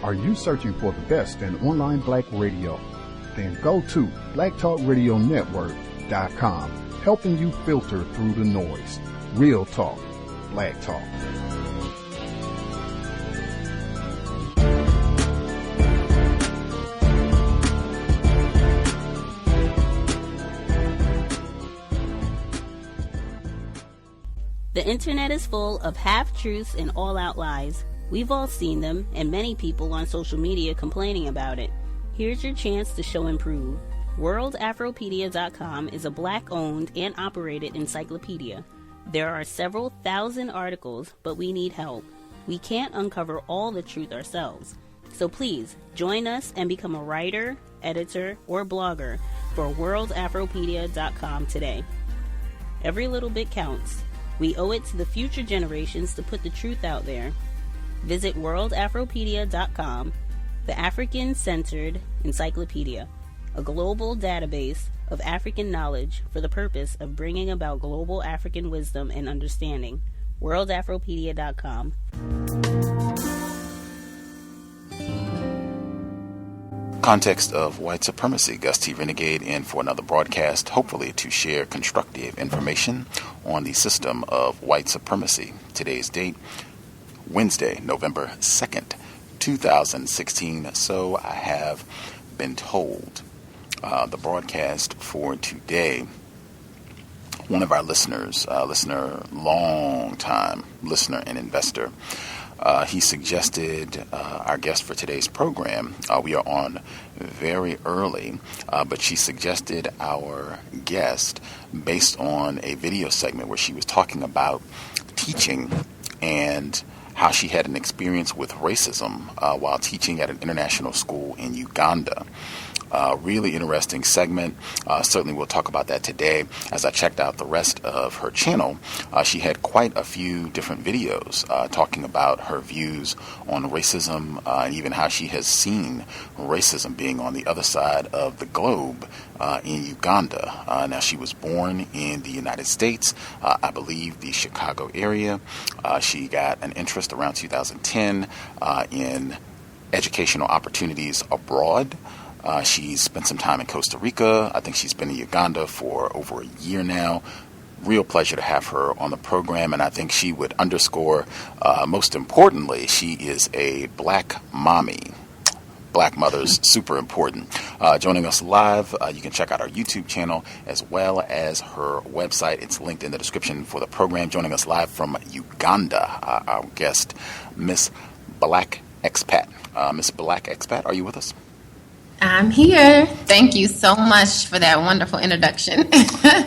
Are you searching for the best in online black radio? Then go to blacktalkradionetwork.com, helping you filter through the noise. Real talk, black talk. The internet is full of half-truths and all-out lies. We've all seen them, and many people on social media complaining about it. Here's your chance to show and prove. WorldAfropedia.com is a black-owned and operated encyclopedia. There are several thousand articles, but we need help. We can't uncover all the truth ourselves. So please, join us and become a writer, editor, or blogger for WorldAfropedia.com today. Every little bit counts. We owe it to the future generations to put the truth out there. Visit WorldAfropedia.com, the African-centered encyclopedia, a global database of African knowledge for the purpose of bringing about global African wisdom and understanding. WorldAfropedia.com. Context of White Supremacy, Gus T Renegade in for another broadcast, hopefully to share constructive information on the system of white supremacy. Today's date, Wednesday, November 2nd, 2016. So I have been told. The broadcast for today, one of our listeners, long time listener and investor, he suggested our guest for today's program. We are on very early, but she suggested our guest based on a video segment where she was talking about teaching and how she had an experience with racism while teaching at an international school in Uganda. Really interesting segment. Certainly we'll talk about that today. As I checked out the rest of her channel, she had quite a few different videos talking about her views on racism and even how she has seen racism being on the other side of the globe in Uganda. Now, she was born in the United States, I believe the Chicago area. She got an interest around 2010 in educational opportunities abroad. She's spent some time in Costa Rica. I think she's been in Uganda for over a year now. Real pleasure to have her on the program, and I think she would underscore, most importantly, she is a black mommy. Black mothers, super important. Joining us live, you can check out our YouTube channel as well as her website. It's linked in the description for the program. Joining us live from Uganda, our guest, Miss Black Expat. Miss Black Expat, are you with us? I'm here. Thank you so much for that wonderful introduction.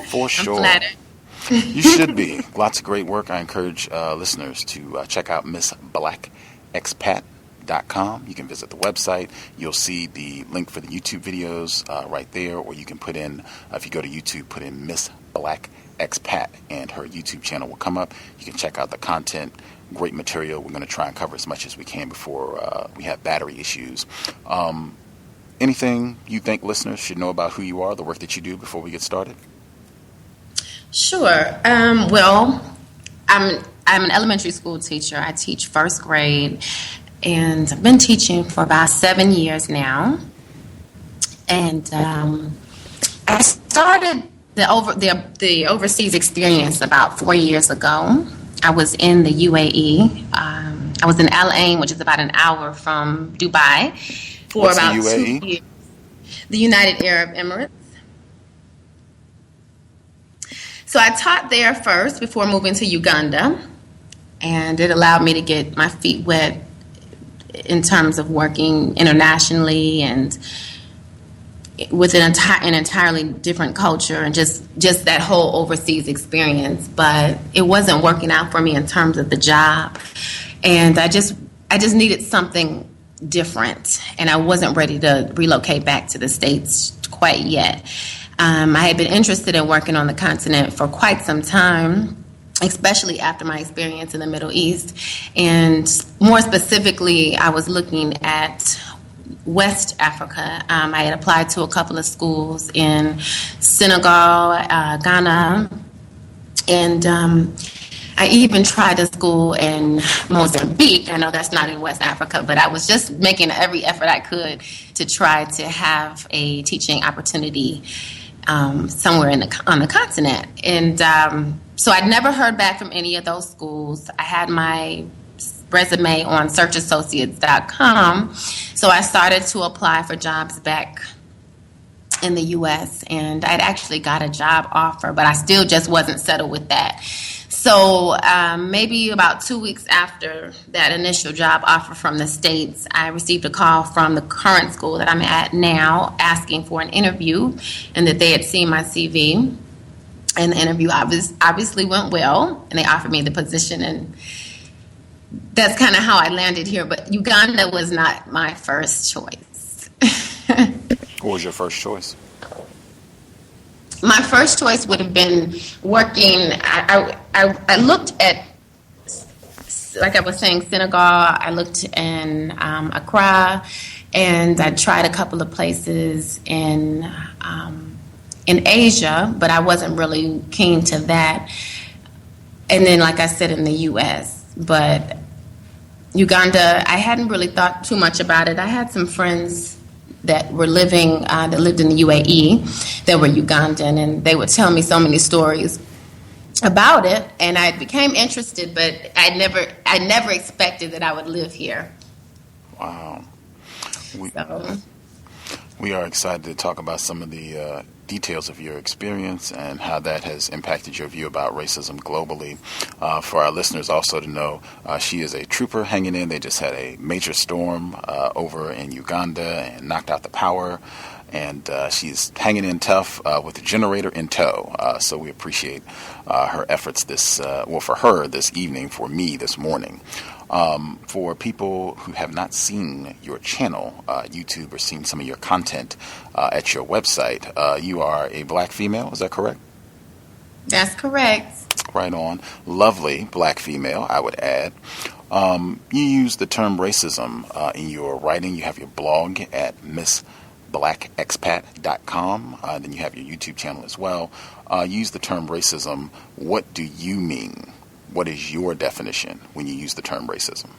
For sure. I'm flattered. You should be. Lots of great work. I encourage listeners to check out MissBlackExpat.com. You can visit the website. You'll see the link for the YouTube videos right there, or you can put in, if you go to YouTube, put in Miss Black Expat, and her YouTube channel will come up. You can check out the content. Great material. We're going to try and cover as much as we can before we have battery issues. Anything you think listeners should know about who you are, the work that you do, before we get started? Sure. Well, I'm an elementary school teacher. I teach first grade, and I've been teaching for about 7 years now. And I started the overseas experience about 4 years ago. I was in the UAE. I was in Al Ain, which is about an hour from Dubai. For What's about the UAE? 2 years. The United Arab Emirates. So I taught there first before moving to Uganda, and it allowed me to get my feet wet in terms of working internationally and with an entirely different culture and just that whole overseas experience. But it wasn't working out for me in terms of the job, and I just needed something different, and I wasn't ready to relocate back to the States quite yet. I had been interested in working on the continent for quite some time, especially after my experience in the Middle East, and more specifically, I was looking at West Africa. I had applied to a couple of schools in Senegal, Ghana, and I even tried a school in Mozambique. I know that's not in West Africa, but I was just making every effort I could to try to have a teaching opportunity somewhere on the continent. And so I'd never heard back from any of those schools. I had my resume on searchassociates.com, so I started to apply for jobs back in the U.S., and I'd actually got a job offer, but I still just wasn't settled with that. So maybe about 2 weeks after that initial job offer from the States, I received a call from the current school that I'm at now asking for an interview, and that they had seen my CV. And the interview obviously went well, and they offered me the position, and that's kind of how I landed here. But Uganda was not my first choice. What was your first choice? My first choice would have been working. I looked at, like I was saying, Senegal. I looked in Accra, and I tried a couple of places in Asia, but I wasn't really keen to that. And then, like I said, in the U.S., but Uganda, I hadn't really thought too much about it. I had some friends that were lived in the UAE that were Ugandan, and they would tell me so many stories about it, and I became interested, but I never expected that I would live here. Wow. We are excited to talk about some of the details of your experience and how that has impacted your view about racism globally. For our listeners also to know, she is a trooper hanging in. They just had a major storm over in Uganda and knocked out the power. And she's hanging in tough with the generator in tow. So we appreciate her efforts for her this evening, for me this morning. For people who have not seen your channel, YouTube, or seen some of your content at your website, you are a black female, is that correct? That's correct. Right on. Lovely black female, I would add. You use the term racism in your writing. You have your blog at MissBlackExpat.com. Then you have your YouTube channel as well. Use the term racism. What do you mean? What is your definition when you use the term racism?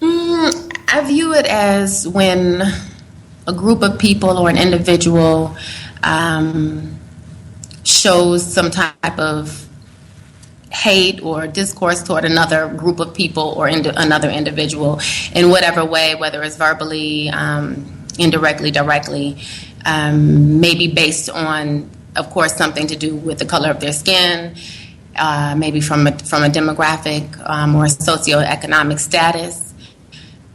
I view it as when a group of people or an individual shows some type of hate or discourse toward another group of people or another individual in whatever way, whether it's verbally, indirectly, directly, maybe based on, of course, something to do with the color of their skin, maybe from a demographic or socioeconomic status.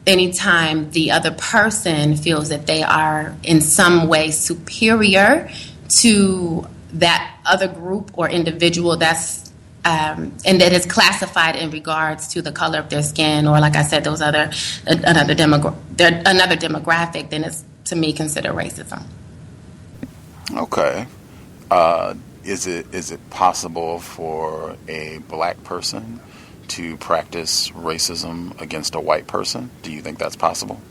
Anytime the other person feels that they are in some way superior to that other group or individual, that's and that is classified in regards to the color of their skin, or, like I said, another demographic, then it's, to me, considered racism. Okay. Is it possible for a black person to practice racism against a white person? Do you think that's possible?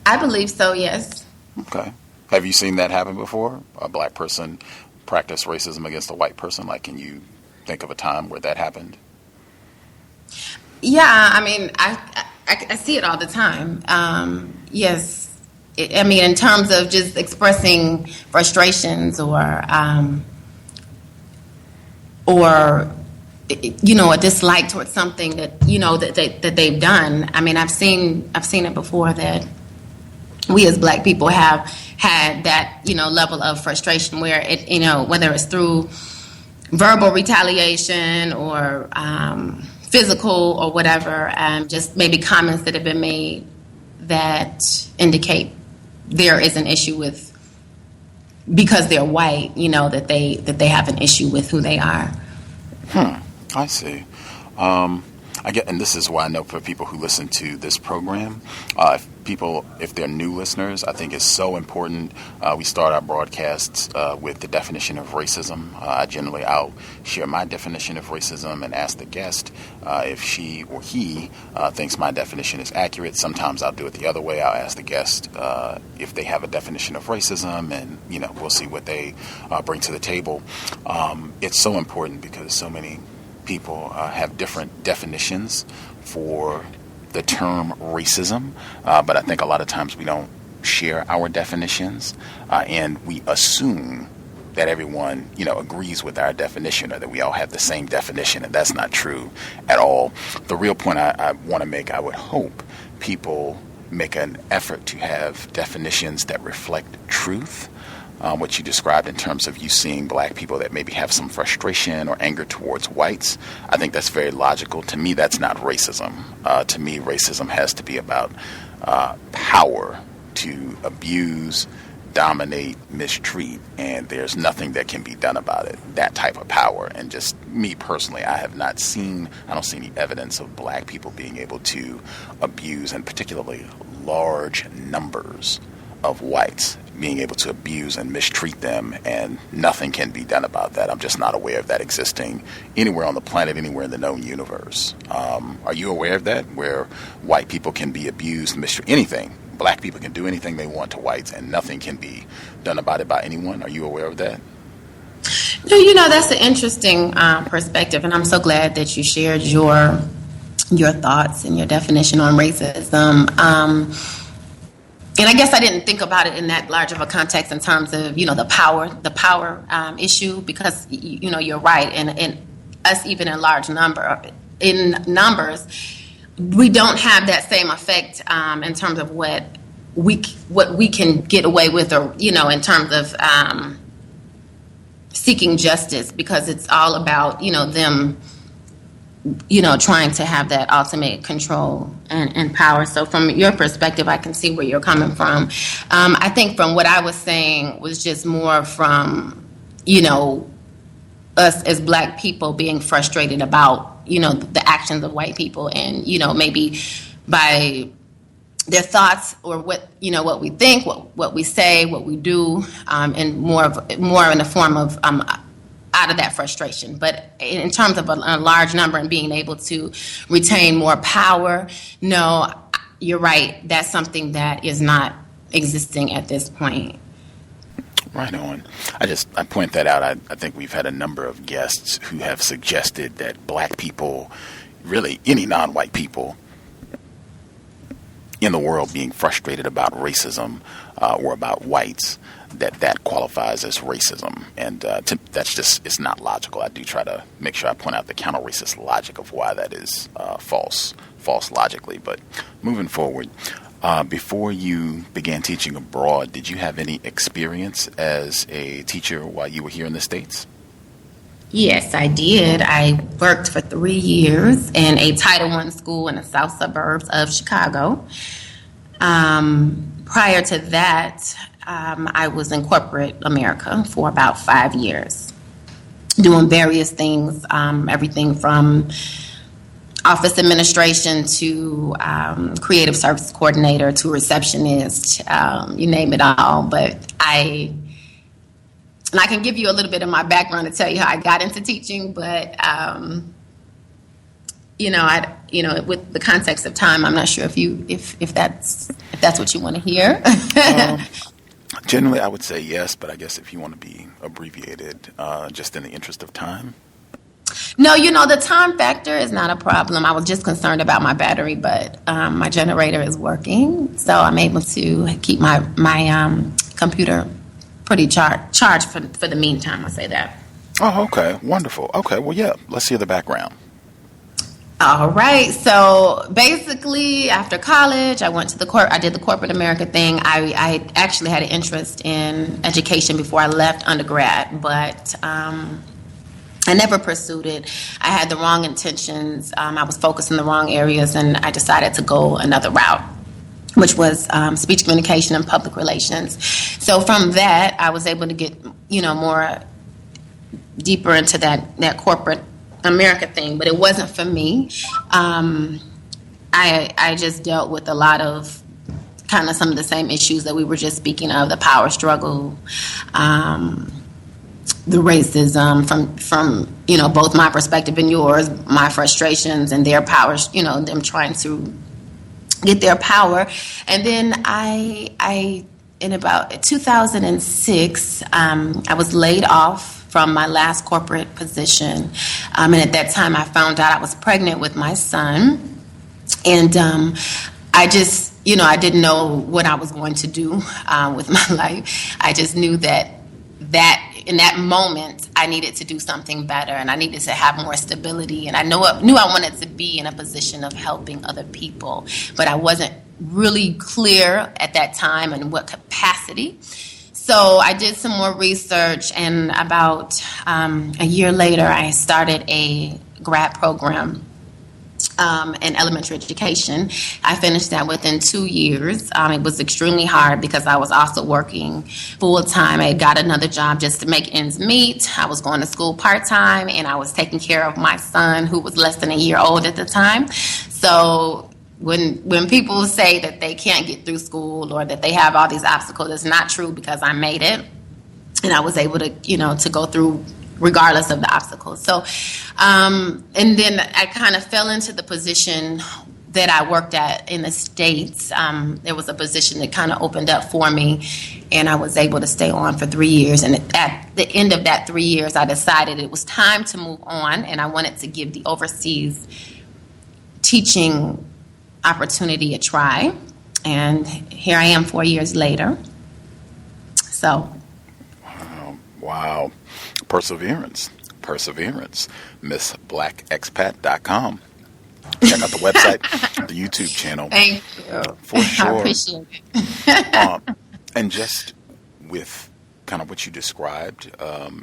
I believe so, yes. Okay. Have you seen that happen before? A black person practice racism against a white person? Like, can you think of a time where that happened? Yeah, I mean, I see it all the time. Yes. I mean, in terms of just expressing frustrations or you know, a dislike towards something that, you know, that they've done. I mean, I've seen it before that we as black people have had that, you know, level of frustration where it, you know, whether it's through verbal retaliation or physical or whatever, just maybe comments that have been made that indicate there is an issue with, because they're white, you know, that they have an issue with who they are. I see. I get, and this is why I know for people who listen to this program, if they're new listeners, I think it's so important. We start our broadcasts with the definition of racism. I'll share my definition of racism and ask the guest if she or he thinks my definition is accurate. Sometimes I'll do it the other way. I'll ask the guest if they have a definition of racism, and we'll see what they bring to the table. It's so important because so many people have different definitions for the term racism, but I think a lot of times we don't share our definitions, and we assume that everyone, agrees with our definition, or that we all have the same definition, and that's not true at all. The real point I want to make, I would hope people make an effort to have definitions that reflect truth. What you described in terms of you seeing black people that maybe have some frustration or anger towards whites, I think that's very logical. To me, that's not racism. To me, racism has to be about power to abuse, dominate, mistreat, and there's nothing that can be done about it, that type of power. And just me personally, I don't see any evidence of black people being able to abuse, and particularly large numbers of whites being able to abuse and mistreat them, and nothing can be done about that. I'm just not aware of that existing anywhere on the planet, anywhere in the known universe. Are you aware of that, where white people can be abused, mistreated, anything? Black people can do anything they want to whites, and nothing can be done about it by anyone. Are you aware of that? That's an interesting perspective, and I'm so glad that you shared your thoughts and your definition on racism. And I guess I didn't think about it in that large of a context in terms of, the power issue, because, you're right. And us, even in numbers, we don't have that same effect in terms of what we can get away with, or, in terms of seeking justice, because it's all about, them, trying to have that ultimate control and power. So from your perspective, I can see where you're coming from. I think from what I was saying was just more from, us as black people being frustrated about, the actions of white people, and, maybe by their thoughts, or what we think, what we say, what we do, and more in the form of out of that frustration. But in terms of a large number and being able to retain more power, no, you're right. That's something that is not existing at this point. Right on. I point that out. I think we've had a number of guests who have suggested that black people, really any non-white people in the world, being frustrated about racism or about whites, that qualifies as racism. And it's not logical. I do try to make sure I point out the counter-racist logic of why that is false logically. But moving forward, before you began teaching abroad, did you have any experience as a teacher while you were here in the States? Yes, I did. I worked for 3 years in a Title I school in the south suburbs of Chicago. Prior to that, I was in corporate America for about 5 years, doing various things, everything from office administration to creative services coordinator to receptionist, you name it all. But I can give you a little bit of my background to tell you how I got into teaching, but with the context of time, I'm not sure if that's what you want to hear. Generally, I would say yes, but I guess if you want to be abbreviated, just in the interest of time. No, the time factor is not a problem. I was just concerned about my battery, but my generator is working, so I'm able to keep my computer pretty charged for the meantime. I'll say that. Oh, okay. Wonderful. Okay, well, yeah, let's hear the background. All right. So basically, after college, I went to I did the corporate America thing. I actually had an interest in education before I left undergrad, but I never pursued it. I had the wrong intentions. I was focused in the wrong areas, and I decided to go another route, which was speech communication and public relations. So from that, I was able to get, more deeper into that corporate America thing, but it wasn't for me. I just dealt with a lot of kind of some of the same issues that we were just speaking of, the power struggle, the racism from both my perspective and yours, my frustrations and their powers, them trying to get their power. And then I in about 2006, I was laid off from my last corporate position. And at that time, I found out I was pregnant with my son. And I just, I didn't know what I was going to do with my life. I just knew that in that moment, I needed to do something better, and I needed to have more stability. And I knew I wanted to be in a position of helping other people, but I wasn't really clear at that time in what capacity. So I did some more research, and about a year later, I started a grad program in elementary education. I finished that within 2 years. It was extremely hard because I was also working full-time. I got another job just to make ends meet. I was going to school part-time, and I was taking care of my son, who was less than a year old at the time. So when people say that they can't get through school or that they have all these obstacles, it's not true, because I made it, and I was able to, to go through regardless of the obstacles. So, and then I kind of fell into the position that I worked at in the States. There was a position that kind of opened up for me, and I was able to stay on for 3 years. And at the end of that 3 years, I decided it was time to move on, and I wanted to give the overseas teaching opportunity a try. And here I am 4 years later. So. Wow. Perseverance. MissBlackExpat.com. Check out the website, the YouTube channel. Thank you. For sure. I appreciate it. And just with kind of what you described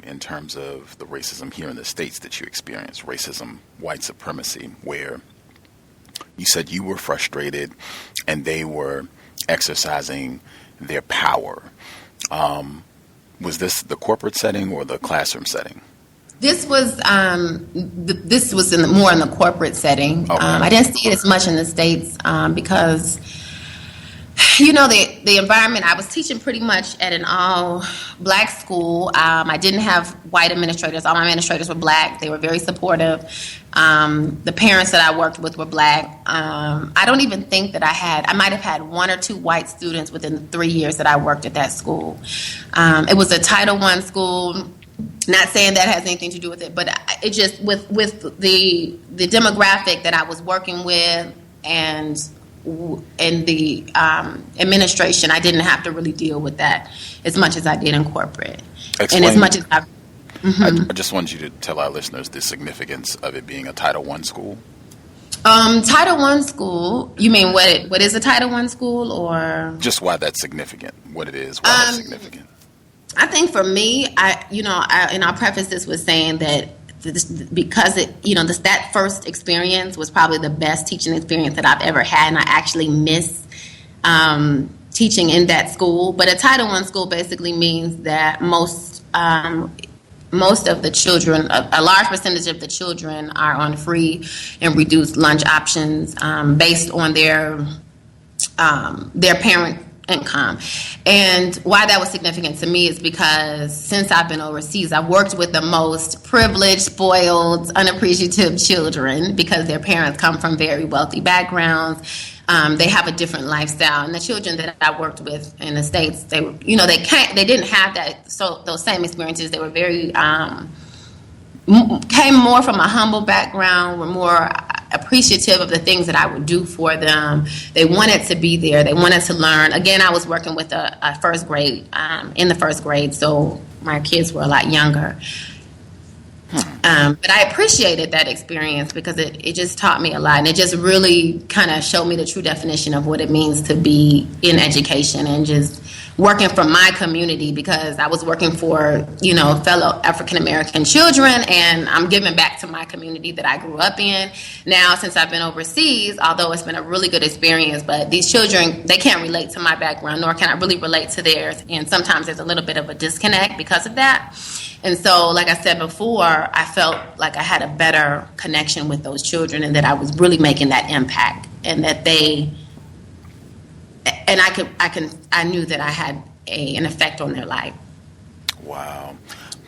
in terms of the racism here in the States that you experienced, racism, white supremacy, where you said you were frustrated and they were exercising their power. Was this the corporate setting or the classroom setting? This was more in the corporate setting. Okay. I didn't see it as much in the States because, the environment. I was teaching pretty much at an all-black school. I didn't have white administrators. All my administrators were black. They were very supportive. The parents that I worked with were black. I don't even think that I might have had 1 or 2 white students within the 3 years that I worked at that school. It was a Title I school. Not saying that has anything to do with it, but it just with the demographic that I was working with and the administration, I didn't have to really deal with that as much as I did in corporate. Explain. And as much as I just want you to tell our listeners the significance of it being a Title I school. Title I school. You mean what is a Title I school, or just why that's significant? What it is? Why that's significant? I think for me, and I'll preface this with saying that because that first experience was probably the best teaching experience that I've ever had, and I actually miss teaching in that school. But a Title I school basically means that most of the children, a large percentage of the children, are on free and reduced lunch options based on their parent income. And why that was significant to me is because since I've been overseas, I've worked with the most privileged, spoiled, unappreciative children because their parents come from very wealthy backgrounds. They have a different lifestyle, and the children that I worked with in the States, they were, they didn't have that. So those same experiences, they were very came more from a humble background, were more appreciative of the things that I would do for them. They wanted to be there. They wanted to learn. Again, I was working with a first grade, in the first grade, so my kids were a lot younger. But I appreciated that experience because it just taught me a lot, and it just really kind of showed me the true definition of what it means to be in education and just working for my community, because I was working for, fellow African-American children, and I'm giving back to my community that I grew up in. Now, since I've been overseas, although it's been a really good experience, but these children, they can't relate to my background, nor can I really relate to theirs, and sometimes there's a little bit of a disconnect because of that. And so, like I said before, I felt like I had a better connection with those children, and that I was really making that impact, and that I knew that I had an effect on their life. Wow.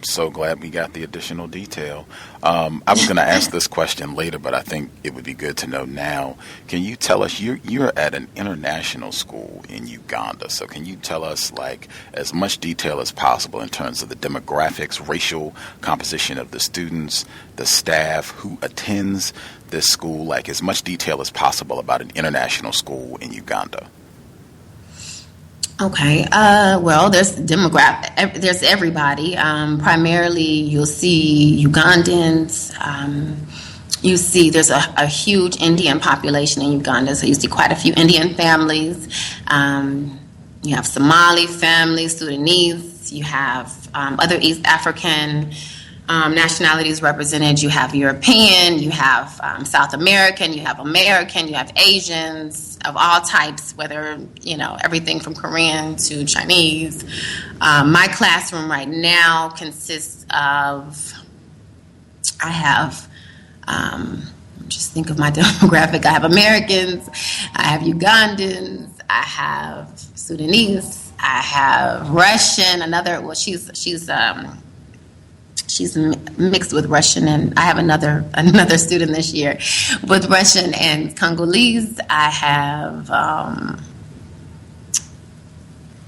So glad we got the additional detail. I was going to ask this question later, but I think it would be good to know now. Can you tell us, you're at an international school in Uganda, so can you tell us like as much detail as possible in terms of the demographics, racial composition of the students, the staff, who attends this school, like as much detail as possible about an international school in Uganda? Okay. Well, there's there's everybody. Primarily, you'll see Ugandans. You see there's a huge Indian population in Uganda, so you see quite a few Indian families. You have Somali families, Sudanese. You have other East African nationalities represented. You have European, you have South American, you have American, you have Asians of all types, whether, everything from Korean to Chinese. My classroom right now consists of, just think of my demographic. I have Americans, I have Ugandans, I have Sudanese, I have Russian, she's mixed with Russian, and I have another student this year with Russian and Congolese. I have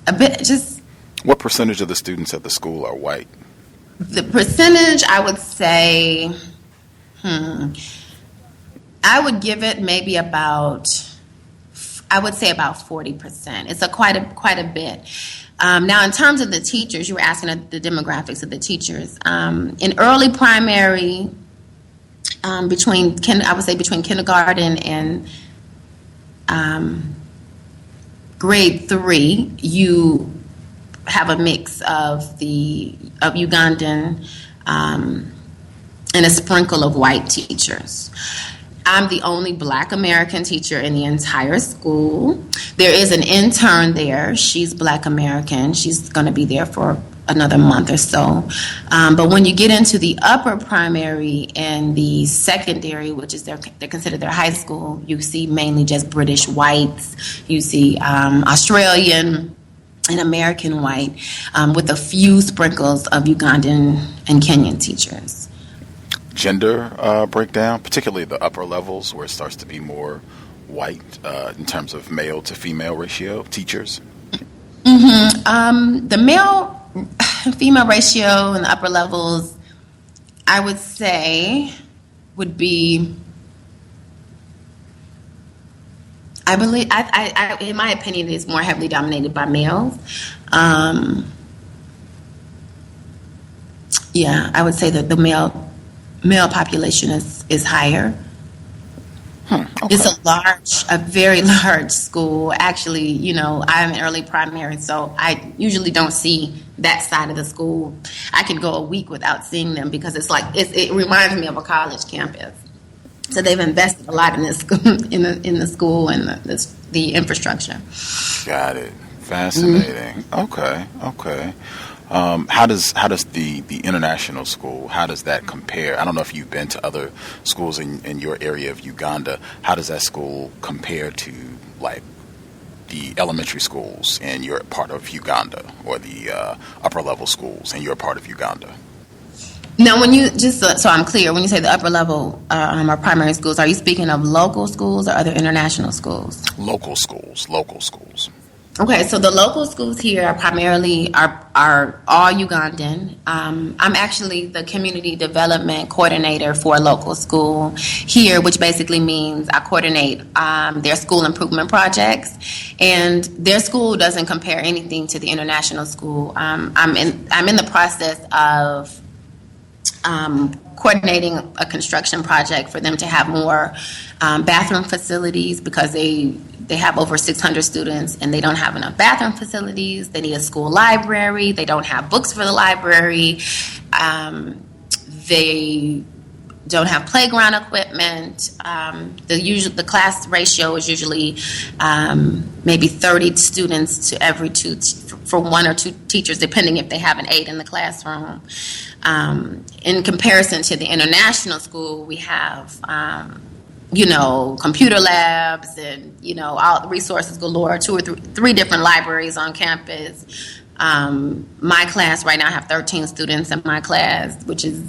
a bit just. What percentage of the students at the school are white? The percentage, I would say, I would give it maybe about 40%. It's quite a bit. Now, in terms of the teachers, you were asking the demographics of the teachers. In early primary, between kindergarten and grade 3, you have a mix of Ugandan and a sprinkle of white teachers. I'm the only Black American teacher in the entire school. There is an intern there. She's Black American. She's going to be there for another month or so. But when you get into the upper primary and the secondary, which is they're considered their high school, you see mainly just British whites. You see Australian and American white, with a few sprinkles of Ugandan and Kenyan teachers. Gender breakdown, particularly the upper levels where it starts to be more white in terms of male to female ratio, teachers? The male-female ratio in the upper levels, I would say, would be, I believe, in my opinion, it's more heavily dominated by males. I would say that the male population is higher. Okay. It's a very large school. Actually, I'm in early primary, so I usually don't see that side of the school. I can go a week without seeing them because it reminds me of a college campus. So they've invested a lot in this in the school and the infrastructure. Got it. Fascinating. Okay. How does the international school, how does that compare? I don't know if you've been to other schools in your area of Uganda. How does that school compare to like the elementary schools in your part of Uganda, or the upper level schools in your part of Uganda? Now, when you so I'm clear, when you say the upper level or primary schools, are you speaking of local schools or other international schools? Local schools. Okay, so the local schools here are primarily are all Ugandan. I'm actually the community development coordinator for a local school here, which basically means I coordinate their school improvement projects, and their school doesn't compare anything to the international school. I'm in the process of coordinating a construction project for them to have more bathroom facilities, because they have over 600 students and they don't have enough bathroom facilities. They need a school library. They don't have books for the library. They don't have playground equipment. The class ratio is usually maybe 30 students to every two for one or two teachers, depending if they have an aide in the classroom. In comparison to the international school, we have computer labs and all the resources galore. 2 or 3 different libraries on campus. My class right now, I have 13 students in my class, which is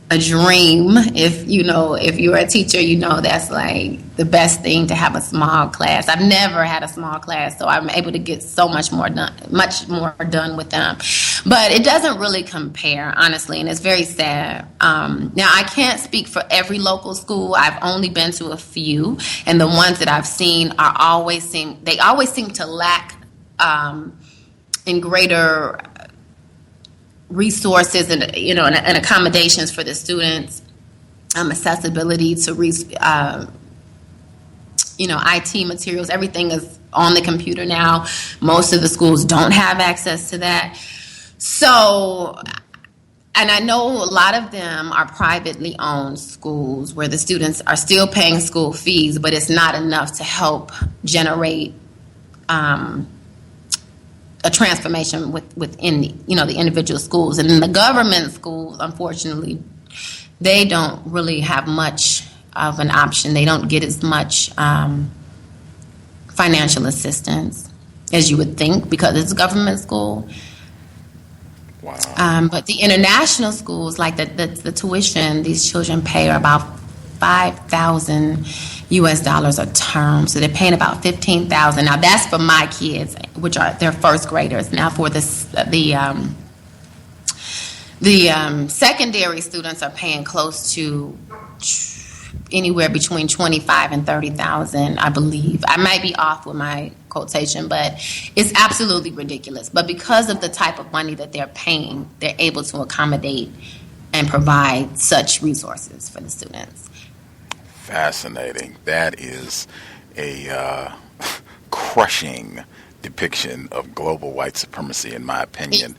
a dream. If you're a teacher, that's like the best thing, to have a small class. I've never had a small class, so I'm able to get so much more done with them. But it doesn't really compare, honestly, and it's very sad. Now, I can't speak for every local school. I've only been to a few, and the ones that I've seen always seem to lack in greater resources and and accommodations for the students, accessibility to IT materials. Everything is on the computer now. Most of the schools don't have access to that. So, and I know a lot of them are privately owned schools where the students are still paying school fees, but it's not enough to help generate a transformation within the individual schools. And in the government schools, unfortunately, they don't really have much of an option. They don't get as much financial assistance as you would think, because it's a government school. Wow. But the international schools, like the tuition these children pay are about $5,000 a term, so they're paying about $15,000. Now that's for my kids, which are their first graders. Now for the secondary students are paying close to anywhere between $25,000 and $30,000, I believe. I might be off with my quotation, but it's absolutely ridiculous. But because of the type of money that they're paying, they're able to accommodate and provide such resources for the students. Fascinating. That is a crushing depiction of global white supremacy, in my opinion.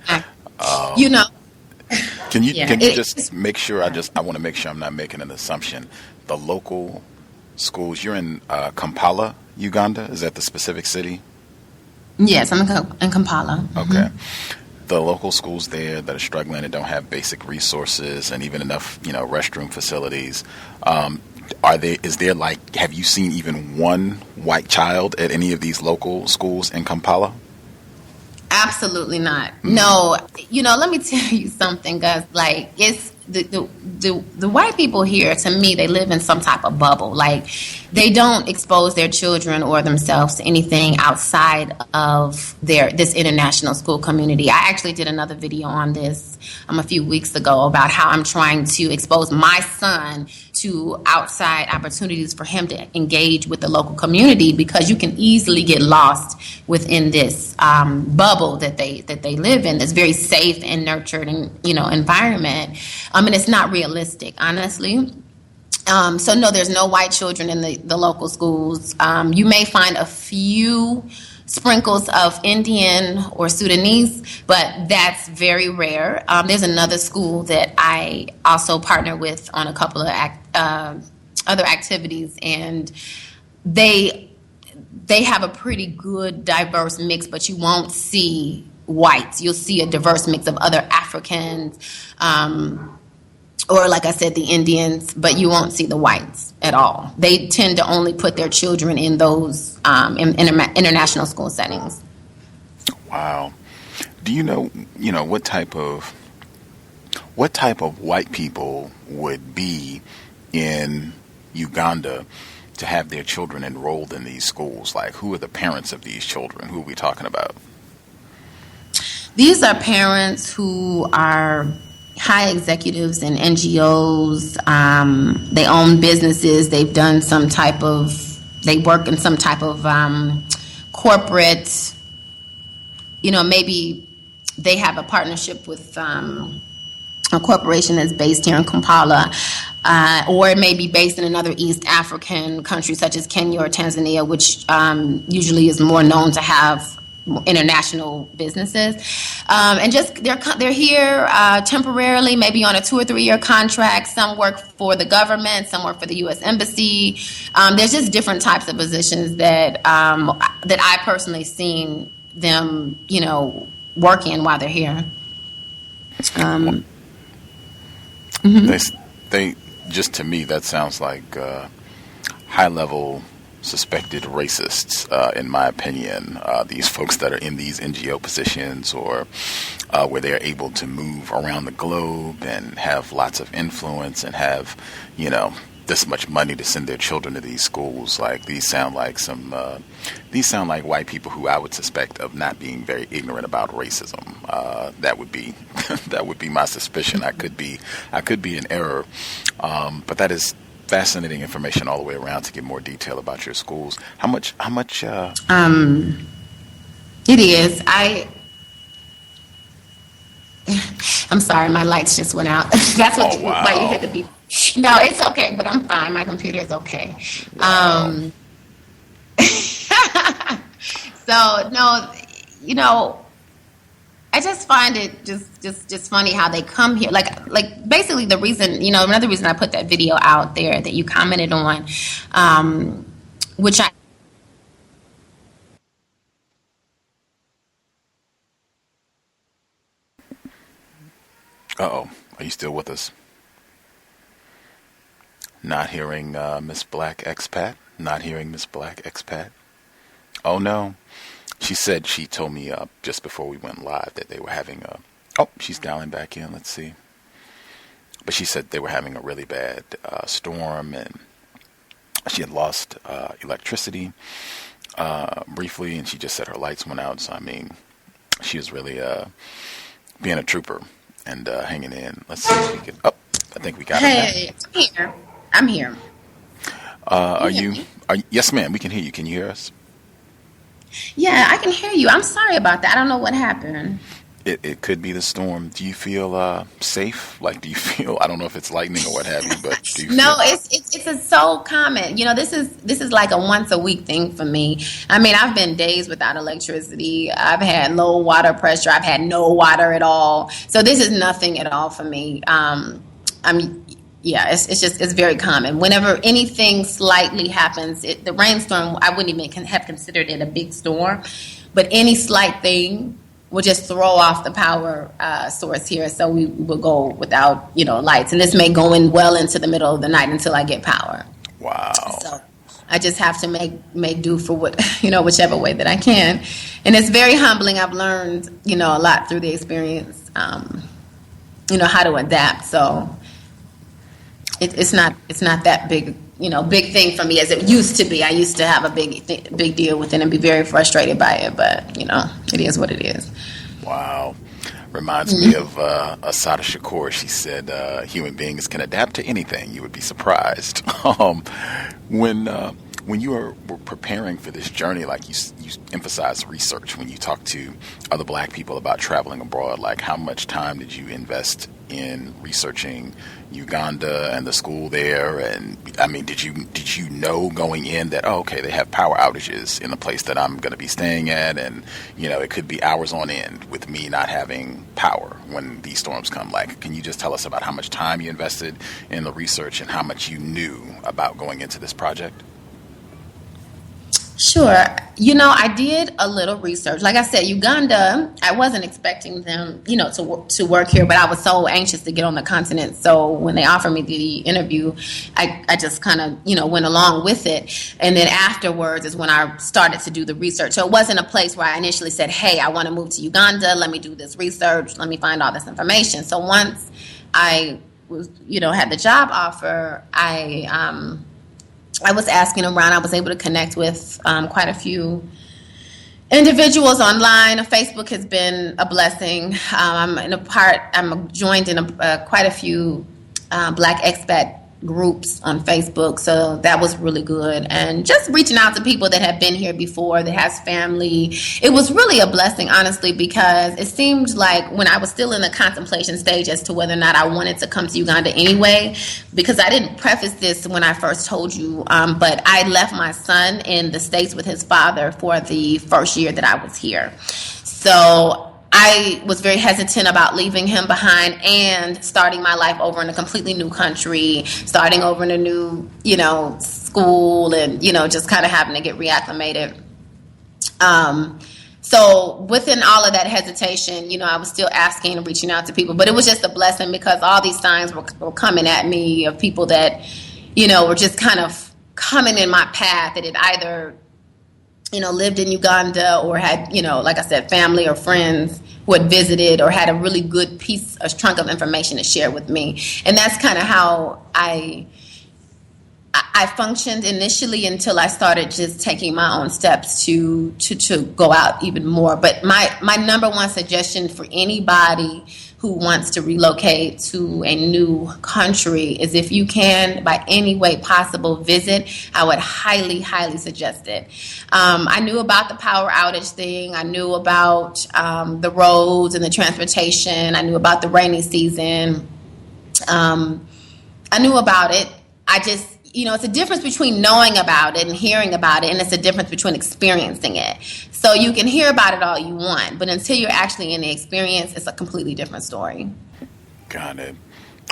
Can you just make sure? I want to make sure I'm not making an assumption. The local schools. You're in Kampala, Uganda. Is that the specific city? Yes, I'm in Kampala. Okay. Mm-hmm. The local schools there that are struggling and don't have basic resources and even enough, restroom facilities. Have you seen even one white child at any of these local schools in Kampala? Absolutely not. No. Let me tell you something, Gus. Like, it's the white people here, to me, they live in some type of bubble. Like, they don't expose their children or themselves to anything outside of this international school community. I actually did another video on this a few weeks ago about how I'm trying to expose my son to outside opportunities for him to engage with the local community, because you can easily get lost within this bubble that they live in, this very safe and nurtured and environment. And it's not realistic, honestly. So no, there's no white children in the local schools. You may find a few sprinkles of Indian or Sudanese, but that's very rare. There's another school that I also partner with on a couple of other activities, and they have a pretty good diverse mix, but you won't see whites. You'll see a diverse mix of other Africans, or like I said, the Indians, but you won't see the whites at all. They tend to only put their children in those international school settings. Wow. Do you know what type of white people would be in Uganda to have their children enrolled in these schools? Like, who are the parents of these children? Who are we talking about? These are parents who are high executives in NGOs. They own businesses. They work in some type of corporate, maybe they have a partnership with a corporation that's based here in Kampala, or it may be based in another East African country such as Kenya or Tanzania, which usually is more known to have international businesses, and just they're here temporarily, maybe on a 2 or 3 year contract. Some work for the government, some work for the U.S. Embassy. There's just different types of positions that I personally seen them, working while they're here. They just, to me, that sounds like high level suspected racists, in my opinion. These folks that are in these NGO positions, or where they're able to move around the globe and have lots of influence and have, this much money to send their children to these schools. Like, these sound like white people who I would suspect of not being very ignorant about racism. That would be my suspicion. I could be in error, but that is fascinating information all the way around to get more detail about your schools. How much? It is. I'm sorry, my lights just went out. That's what why you hit the beep. No, it's okay, but I'm fine. My computer is okay. Wow. So no, I just find it just funny how they come here. Like basically the reason, another reason I put that video out there that you commented on, which I. Uh-oh. Are you still with us? Not hearing Miss Black Expat? Not hearing Miss Black Expat? Oh, no. She told me just before we went live that they were having she's dialing back in. Let's see. But she said they were having a really bad storm, and she had lost electricity briefly, and she just said her lights went out. So, I mean, she was really being a trooper and hanging in. Let's see if we can. I think we got her. Hey, I'm here. Are you? Yes, ma'am. We can hear you. Can you hear us? Yeah, I can hear you. I'm sorry about that. I don't know what happened. It could be the storm. Do you feel safe? Like, do you feel? I don't know if it's lightning or what have you, but do you no, feel? it's so common. This is like a once a week thing for me. I mean, I've been days without electricity. I've had low water pressure. I've had no water at all. So this is nothing at all for me. It's very common. Whenever anything slightly happens, the rainstorm, I wouldn't even have considered it a big storm, but any slight thing will just throw off the power source here. So we will go without, lights. And this may go in well into the middle of the night until I get power. Wow. So I just have to make do for what, whichever way that I can. And it's very humbling. I've learned, a lot through the experience, how to adapt. So it's not that big, big thing for me as it used to be. I used to have a big deal with it and be very frustrated by it, but it is what it is. Wow. Reminds me of Asada Shakur. She said human beings can adapt to anything. You would be surprised. When you were preparing for this journey, like you emphasized research when you talk to other Black people about traveling abroad, like how much time did you invest in researching Uganda and the school there? And I mean, did you know going in that, they have power outages in the place that I'm going to be staying at, and it could be hours on end with me not having power when these storms come? Like, can you just tell us about how much time you invested in the research and how much you knew about going into this project? Sure. I did a little research. Like I said, Uganda, I wasn't expecting them, to work here, but I was so anxious to get on the continent. So when they offered me the interview, I just kind of, went along with it. And then afterwards is when I started to do the research. So it wasn't a place where I initially said, hey, I want to move to Uganda. Let me do this research. Let me find all this information. So once I was, had the job offer, I was asking around. I was able to connect with quite a few individuals online. Facebook has been a blessing. I'm joined in quite a few Black expat groups on Facebook. So that was really good. And just reaching out to people that have been here before, that has family. It was really a blessing, honestly, because it seemed like when I was still in the contemplation stage as to whether or not I wanted to come to Uganda anyway, because I didn't preface this when I first told you, but I left my son in the States with his father for the first year that I was here. So I was very hesitant about leaving him behind and starting my life over in a completely new country, starting over in a new, school, and, just kind of having to get reacclimated. So within all of that hesitation, I was still asking and reaching out to people, but it was just a blessing because all these signs were coming at me of people that, were just kind of coming in my path that had either lived in Uganda or had, like I said, family or friends who had visited or had a really good a chunk of information to share with me. And that's kind of how I functioned initially until I started just taking my own steps to go out even more. But my number one suggestion for anybody who wants to relocate to a new country is, if you can, by any way possible, visit. I would highly, highly suggest it. I knew about the power outage thing. I knew about the roads and the transportation. I knew about the rainy season. I knew about it. I just, it's a difference between knowing about it and hearing about it, and it's a difference between experiencing it. So you can hear about it all you want, but until you're actually in the experience, it's a completely different story. Got it.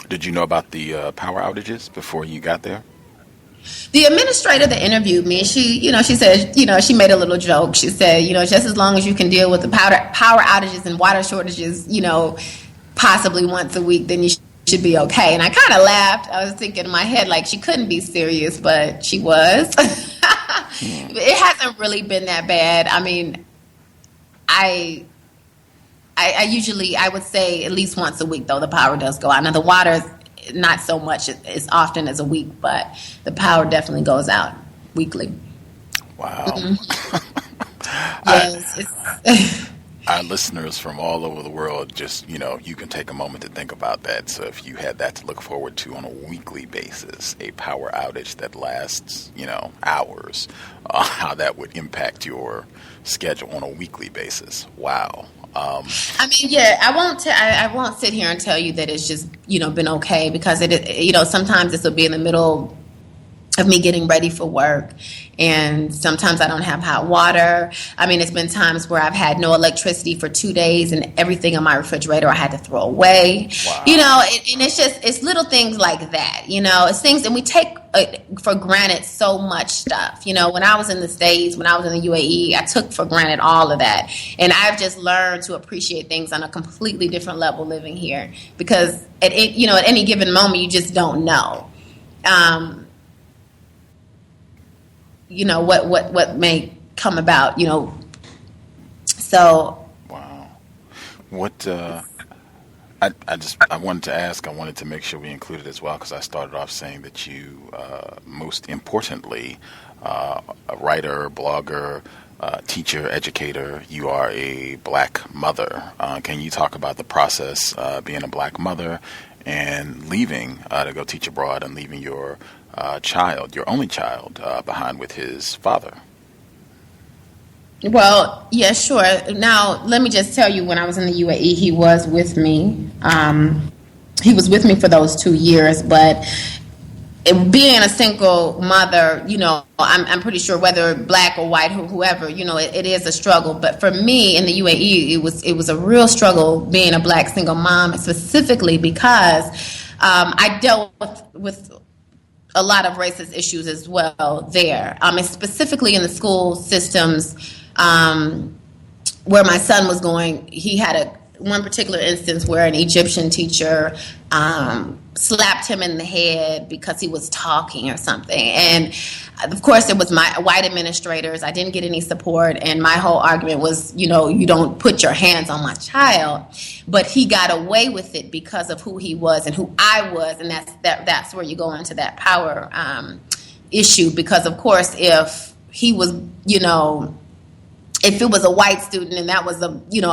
Did you know about the power outages before you got there? The administrator that interviewed me, she said, she made a little joke. She said, just as long as you can deal with the power outages and water shortages, possibly once a week, then you should be okay. And I kind of laughed. I was thinking in my head, like, she couldn't be serious, but she was. It hasn't really been that bad. I mean, I usually, I would say at least once a week, though, the power does go out. Now, the water, not so much as often as a week, but the power definitely goes out weekly. Wow. Mm-hmm. Yes. Our listeners from all over the world, just, you can take a moment to think about that. So if you had that to look forward to on a weekly basis, a power outage that lasts, hours, how that would impact your schedule on a weekly basis. Wow. I won't sit here and tell you that it's just, been okay, because sometimes this will be in the middle of me getting ready for work, and sometimes I don't have hot water. I mean, it's been times where I've had no electricity for 2 days, and everything in my refrigerator I had to throw away. Wow. And it's little things like that. It's things, and we take for granted so much stuff. When I was in the States, when I was in the UAE, I took for granted all of that, and I've just learned to appreciate things on a completely different level living here, because at any given moment you just don't know. What may come about, so. Wow. What, I wanted to ask, I wanted to make sure we included as well, because I started off saying that you, most importantly, a writer, blogger, teacher, educator, you are a black mother. Can you talk about the process, being a black mother and leaving to go teach abroad, and leaving your child, your only child, behind with his father? Well, yeah, sure. Now, let me just tell you, when I was in the UAE, he was with me. He was with me for those 2 years, but being a single mother, I'm pretty sure whether black or white, whoever, it is a struggle. But for me in the UAE, it was a real struggle being a black single mom, specifically because I dealt with a lot of racist issues as well there. And specifically in the school systems where my son was going, he had one particular instance where an Egyptian teacher slapped him in the head because he was talking or something. And of course, it was my white administrators. I didn't get any support, and my whole argument was, you don't put your hands on my child. But he got away with it because of who he was and who I was, and that's where you go into that power issue. Because of course, if he was, if it was a white student and that was a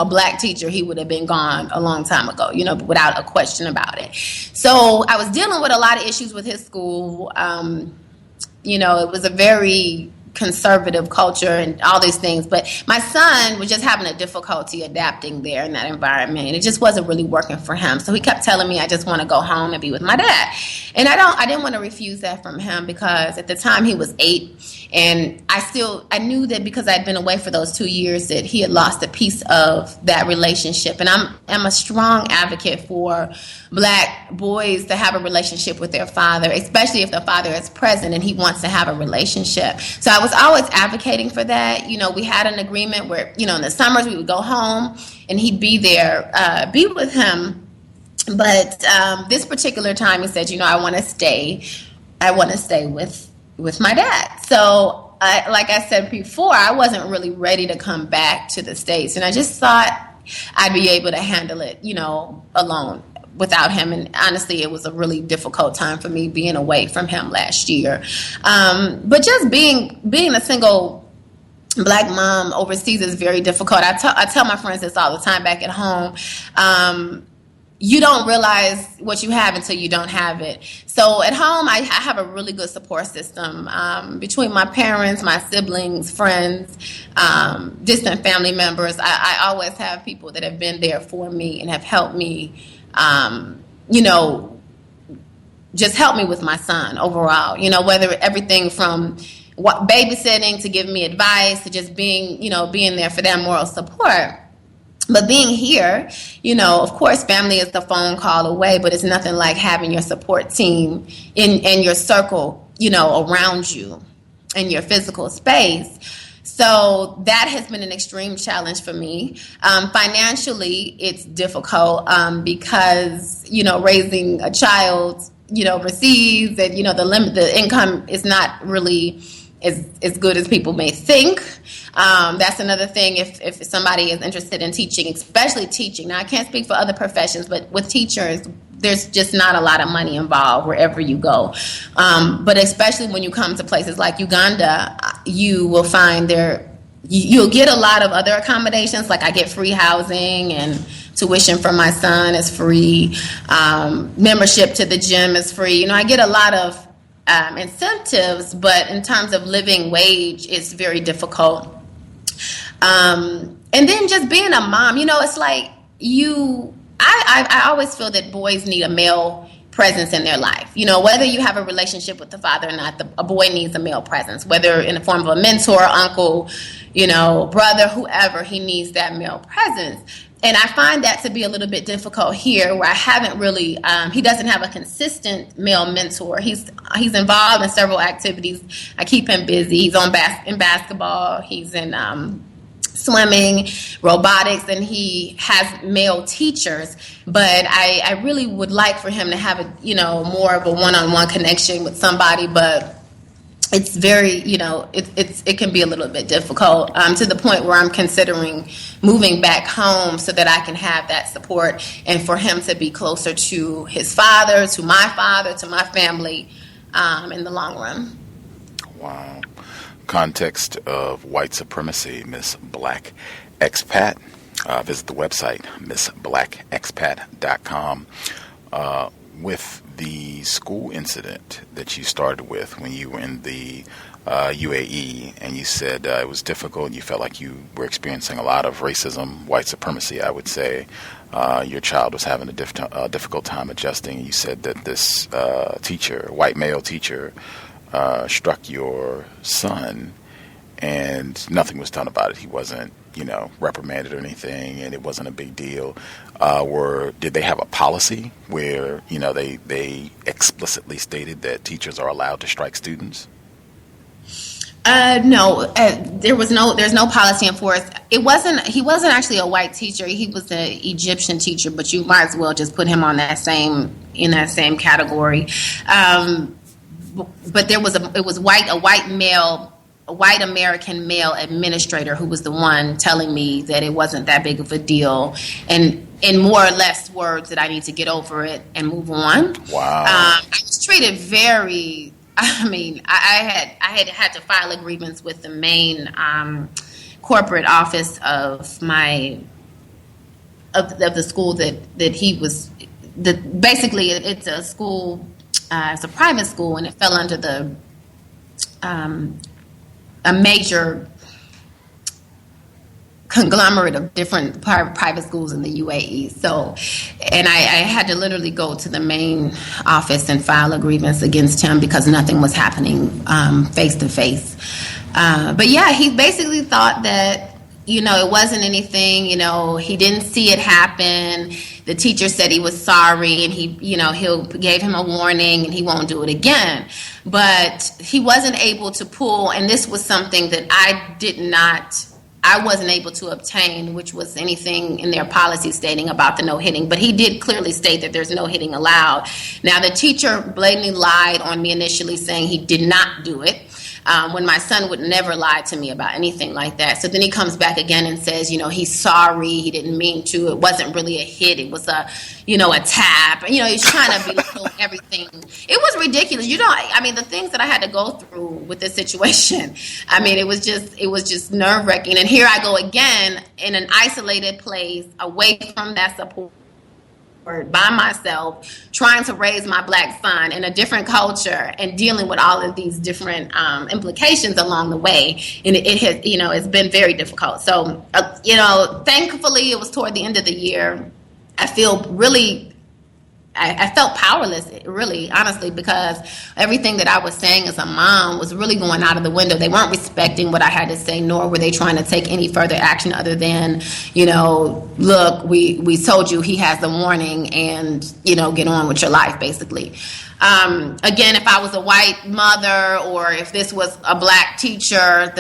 black teacher, he would have been gone a long time ago, without a question about it. So I was dealing with a lot of issues with his school. It was a very conservative culture and all these things, but my son was just having a difficulty adapting there in that environment, and it just wasn't really working for him. So he kept telling me, I just want to go home and be with my dad. And I didn't want to refuse that from him, because at the time he was 8, and I knew that because I'd been away for those 2 years that he had lost a piece of that relationship. And I'm a strong advocate for black boys to have a relationship with their father, especially if the father is present and he wants to have a relationship. So I was always advocating for that. We had an agreement where, in the summers we would go home and he'd be there, be with him. But this particular time he said, I want to stay with my dad. So like I said before, I wasn't really ready to come back to the States. And I just thought I'd be able to handle it, alone without him. And honestly, it was a really difficult time for me being away from him last year. But just being a single black mom overseas is very difficult. I tell my friends this all the time back at home. You don't realize what you have until you don't have it. So at home, I have a really good support system between my parents, my siblings, friends, distant family members. I always have people that have been there for me and have helped me, just help me with my son overall. Whether everything from babysitting to giving me advice to just being there for that moral support. But being here, of course, family is the phone call away, but it's nothing like having your support team in your circle, around you in your physical space. So that has been an extreme challenge for me. Financially, it's difficult because, raising a child, overseas, and, the income is not really as good as people may think. That's another thing if somebody is interested in teaching, especially teaching. Now, I can't speak for other professions, but with teachers, there's just not a lot of money involved wherever you go. But especially when you come to places like Uganda, you will find you'll get a lot of other accommodations. Like I get free housing, and tuition for my son is free. Membership to the gym is free. I get a lot of incentives, but in terms of living wage, it's very difficult. And then just being a mom, it's like I always feel that boys need a male presence in their life. Whether you have a relationship with the father or not, a boy needs a male presence, whether in the form of a mentor, uncle, brother, whoever, he needs that male presence. And I find that to be a little bit difficult here, where I haven't really, he doesn't have a consistent male mentor. He's involved in several activities. I keep him busy. He's in basketball. He's in swimming, robotics, and he has male teachers. But I really would like for him to have more of a one-on-one connection with somebody, but it's very, it can be a little bit difficult to the point where I'm considering moving back home so that I can have that support and for him to be closer to his father, to my family in the long run. Wow. Context of White Supremacy, Miss Black Expat. Visit the website, missblackexpat.com. With the school incident that you started with when you were in the UAE, and you said it was difficult, you felt like you were experiencing a lot of racism, white supremacy, I would say. Your child was having a difficult time adjusting. You said that this white male teacher, struck your son, and nothing was done about it. He wasn't, reprimanded or anything, and it wasn't a big deal. Did they have a policy where, they explicitly stated that teachers are allowed to strike students? No, there's no policy enforced. He wasn't actually a white teacher. He was an Egyptian teacher, but you might as well just put him in that same category. But it was a white American male administrator who was the one telling me that it wasn't that big of a deal, and in more or less words that I need to get over it and move on. Wow. I was treated very. I had to file a grievance with the main corporate office of the school that he was. Basically, it's a school. It's a private school, and it fell under the a major conglomerate of different private schools in the UAE. So, and I had to literally go to the main office and file a grievance against him because nothing was happening face to face. But yeah, he basically thought that, it wasn't anything, he didn't see it happen. The teacher said he was sorry, and he gave him a warning, and he won't do it again. But he wasn't able to pull, and this was something that I wasn't able to obtain, which was anything in their policy stating about the no hitting. But he did clearly state that there's no hitting allowed. Now, the teacher blatantly lied on me initially, saying he did not do it, when my son would never lie to me about anything like that. So then he comes back again and says, he's sorry, he didn't mean to. It wasn't really a hit. It was a tap. He's trying to belittle everything. It was ridiculous. The things that I had to go through with this situation, it was just nerve-wracking. And here I go again in an isolated place, away from that support, by myself, trying to raise my black son in a different culture and dealing with all of these different implications along the way. And it has, it's been very difficult. So, thankfully it was toward the end of the year. I felt powerless, really, honestly, because everything that I was saying as a mom was really going out of the window. They weren't respecting what I had to say, nor were they trying to take any further action other than, look, we told you he has the warning, and, get on with your life, basically. Again, if I was a white mother, or if this was a black teacher,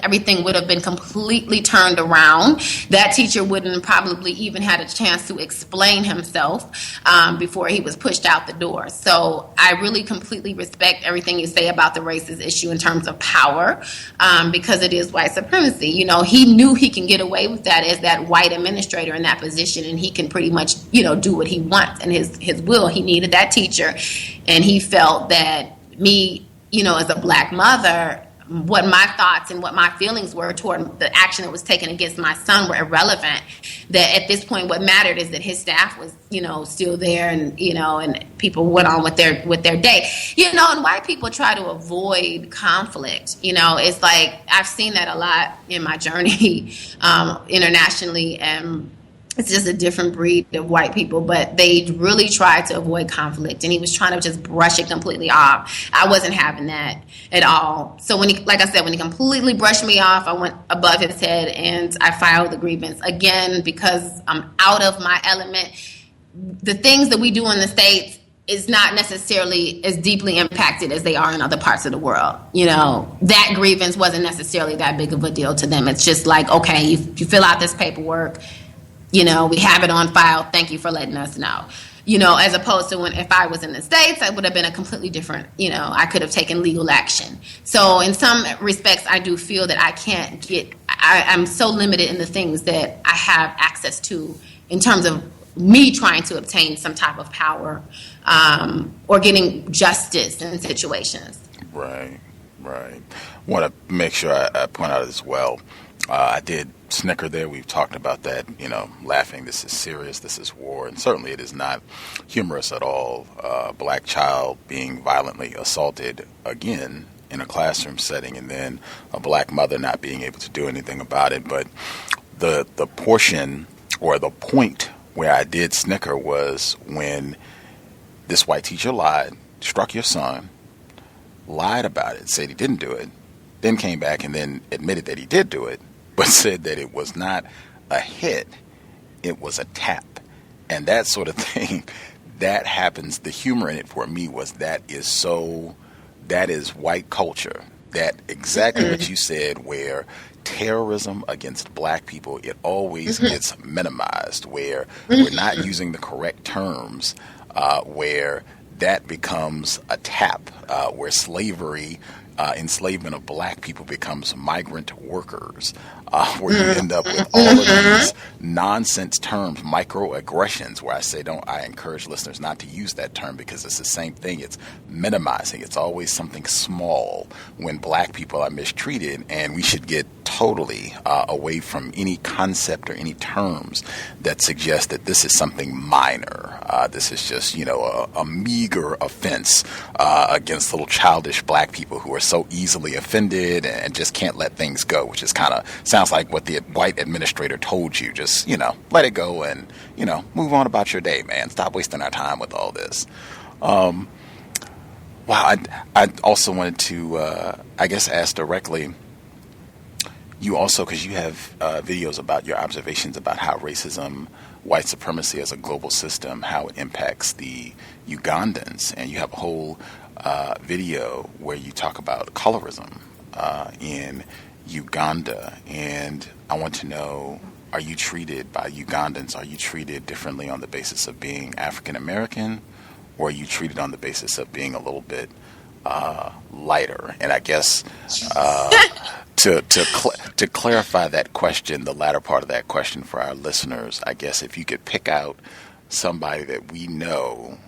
everything would have been completely turned around. That teacher wouldn't probably even had a chance to explain himself before he was pushed out the door. So I really completely respect everything you say about the racist issue in terms of power, because it is white supremacy. He knew he can get away with that as that white administrator in that position, and he can pretty much, do what he wants and his will. He needed that teacher. And he felt that me, as a black mother, what my thoughts and what my feelings were toward the action that was taken against my son were irrelevant. That at this point, what mattered is that his staff was, still there, and and people went on with their day. And white people try to avoid conflict. It's like I've seen that a lot in my journey internationally, and it's just a different breed of white people, but they really try to avoid conflict, and he was trying to just brush it completely off. I wasn't having that at all. So when he completely brushed me off, I went above his head and I filed the grievance. Again, because I'm out of my element. The things that we do in the States is not necessarily as deeply impacted as they are in other parts of the world. That grievance wasn't necessarily that big of a deal to them. It's just like, okay, you fill out this paperwork, we have it on file. Thank you for letting us know. As opposed to if I was in the States, I would have been a completely different, I could have taken legal action. So in some respects, I do feel that I'm so limited in the things that I have access to in terms of me trying to obtain some type of power or getting justice in situations. Right. I want to make sure I point out as well. I did snicker there. We've talked about that, laughing. This is serious. This is war. And certainly it is not humorous at all. A black child being violently assaulted again in a classroom setting, and then a black mother not being able to do anything about it. But the portion or the point where I did snicker was when this white teacher lied, struck your son, lied about it, said he didn't do it, then came back and then admitted that he did do it, but said that it was not a hit, it was a tap. And that sort of thing, that happens. The humor in it for me was that is white culture. That exactly what you said, where terrorism against black people, it always gets minimized, where we're not using the correct terms, where that becomes a tap, where slavery, enslavement of black people becomes migrant workers, where you end up with all of these nonsense terms, microaggressions, where I encourage listeners not to use that term because it's the same thing. It's minimizing. It's always something small when black people are mistreated, and we should get totally away from any concept or any terms that suggest that this is something minor. This is just, a meager offense against little childish black people who are so easily offended and just can't let things go, which is kind of sounds like what the white administrator told you. Just, let it go and, move on about your day, man. Stop wasting our time with all this. Wow, I also wanted to, ask directly, you also, because you have videos about your observations about how racism, white supremacy as a global system, how it impacts the Ugandans, and you have a whole video where you talk about colorism in Uganda, and I want to know, are you treated by Ugandans, are you treated differently on the basis of being African American? Or are you treated on the basis of being a little bit lighter? And I guess to clarify that question, the latter part of that question for our listeners, I guess if you could pick out somebody that we know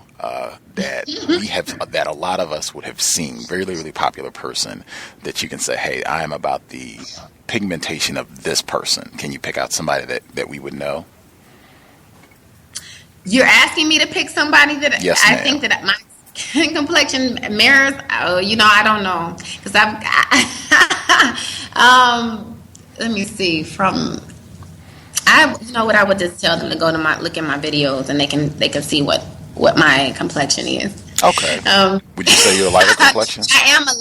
that we have, that a lot of us would have seen, really, really popular person that you can say, hey, I am about the pigmentation of this person. Can you pick out somebody that we would know? You're asking me to pick somebody that I think that my skin complexion mirrors. Oh, I don't know, because let me see. What I would just tell them to go to look at my videos, and they can see what my complexion is. Okay. Would you say you're a lighter complexion? I am a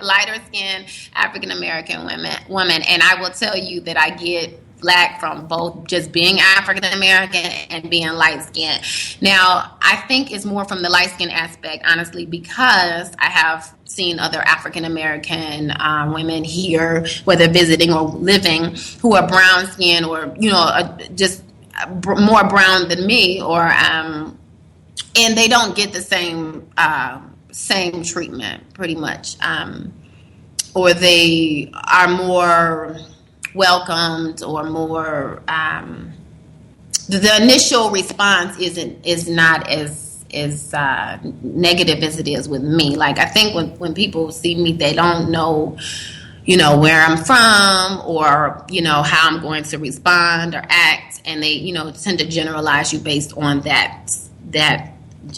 lighter skinned African American woman, and I will tell you that I get Black from both just being African American and being light skinned. Now, I think it's more from the light skin aspect, honestly, because I have seen other African American women here, whether visiting or living, who are brown skinned or just more brown than me, or and they don't get the same treatment, pretty much, or they are more welcomed or more the initial response is not as negative as it is with me. Like, I think when people see me, they don't know where I'm from or how I'm going to respond or act, and they tend to generalize you based on that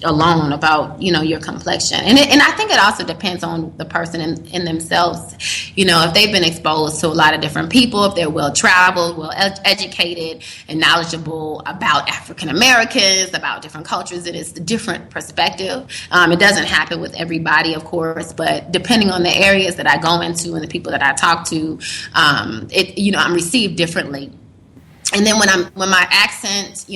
alone about your complexion, and I think it also depends on the person in themselves. If they've been exposed to a lot of different people, if they're well traveled, well educated, and knowledgeable about African Americans, about different cultures, it is a different perspective. It doesn't happen with everybody, of course, but depending on the areas that I go into and the people that I talk to, I'm received differently. And then when my accent,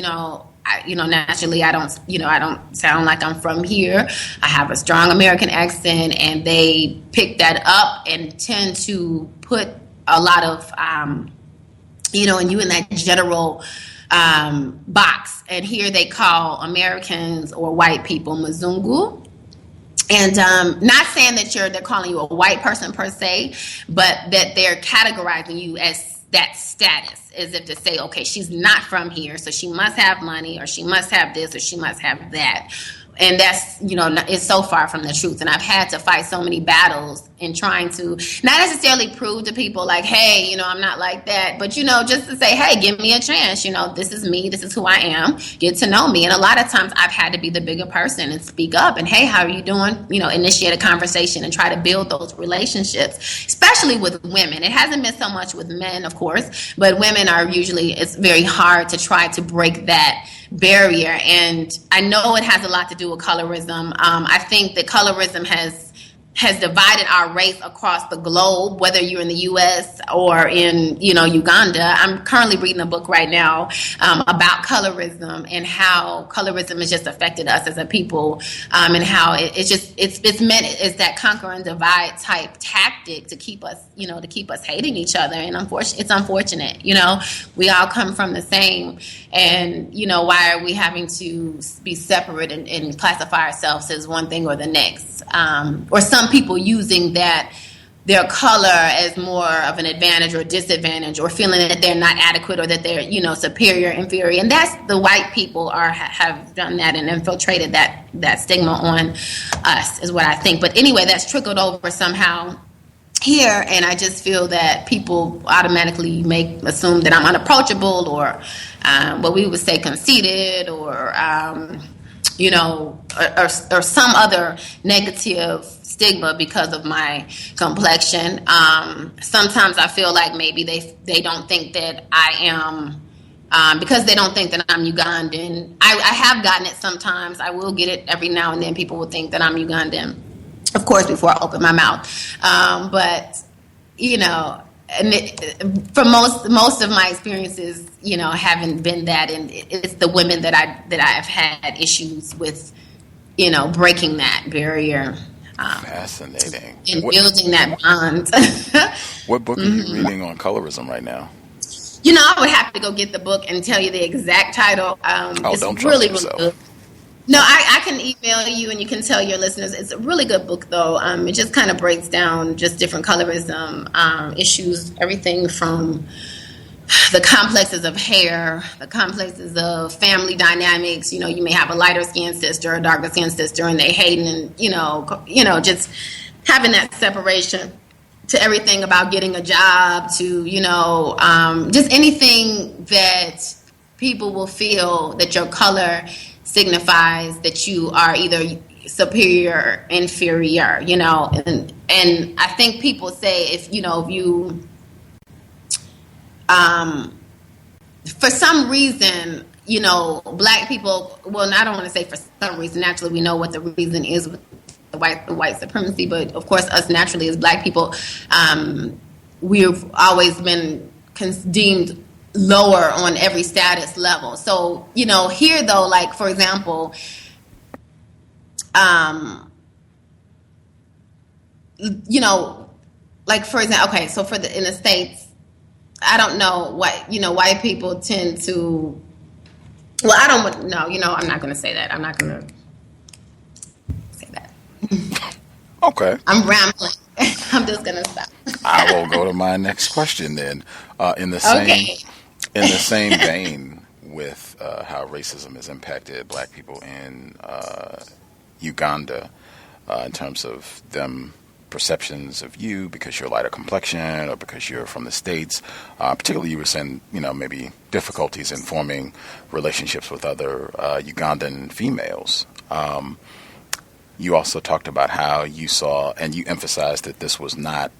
naturally, I don't sound like I'm from here. I have a strong American accent, and they pick that up and tend to put a lot of, and you in that general box. And here they call Americans or white people Mzungu. And not saying that they're calling you a white person per se, but that they're categorizing you as that status, as if to say, okay, she's not from here, so she must have money, or she must have this, or she must have that. And that's, it's so far from the truth. And I've had to fight so many battles in trying to not necessarily prove to people like, hey, I'm not like that, but, just to say, hey, give me a chance. This is me. This is who I am. Get to know me. And a lot of times I've had to be the bigger person and speak up and, hey, how are you doing? Initiate a conversation and try to build those relationships, especially with women. It hasn't been so much with men, of course, but women are usually, it's very hard to try to break that barrier. And I know it has a lot to do with colorism. I think that colorism has divided our race across the globe, whether you're in the U.S. or in, Uganda. I'm currently reading a book right now about colorism and how colorism has just affected us as a people, and how it's meant as that conquer and divide type tactic to keep us, hating each other. And it's unfortunate, we all come from the same, and, why are we having to be separate and classify ourselves as one thing or the next? Or some people using their color as more of an advantage or disadvantage, or feeling that they're not adequate or that they're superior, inferior, and that's the white people have done that and infiltrated that stigma on us, is what I think. But anyway, that's trickled over somehow here, and I just feel that people automatically assume that I'm unapproachable, or what we would say conceited, or or some other negative stigma because of my complexion. Sometimes I feel like maybe they don't think that I am, because they don't think that I'm Ugandan. I have gotten it sometimes. I will get it every now and then. People will think that I'm Ugandan, of course, before I open my mouth. But, for most of my experiences, haven't been that. And it's the women that I've had issues with, breaking that barrier. Fascinating. And building that bond. What book are you reading on colorism right now? I would have to go get the book and tell you the exact title. It's don't trust really, yourself. really good. No, I can email you and you can tell your listeners. It's a really good book, though. It just kind of breaks down just different colorism issues, everything from the complexes of hair, the complexes of family dynamics. You may have a lighter skinned sister, a darker skinned sister, and they hating, and just having that separation, to everything about getting a job, to just anything that people will feel that your color signifies that you are either superior or inferior, and I think people say if you for some reason, black people, well, I don't want to say for some reason, naturally we know what the reason is with the white supremacy, but of course us naturally as black people, we've always been deemed lower on every status level. So, here though, like for example, like for example, okay, so in the States, I don't know what, white people tend to, well, I don't know, I'm not going to say that. I'm not going to say that. Okay. I'm rambling. I'm just going to stop. I will go to my next question then. In the same vein with how racism has impacted black people in Uganda, in terms of them perceptions of you because you're lighter complexion or because you're from the States, particularly you were saying, maybe difficulties in forming relationships with other Ugandan females. You also talked about how you saw, and you emphasized that this was not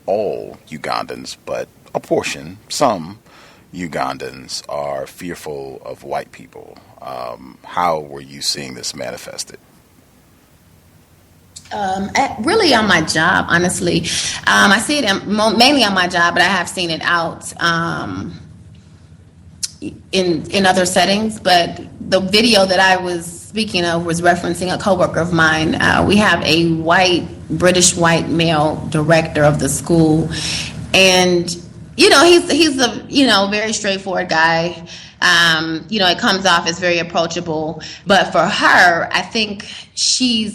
all Ugandans, but a portion, some Ugandans are fearful of white people. How were you seeing this manifested? Really on my job, honestly. I see it mainly on my job, but I have seen it out in other settings. But the video that I was speaking of was referencing a coworker of mine. We have a British white male director of the school, and he's a very straightforward guy. It comes off as very approachable, but for her, I think she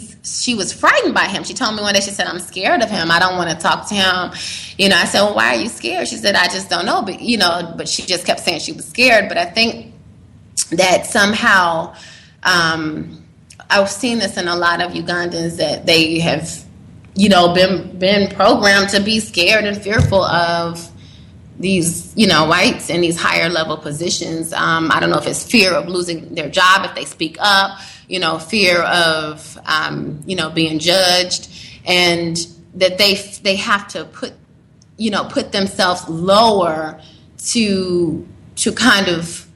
was frightened by him. She told me one day, she said, "I'm scared of him. I don't want to talk to him." I said, "Well, why are you scared?" She said, "I just don't know." But she just kept saying she was scared. But I think that somehow, I've seen this in a lot of Ugandans, that they have, been programmed to be scared and fearful of these, whites in these higher level positions. I don't know if it's fear of losing their job if they speak up, fear of, being judged, and that they have to put themselves lower to kind of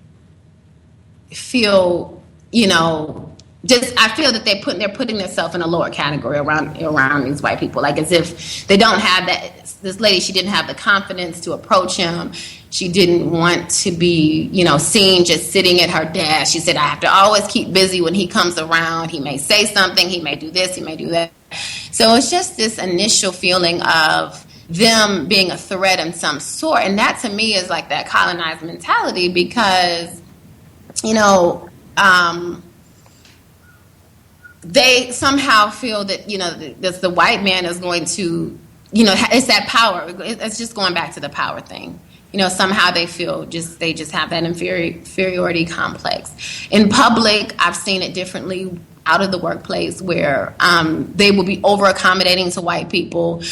feel, I feel that they're putting themselves in a lower category around these white people, like as if they don't have that. This lady, she didn't have the confidence to approach him. She didn't want to be, seen just sitting at her desk. She said, "I have to always keep busy when he comes around. He may say something. He may do this. He may do that." So it's just this initial feeling of them being a threat in some sort. And that to me is like that colonized mentality, because, they somehow feel that, that the white man is going to, it's that power. It's just going back to the power thing. Somehow they feel they just have that inferiority complex. In public, I've seen it differently. out of the workplace where they will be over accommodating to white people.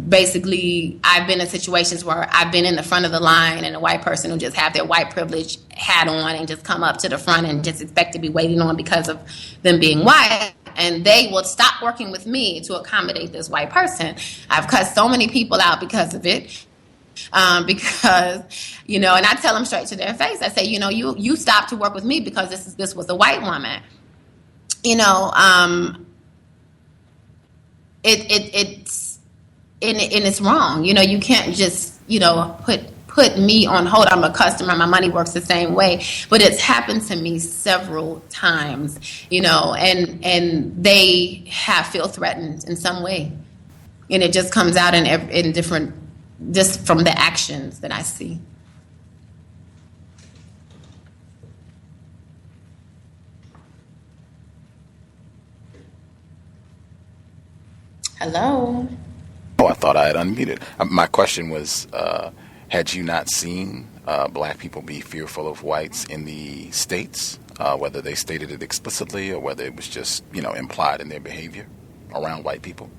Basically, I've been in situations where I've been in the front of the line and a white person will just have their white privilege hat on and just come up to the front and just expect to be waiting on because of them being white. And they will stop working with me to accommodate this white person. I've cut so many people out because of it. Because, and I tell them straight to their face. I say, you stopped to work with me because this was a white woman. It's wrong. You can't just, put me on hold. I'm a customer. My money works the same way. But it's happened to me several times, and they feel threatened in some way. And it just comes out in different, just from the actions that I see. Hello? Oh, I thought I had unmuted. My question was, had you not seen black people be fearful of whites in the States, whether they stated it explicitly or whether it was just, implied in their behavior around white people?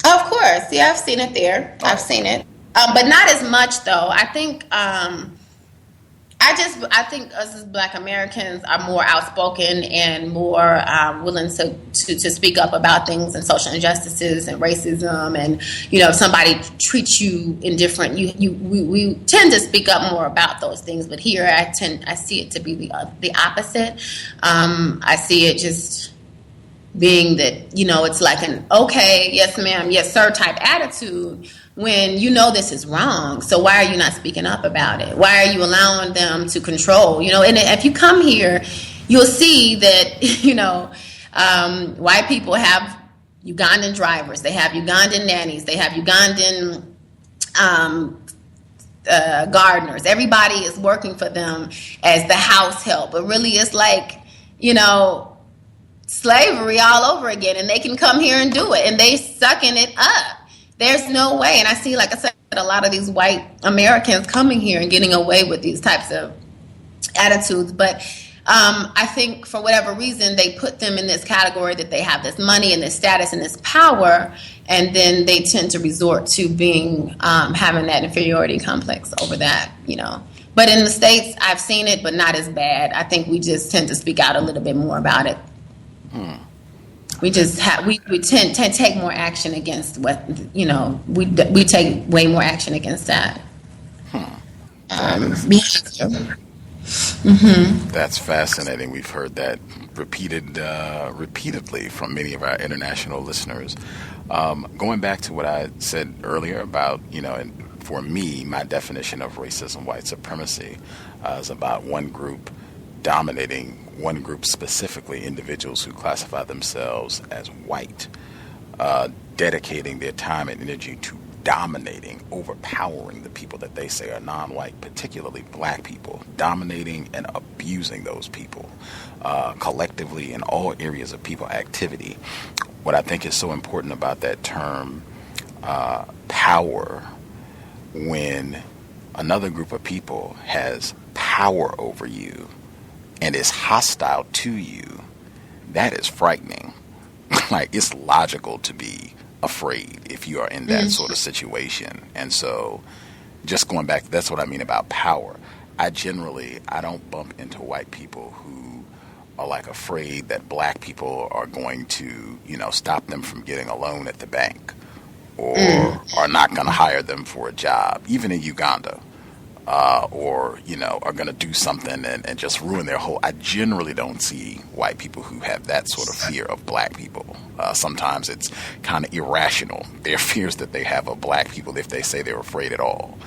Of course. Yeah, I've seen it there. I've seen it. But not as much, though. I think I think us as Black Americans are more outspoken and more willing to speak up about things and social injustices and racism. And, if somebody treats you indifferent, we tend to speak up more about those things. But here I see it to be the opposite. I see it just being that, it's like an okay, yes ma'am, yes sir type attitude when this is wrong. So why are you not speaking up about it? Why are you allowing them to control? And if you come here, you'll see that, white people have Ugandan drivers, they have Ugandan nannies, they have Ugandan gardeners. Everybody is working for them as the house help. But really it's like, slavery all over again, and they can come here and do it, and they sucking it up. There's no way. And I see, like I said, a lot of these white Americans coming here and getting away with these types of attitudes. But I think for whatever reason, they put them in this category that they have this money and this status and this power, and then they tend to resort to being having that inferiority complex over that, But in the States, I've seen it, but not as bad. I think we just tend to speak out a little bit more about it. We just we tend to take more action against what we take way more action against that. That's fascinating. We've heard that repeatedly from many of our international listeners. Going back to what I said earlier about and for me, my definition of racism, white supremacy, is about one group dominating one group, specifically individuals who classify themselves as white, dedicating their time and energy to dominating, overpowering the people that they say are non-white, particularly black people, dominating and abusing those people collectively in all areas of people activity. What I think is so important about that term, power, when another group of people has power over you and is hostile to you, that is frightening. Like, it's logical to be afraid if you are in that sort of situation. And so just going back, that's what I mean about power. I don't bump into white people who are like afraid that black people are going to, stop them from getting a loan at the bank or are not going to hire them for a job, even in Uganda. Or are going to do something and just ruin their whole. I generally don't see white people who have that sort of fear of black people. Sometimes it's kind of irrational, their fears that they have of black people, if they say they're afraid at all.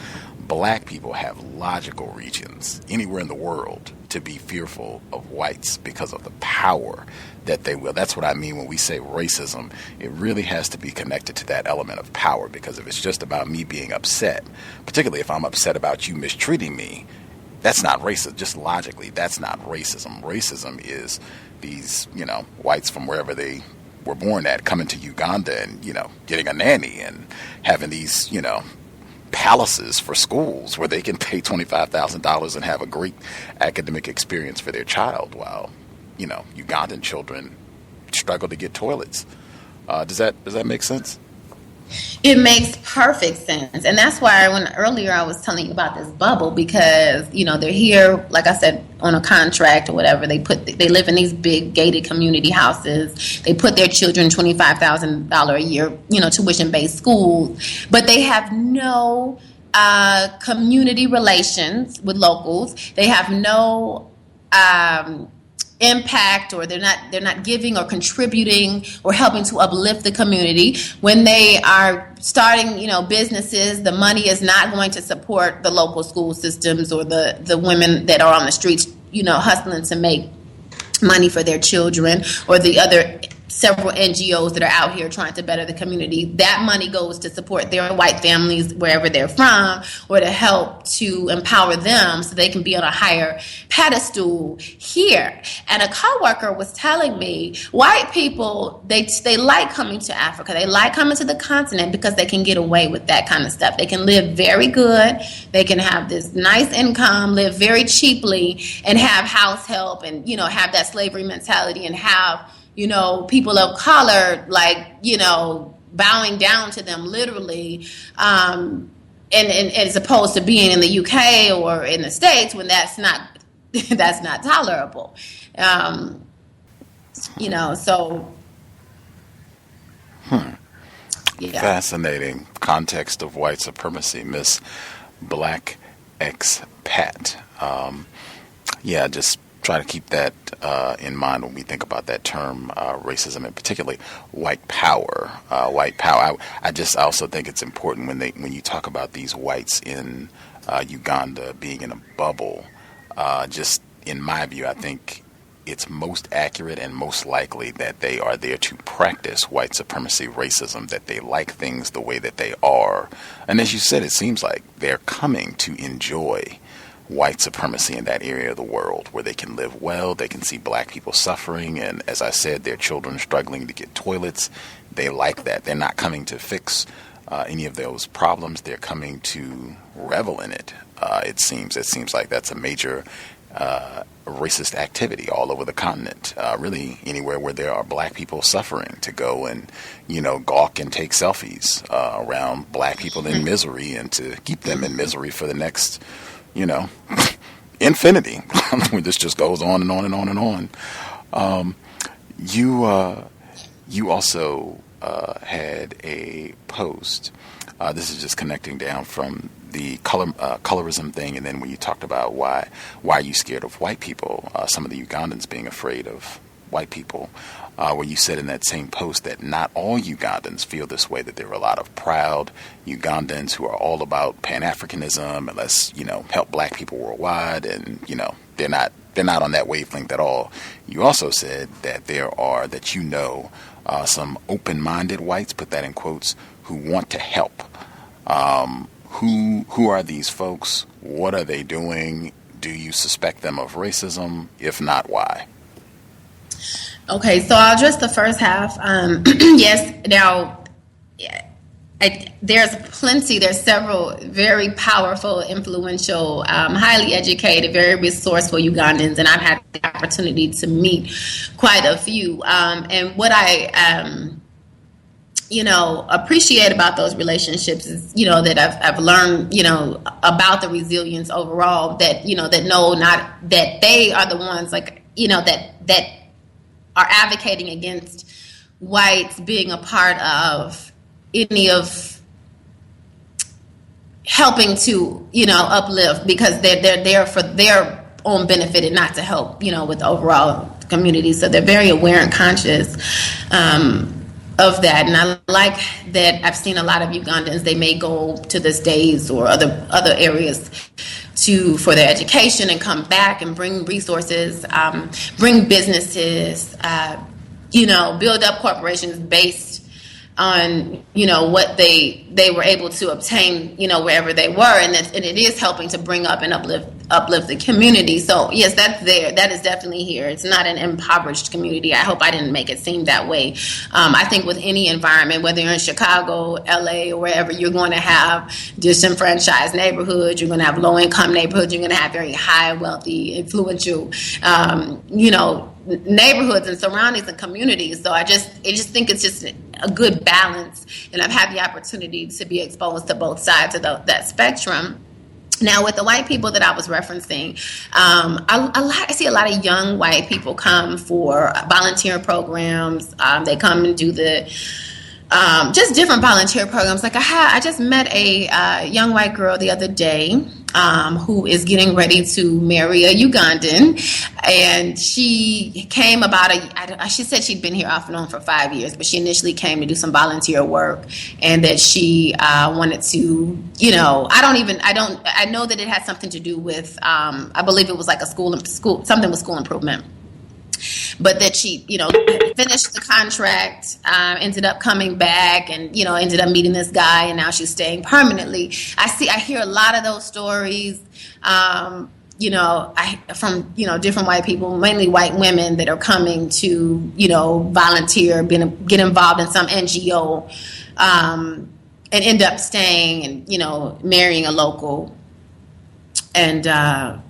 Black people have logical reasons anywhere in the world to be fearful of whites because of the power that they will. That's what I mean when we say racism. It really has to be connected to that element of power, because if it's just about me being upset, particularly if I'm upset about you mistreating me, that's not racism. Just logically, that's not racism. Racism is these, whites from wherever they were born at coming to Uganda and, getting a nanny and having these, palaces for schools where they can pay $25,000 and have a great academic experience for their child, while Ugandan children struggle to get toilets. Does that make sense? It makes perfect sense. And that's why when earlier I was telling you about this bubble, because, they're here, like I said, on a contract or whatever. They live in these big gated community houses. They put their children $25,000 a year, tuition-based schools, but they have no community relations with locals. They have no impact, or they're not giving or contributing or helping to uplift the community. When they are starting, businesses, the money is not going to support the local school systems or the women that are on the streets, hustling to make money for their children, or the other several NGOs that are out here trying to better the community. That money goes to support their white families wherever they're from, or to help to empower them so they can be on a higher pedestal here. And a coworker was telling me, white people, they like coming to Africa. They like coming to the continent because they can get away with that kind of stuff. They can live very good. They can have this nice income, live very cheaply, and have house help, and, have that slavery mentality, and have people of color, bowing down to them literally, and as opposed to being in the UK or in the States, when that's not tolerable. So. Yeah. Fascinating context of white supremacy, Miss Black Expat. Just try to keep that in mind when we think about that term, racism, and particularly white power. White power. I also think it's important when you talk about these whites in Uganda being in a bubble. Just in my view, I think it's most accurate and most likely that they are there to practice white supremacy, racism, that they like things the way that they are. And as you said, it seems like they're coming to enjoy white supremacy in that area of the world where they can live well, they can see black people suffering, and as I said, their children struggling to get toilets. They like that. They're not coming to fix any of those problems. They're coming to revel in it. It seems like that's a major racist activity all over the continent, really anywhere where there are black people suffering, to go and, gawk and take selfies around black people in misery, and to keep them in misery for the next infinity. This just goes on and on and on and on. You also had a post. This is just connecting down from the colorism thing, and then when you talked about why are you scared of white people? Some of the Ugandans being afraid of white people. Where you said in that same post that not all Ugandans feel this way, that there are a lot of proud Ugandans who are all about Pan-Africanism, and let's, help black people worldwide, and, they're not on that wavelength at all. You also said that there are, some open-minded whites, put that in quotes, who want to help. Who are these folks? What are they doing? Do you suspect them of racism? If not, why? Okay, so I'll address the first half. Yes, now, there's several very powerful, influential, highly educated, very resourceful Ugandans, and I've had the opportunity to meet quite a few. And what I, appreciate about those relationships is, that I've learned, about the resilience overall, that that they are the ones, that are advocating against whites being a part of any of helping to, uplift, because they're there for their own benefit and not to help, with the overall community. So they're very aware and conscious of that. And I like that I've seen a lot of Ugandans, they may go to the States or other areas for their education and come back and bring resources, bring businesses, build up corporations based on, what they were able to obtain, wherever they were. And it is helping to bring up and uplift the community. So yes, that's there. That is definitely here. It's not an impoverished community. I hope I didn't make it seem that way. I think with any environment, whether you're in Chicago, LA, or wherever, you're going to have disenfranchised neighborhoods. You're going to have low income neighborhoods. You're going to have very high, wealthy, influential, neighborhoods and surroundings and communities. So I just think it's just a good balance, and I've had the opportunity to be exposed to both sides of that spectrum. Now, with the white people that I was referencing, I see a lot of young white people come for volunteer programs. They come and do the just different volunteer programs. Like I just met a young white girl the other day who is getting ready to marry a Ugandan, and she came she said she'd been here off and on for 5 years, but she initially came to do some volunteer work, and that she wanted to, I know that it had something to do with, I believe it was like something with school improvement. But that she, finished the contract, ended up coming back, and ended up meeting this guy, and now she's staying permanently. I hear a lot of those stories, from different white people, mainly white women that are coming to, volunteer, get involved in some NGO, and end up staying and marrying a local, and.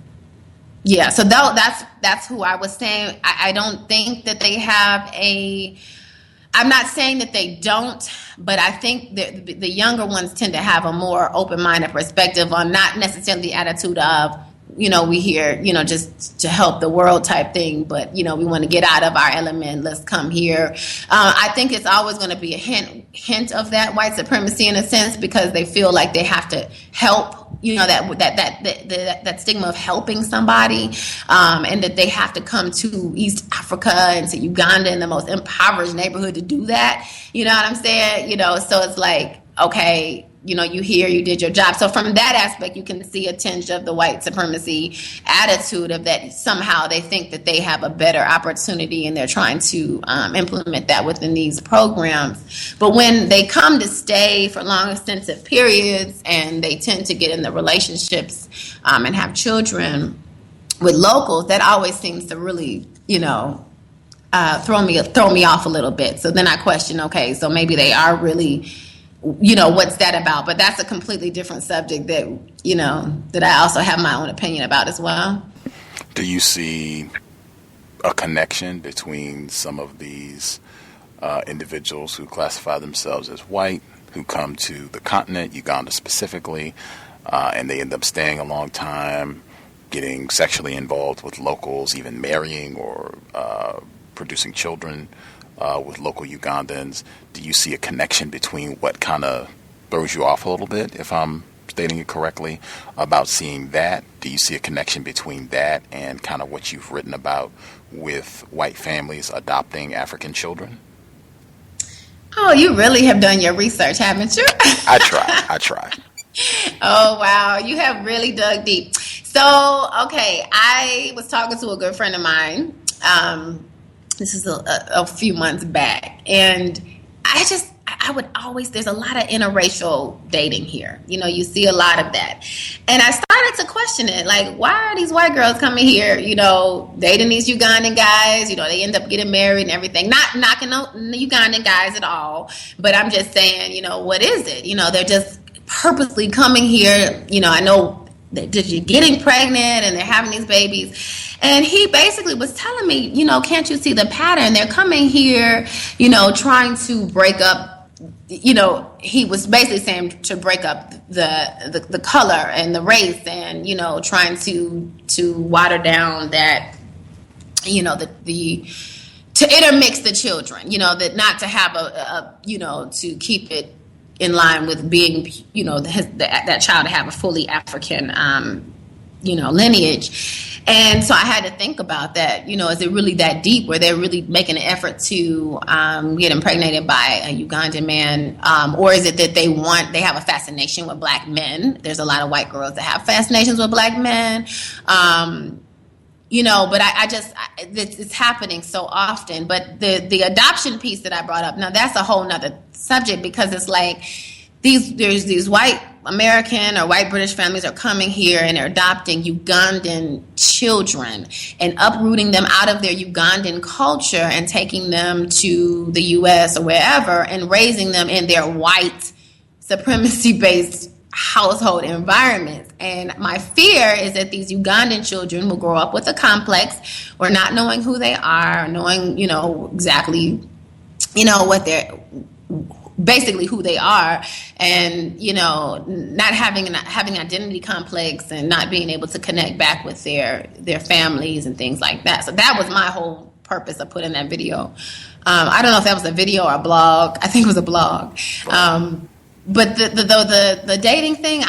Yeah, so that's who I was saying. I don't think that they have I'm not saying that they don't, but I think that the younger ones tend to have a more open-minded perspective on not necessarily the attitude of, we here, just to help the world type thing, but, we want to get out of our element, let's come here. I think it's always going to be a hint of that white supremacy in a sense, because they feel like they have to help, that stigma of helping somebody, and that they have to come to East Africa and to Uganda in the most impoverished neighborhood to do that. You know what I'm saying? So it's like, okay, you here, you did your job. So from that aspect, you can see a tinge of the white supremacy attitude of that somehow they think that they have a better opportunity, and they're trying to implement that within these programs. But when they come to stay for long extensive periods, and they tend to get in the relationships and have children with locals, that always seems to really, throw me off a little bit. So then I question, okay, so maybe they are really, what's that about? But that's a completely different subject that, that I also have my own opinion about as well. Do you see a connection between some of these individuals who classify themselves as white, who come to the continent, Uganda specifically, and they end up staying a long time, getting sexually involved with locals, even marrying or producing children with local Ugandans? Do you see a connection between what kind of throws you off a little bit, if I'm stating it correctly, about seeing that? Do you see a connection between that and kind of what you've written about with white families adopting African children? Oh, you really have done your research, haven't you? I try. Oh, wow. You have really dug deep. So, okay, I was talking to a good friend of mine. This is a few months back, and I would always, there's a lot of interracial dating here. You see a lot of that. And I started to question it, like, why are these white girls coming here, dating these Ugandan guys? They end up getting married and everything. Not knocking on the Ugandan guys at all, but I'm just saying, what is it? They're just purposely coming here. I know that you're getting pregnant and they're having these babies. And he basically was telling me, can't you see the pattern? They're coming here, trying to break up, he was basically saying to break up the color and the race, and, trying to water down that, to intermix the children, that not to have to keep it in line with being, that child to have a fully African, lineage. And so I had to think about that. Is it really that deep where they're really making an effort to get impregnated by a Ugandan man? Or is it that they have a fascination with black men? There's a lot of white girls that have fascinations with black men. But it's happening so often. But the adoption piece that I brought up, now that's a whole nother subject, because it's like there's these white American or white British families are coming here and they're adopting Ugandan children and uprooting them out of their Ugandan culture and taking them to the U.S. or wherever and raising them in their white supremacy-based household environments. And my fear is that these Ugandan children will grow up with a complex or not knowing who they are, knowing, exactly, what they're basically who they are, and not having identity complex and not being able to connect back with their families and things like that. So that was my whole purpose of putting that video. I don't know if that was a video or a blog. I think it was a blog. But the dating thing,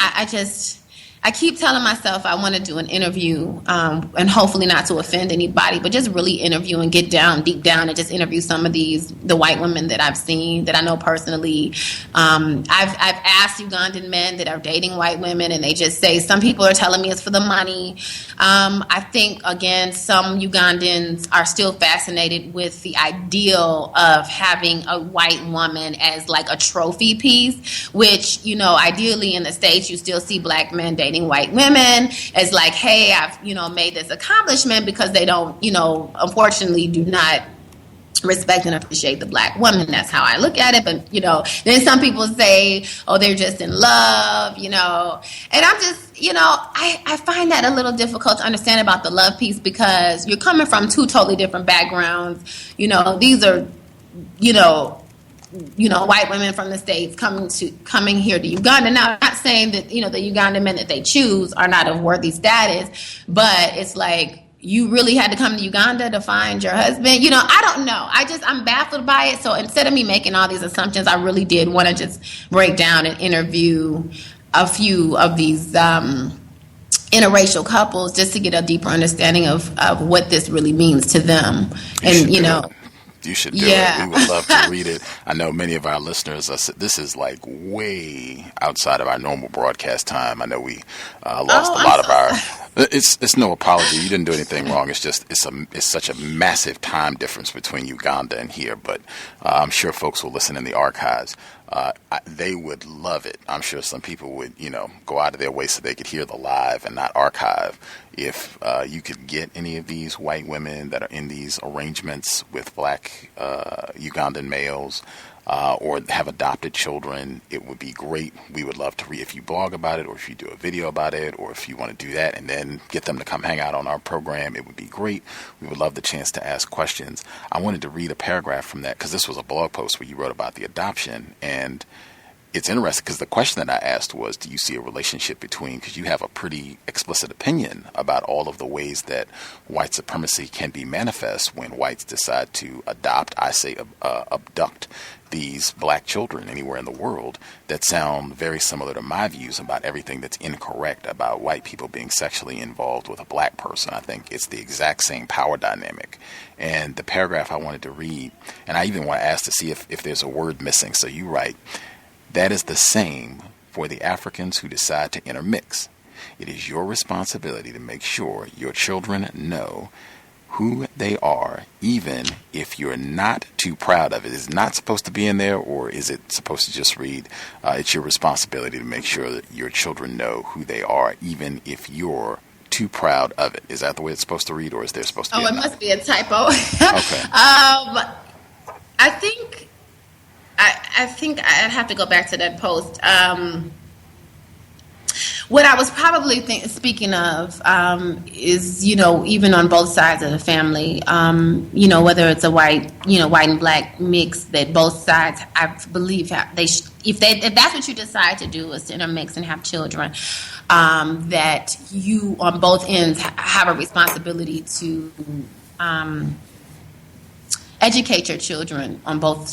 I keep telling myself I want to do an interview, and hopefully not to offend anybody, but just really interview and get deep down and just interview some of the white women that I've seen, that I know personally. I've asked Ugandan men that are dating white women, and they just say, some people are telling me it's for the money. I think, again, some Ugandans are still fascinated with the ideal of having a white woman as like a trophy piece, which, ideally in the States, you still see black men dating white women as like, hey, I've, made this accomplishment, because they don't, unfortunately do not respect and appreciate the black woman. That's how I look at it. But, then some people say, oh, they're just in love, and I'm just, I find that a little difficult to understand about the love piece, because you're coming from two totally different backgrounds. These are, white women from the States coming here to Uganda. Now, I'm not saying that, the Ugandan men that they choose are not of worthy status, but it's like, you really had to come to Uganda to find your husband. I don't know. I'm baffled by it. So instead of me making all these assumptions, I really did want to just break down and interview a few of these interracial couples, just to get a deeper understanding of what this really means to them. You should do it. We would love to read it. I know many of our listeners, this is like way outside of our normal broadcast time. I know we lost a lot of our... It's no apology. You didn't do anything wrong. It's just it's such a massive time difference between Uganda and here. But I'm sure folks will listen in the archives. They would love it. I'm sure some people would, go out of their way so they could hear the live and not archive. If you could get any of these white women that are in these arrangements with black Ugandan males, or have adopted children, it would be great. We would love to read if you blog about it, or if you do a video about it, or if you want to do that and then get them to come hang out on our program. It would be great. We would love the chance to ask questions. I wanted to read a paragraph from that, because this was a blog post where you wrote about the adoption, and it's interesting because the question that I asked was, do you see a relationship between, because you have a pretty explicit opinion about all of the ways that white supremacy can be manifest when whites decide to adopt, I say abduct, these black children anywhere in the world, that sound very similar to my views about everything that's incorrect about white people being sexually involved with a black person. I think it's the exact same power dynamic. And the paragraph I wanted to read, and I even want to ask to see if there's a word missing. So you write, that is the same for the Africans who decide to intermix. It is your responsibility to make sure your children know who they are, even if you're not too proud of it. Is it not supposed to be in there, or is it supposed to just read, it's your responsibility to make sure that your children know who they are, even if you're too proud of it? Is that the way it's supposed to read, or is there supposed to be it must be a typo. Okay. I think I'd have to go back to that post. What I was probably speaking of is, even on both sides of the family, whether it's a white and black mix, that both sides, I believe, if that's what you decide to do, is to intermix and have children, that you on both ends have a responsibility to educate your children on both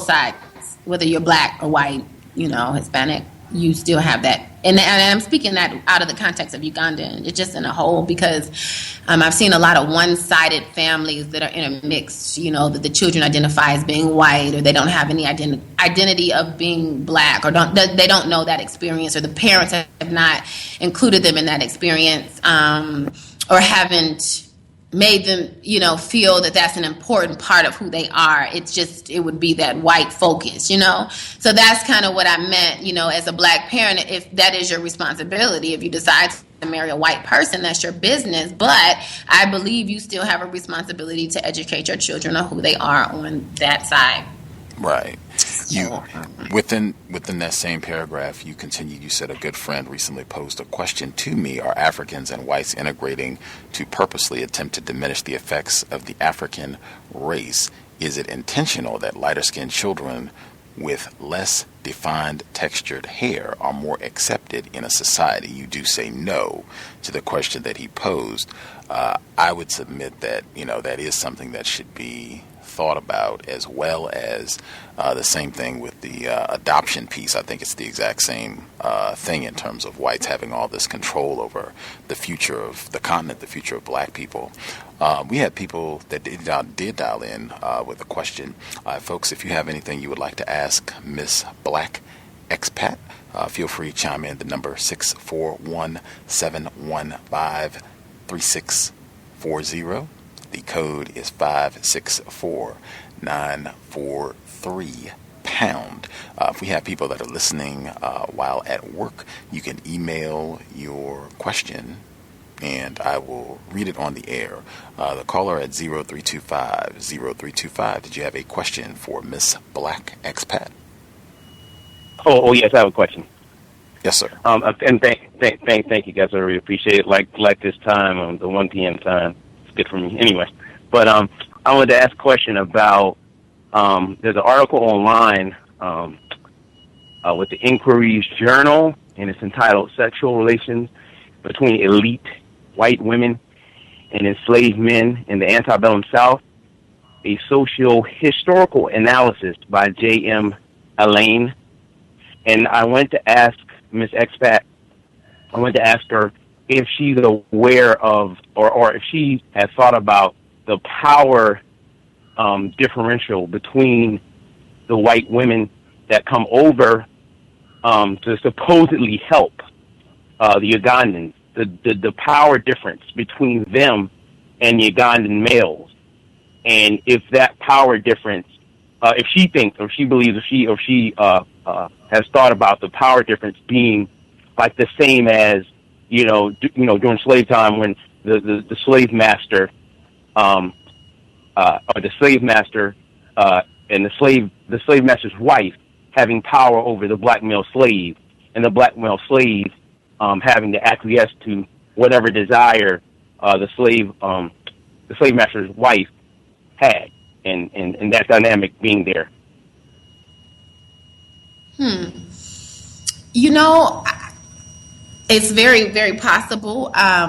sides, whether you're black or white, Hispanic. You still have that, and I'm speaking that out of the context of Uganda, it's just in a whole, because I've seen a lot of one-sided families that are intermixed, that the children identify as being white, or they don't have any identity of being black, or they don't know that experience, or the parents have not included them in that experience, or haven't made them, feel that that's an important part of who they are. It would be that white focus, So that's kind of what I meant, as a black parent. If that is your responsibility, if you decide to marry a white person, that's your business. But I believe you still have a responsibility to educate your children on who they are on that side. Right. You within that same paragraph, you continued. You said a good friend recently posed a question to me: Are Africans and whites integrating to purposely attempt to diminish the effects of the African race? Is it intentional that lighter-skinned children with less defined textured hair are more accepted in a society? You do say no to the question that he posed. I would submit that that is something that should be thought about, as well as the same thing with the adoption piece. I think it's the exact same thing in terms of whites having all this control over the future of the continent, the future of black people. We had people that did dial in with a question. Folks, if you have anything you would like to ask Miss Black Expat, feel free to chime in. The number 641-715-3640. The code is 564943 pound. If we have people that are listening while at work, you can email your question and I will read it on the air. The caller at 0325. Did you have a question for Miss Black Expat? Oh yes, I have a question. Yes, sir. And thank you guys. I really appreciate it. Like this time, the 1 p.m. time. Good for me anyway. But I wanted to ask a question about there's an article online with the Inquiry's Journal, and it's entitled Sexual Relations Between Elite White Women and Enslaved Men in the Antebellum South, a Socio-Historical Analysis by J.M. Allain. And I went to ask Ms. Expat, her if she's aware of, or if she has thought about the power differential between the white women that come over to supposedly help the Ugandans, the power difference between them and the Ugandan males, and if that power difference, if she thinks, or she believes, or she has thought about the power difference being like the same as during slave time, when the slave master, and the slave master's wife having power over the black male slave, and the black male slave having to acquiesce to whatever desire the slave master's wife had, and that dynamic being there. It's very, very possible. I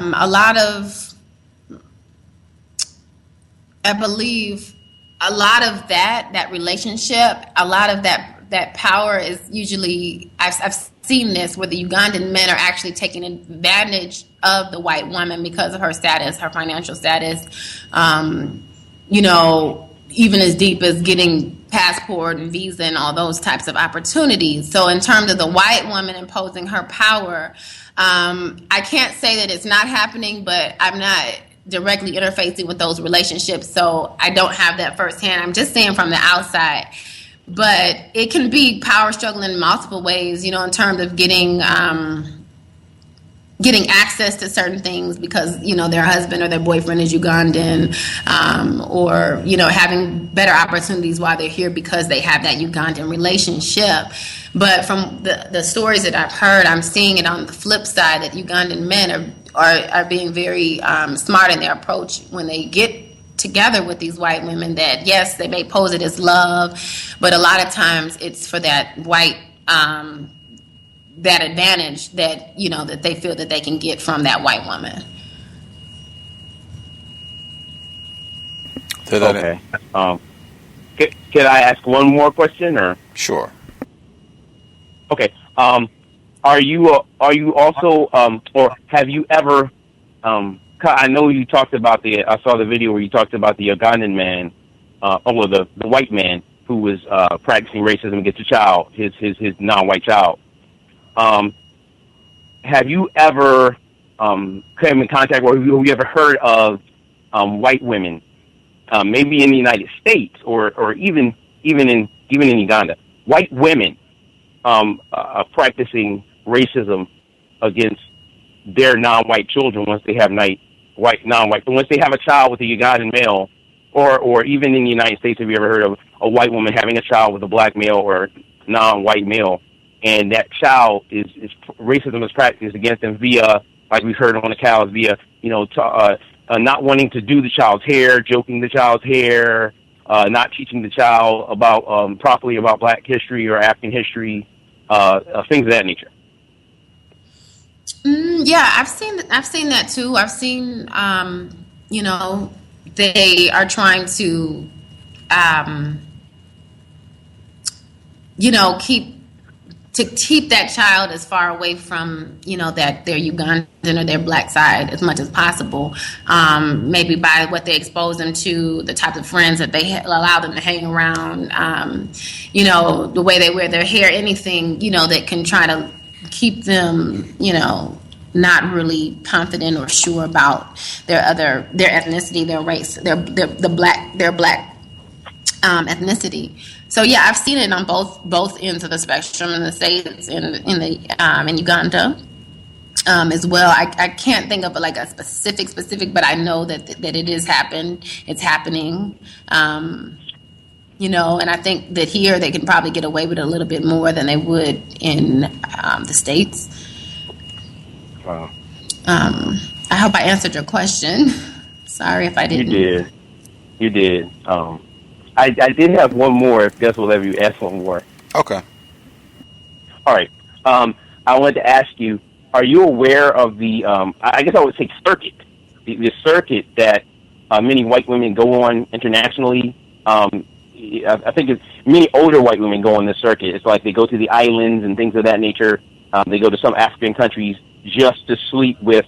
believe a lot of that relationship, a lot of that power is usually, I've seen this, where the Ugandan men are actually taking advantage of the white woman because of her status, her financial status, even as deep as getting passport and visa and all those types of opportunities. So in terms of the white woman imposing her power, I can't say that it's not happening, but I'm not directly interfacing with those relationships, so I don't have that firsthand. I'm just saying from the outside. But it can be power struggle in multiple ways, in terms of getting access to certain things because, their husband or their boyfriend is Ugandan, or, having better opportunities while they're here because they have that Ugandan relationship. But from the stories that I've heard, I'm seeing it on the flip side that Ugandan men are being very smart in their approach when they get together with these white women, that yes, they may pose it as love, but a lot of times it's for that white that advantage that that they feel that they can get from that white woman. Okay. Can I ask one more question, or? Sure. Okay. Are you also or have you ever? I know you talked about I saw the video where you talked about the Ugandan man, the white man who was practicing racism against a child, his non-white child. Have you ever come in contact, or have you ever heard of white women, maybe in the United States or even in Uganda, white women practicing racism against their non-white children once they have once they have a child with a Ugandan male, or even in the United States, have you ever heard of a white woman having a child with a black male or non-white male, and that child is racism is practiced against them via, like we've heard on the cows, via not wanting to do the child's hair, joking the child's hair, not teaching the child about properly about Black history or African history, things of that nature. Yeah, I've seen that too. I've seen, they are trying to, keep that child as far away from, that their Ugandan or their Black side as much as possible. Maybe by what they expose them to, the type of friends that they allow them to hang around, the way they wear their hair, anything, that can try to keep them, not really confident or sure about their ethnicity, their race, their black ethnicity. So yeah, I've seen it on both ends of the spectrum in the States and in Uganda as well. I can't think of like a specific, but I know that it is It's happening. And I think that here they can probably get away with it a little bit more than they would in the States. Wow. I hope I answered your question. Sorry if I didn't. You did. I did have one more, if Gus will let you ask one more. Okay. All right. I wanted to ask you, are you aware of the, I guess I would say circuit, the circuit that many white women go on internationally? I think it's many older white women go on this circuit. It's like they go to the islands and things of that nature. They go to some African countries just to sleep with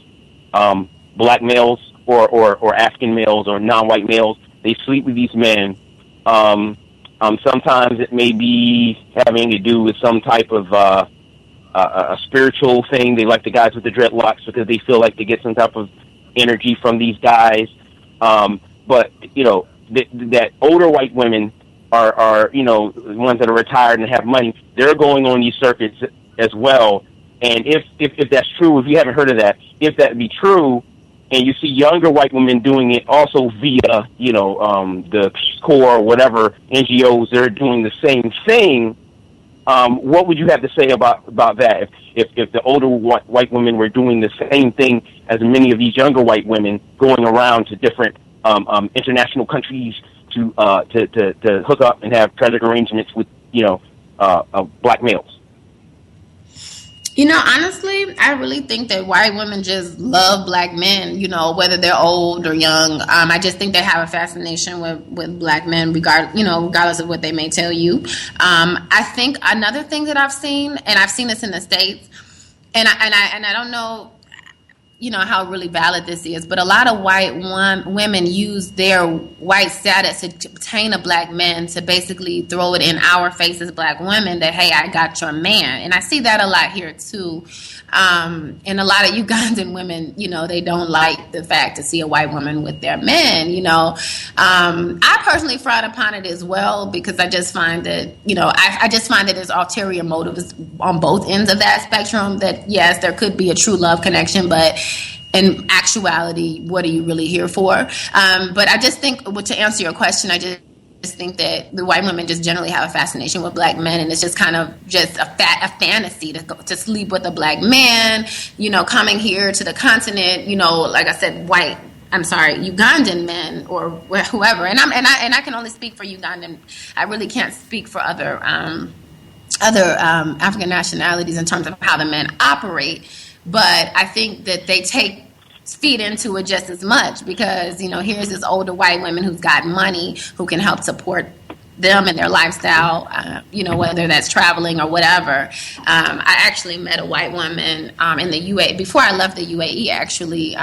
Black males or African males or non-white males. They sleep with these men. Sometimes it may be having to do with some type of a spiritual thing. They like the guys with the dreadlocks because they feel like they get some type of energy from these guys. But that older white women are the ones that are retired and have money. They're going on these circuits as well. And if that's true, if you haven't heard of that, if that be true, and you see younger white women doing it also via, the Peace Corps or whatever NGOs, they're doing the same thing. What would you have to say about that? If the older white women were doing the same thing as many of these younger white women, going around to different international countries to hook up and have tragic arrangements with Black males? Honestly, I really think that white women just love Black men, whether they're old or young. I just think they have a fascination with Black men, regardless of what they may tell you. I think another thing that I've seen, and I've seen this in the States, and I don't know, how really valid this is, but a lot of white women use their white status to obtain a Black man to basically throw it in our faces, Black women, that, hey, I got your man. And I see that a lot here too. And a lot of Ugandan women, they don't like the fact to see a white woman with their men, I personally frown upon it as well, because I just find that, I just find that there's ulterior motives on both ends of that spectrum, that yes, there could be a true love connection, but in actuality, what are you really here for? But I just think, to answer your question, I just think that the white women just generally have a fascination with Black men, and it's just kind of just a fantasy to sleep with a Black man, coming here to the continent, like I said, Ugandan men or whoever. And I can only speak for Ugandan. I really can't speak for other African nationalities in terms of how the men operate. But I think that they feed into it just as much, because, here's this older white woman who's got money, who can help support them and their lifestyle, whether that's traveling or whatever. I actually met a white woman in the UAE, before I left the UAE, actually,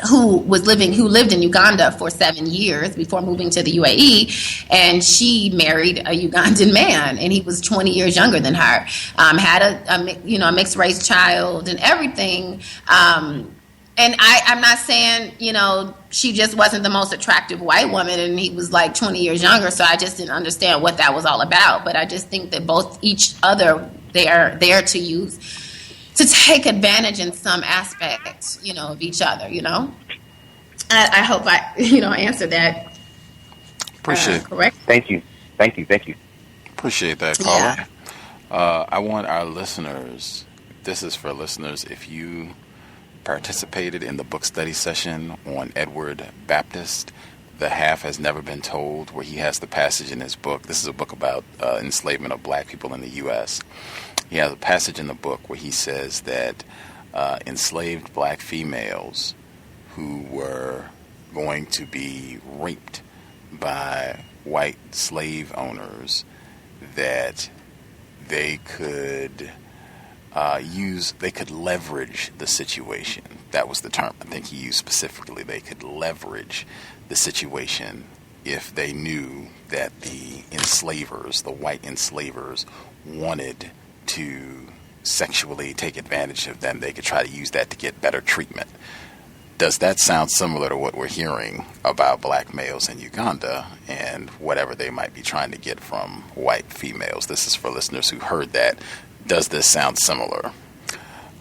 who lived in Uganda for 7 years before moving to the UAE, and she married a Ugandan man, and he was 20 years younger than her, had a mixed race child and everything. And I'm not saying, she just wasn't the most attractive white woman, and he was like 20 years younger, so I just didn't understand what that was all about. But I just think that both each other, they are there to use to take advantage in some aspects, of each other, I hope I, answered that correct? Thank you. Appreciate that, caller. I want our listeners, this is for listeners, if you participated in the book study session on Edward Baptist, The Half Has Never Been Told, where he has the passage in his book. This is a book about enslavement of black people in the U.S. He has a passage in the book where he says that enslaved black females who were going to be raped by white slave owners, that they could leverage the situation. That was the term I think he used specifically. They could leverage the situation if they knew that the enslavers, the white enslavers, wanted to sexually take advantage of them. They could try to use that to get better treatment. Does that sound similar to what we're hearing about black males in Uganda and whatever they might be trying to get from white females? This is for listeners who heard that. Does this sound similar?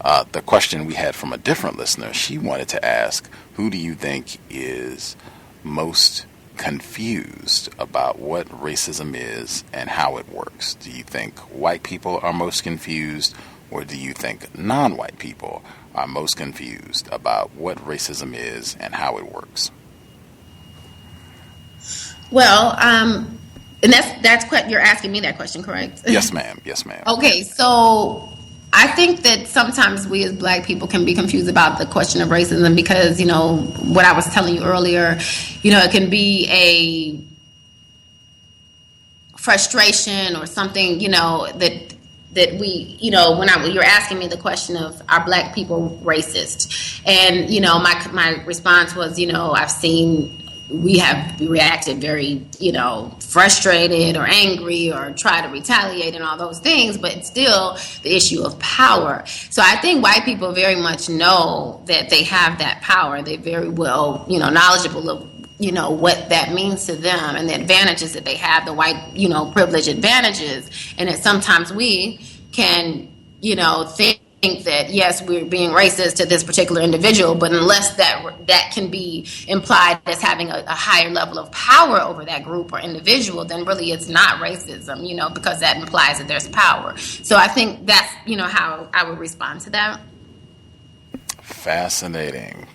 The question we had from a different listener, she wanted to ask, who do you think is most confused about what racism is and how it works? Do you think white people are most confused, or do you think non-white people are most confused about what racism is and how it works? Well, and that's you're asking me that question, correct? Yes, ma'am. Yes, ma'am. Okay, so I think that sometimes we as black people can be confused about the question of racism because, what I was telling you earlier, it can be a frustration or something, that we, when you're asking me the question of, are black people racist? And, my response was, I've seen we have reacted very, frustrated or angry or try to retaliate and all those things, but it's still the issue of power. So I think white people very much know that they have that power. They're very well, knowledgeable of, what that means to them and the advantages that they have, the white, privilege advantages. And that sometimes we can, think that, yes, we're being racist to this particular individual, but unless that can be implied as having a higher level of power over that group or individual, then really it's not racism, because that implies that there's power. So I think that's, how I would respond to that. Fascinating.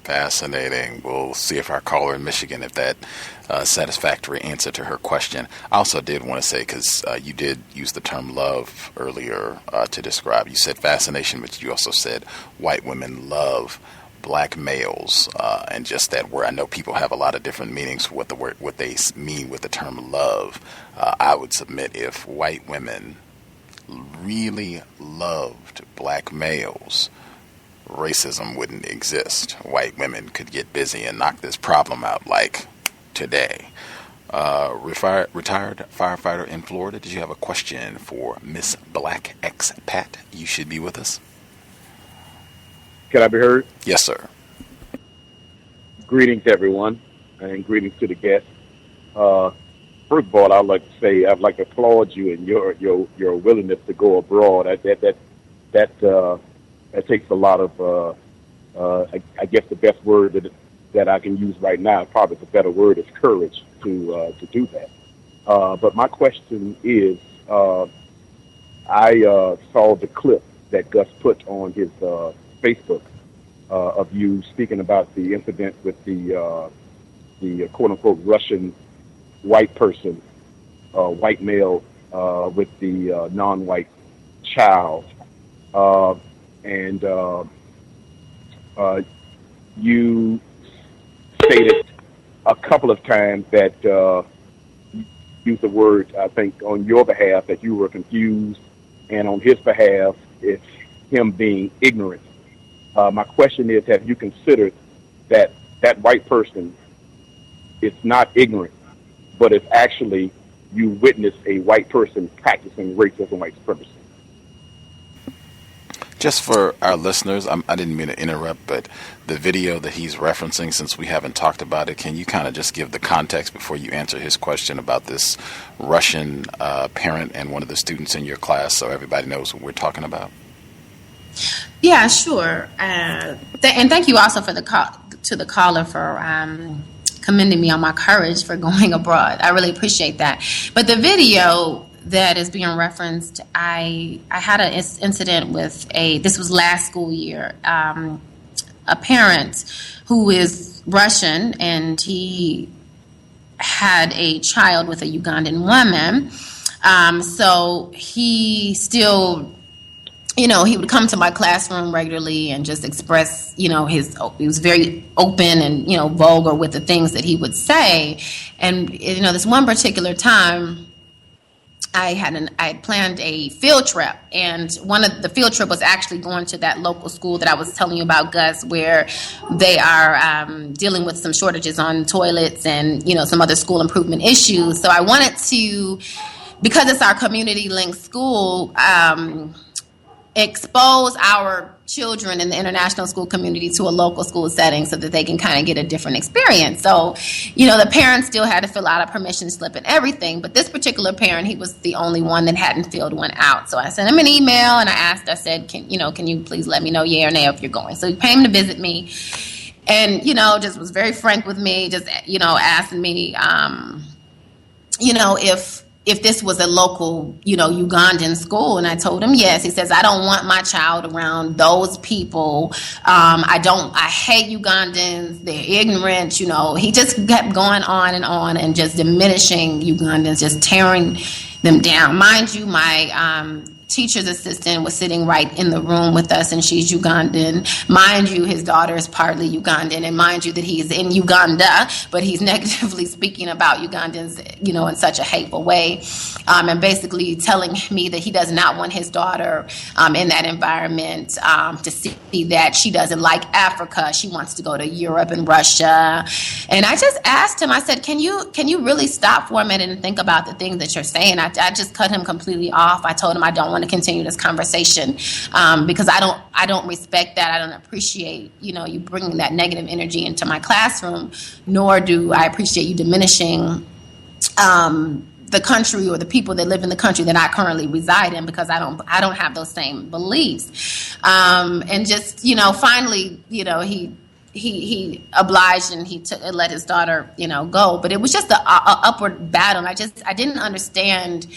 We'll see if our caller in Michigan, if that satisfactory answer to her question. I also did want to say, because you did use the term love earlier to describe, you said fascination, but you also said white women love black males, and just that word. I know people have a lot of different meanings for what they mean with the term love. I would submit if white women really loved black males, racism wouldn't exist. White women could get busy and knock this problem out like today. Retired firefighter in Florida, did you have a question for Miss Black Expat? You should be with us. Can I be heard? Yes, sir. Greetings, everyone, and greetings to the guests. First of all, I'd like to say I'd like to applaud you and your willingness to go abroad. That takes a lot of, I guess the best word that I can use right now, probably the better word is courage to do that. But my question is, I saw the clip that Gus put on his Facebook of you speaking about the incident with the quote-unquote Russian white person, white male with the non-white child. And you stated a couple of times that you used the word, I think, on your behalf that you were confused, and on his behalf, it's him being ignorant. My question is, have you considered that white person is not ignorant, but it's actually you witness a white person practicing racism, white supremacy? Just for our listeners, I didn't mean to interrupt, but the video that he's referencing, since we haven't talked about it, can you kind of just give the context before you answer his question about this Russian parent and one of the students in your class, so everybody knows what we're talking about? Yeah, sure. And thank you also for the caller for commending me on my courage for going abroad. I really appreciate that. But the video that is being referenced, I had an incident with this was last school year, a parent who is Russian, and he had a child with a Ugandan woman. So he still, he would come to my classroom regularly and just express, he was very open and, vulgar with the things that he would say. And, this one particular time, I had planned a field trip, and one of the field trip was actually going to that local school that I was telling you about, Gus, where they are dealing with some shortages on toilets and, some other school improvement issues. So I wanted to, because it's our community-linked school, expose our children in the international school community to a local school setting so that they can kind of get a different experience. So, the parents still had to fill out a permission slip and everything, but this particular parent, he was the only one that hadn't filled one out. So I sent him an email and I said, can you please let me know yay or nay if you're going? So he came to visit me and, just was very frank with me, just, asking me, if this was a local, Ugandan school. And I told him yes. He says, I don't want my child around those people. I hate Ugandans. They're ignorant. He just kept going on and just diminishing Ugandans, just tearing them down. Mind you, my teacher's assistant was sitting right in the room with us, and she's Ugandan. Mind you, his daughter is partly Ugandan, and mind you that he's in Uganda, but he's negatively speaking about Ugandans, in such a hateful way, and basically telling me that he does not want his daughter in that environment, to see that she doesn't like Africa. She wants to go to Europe and Russia. And I just asked him, I said, can you really stop for a minute and think about the things that you're saying? I just cut him completely off. I told him I don't want to continue this conversation because I don't respect that. I don't appreciate you bringing that negative energy into my classroom, nor do I appreciate you diminishing the country or the people that live in the country that I currently reside in, because I don't have those same beliefs. And just finally he obliged and he let his daughter go, but it was just a upward battle. And I didn't understand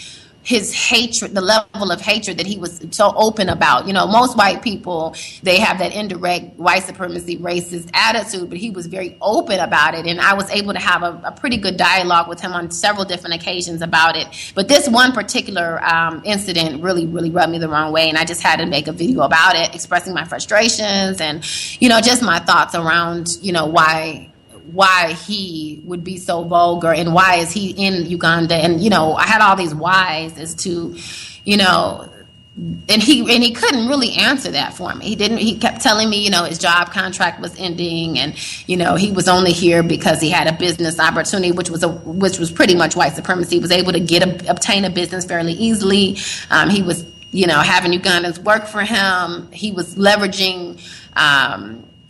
his hatred, the level of hatred that he was so open about. Most white people, they have that indirect white supremacy, racist attitude, but he was very open about it. And I was able to have a pretty good dialogue with him on several different occasions about it. But this one particular incident really, really rubbed me the wrong way. And I just had to make a video about it, expressing my frustrations and, just my thoughts around, why he would be so vulgar and why is he in Uganda. And, I had all these whys as to, and he couldn't really answer that for me. He kept telling me, his job contract was ending and, he was only here because he had a business opportunity, which was pretty much white supremacy. He was able to obtain a business fairly easily. He was, having Ugandans work for him. He was leveraging,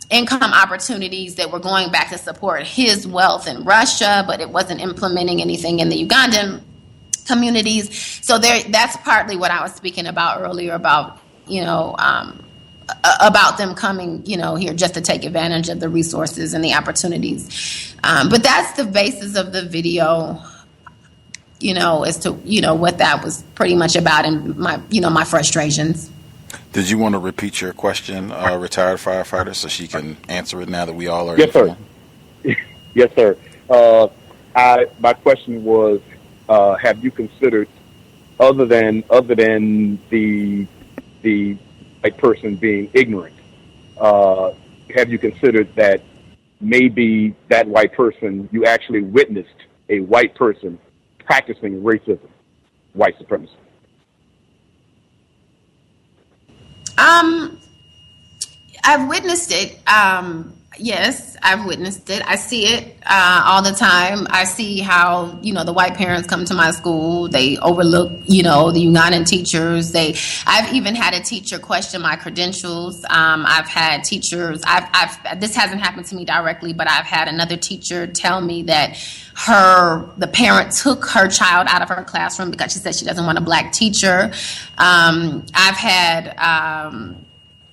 income opportunities that were going back to support his wealth in Russia, but it wasn't implementing anything in the Ugandan communities. So that's partly what I was speaking about earlier about, about them coming, here just to take advantage of the resources and the opportunities. But that's the basis of the video, as to, what that was pretty much about and my frustrations. Did you want to repeat your question, retired firefighter, so she can answer it now that we all are Yes, informed? Sir. Yes, sir. My question was, have you considered, other than the white person being ignorant, have you considered that maybe that white person, you actually witnessed a white person practicing racism, white supremacy? I've witnessed it. Yes, I've witnessed it. I see it all the time. I see how, the white parents come to my school. They overlook, the Ugandan teachers. I've even had a teacher question my credentials. I've had teachers, this hasn't happened to me directly, but I've had another teacher tell me that the parent took her child out of her classroom because she said she doesn't want a black teacher.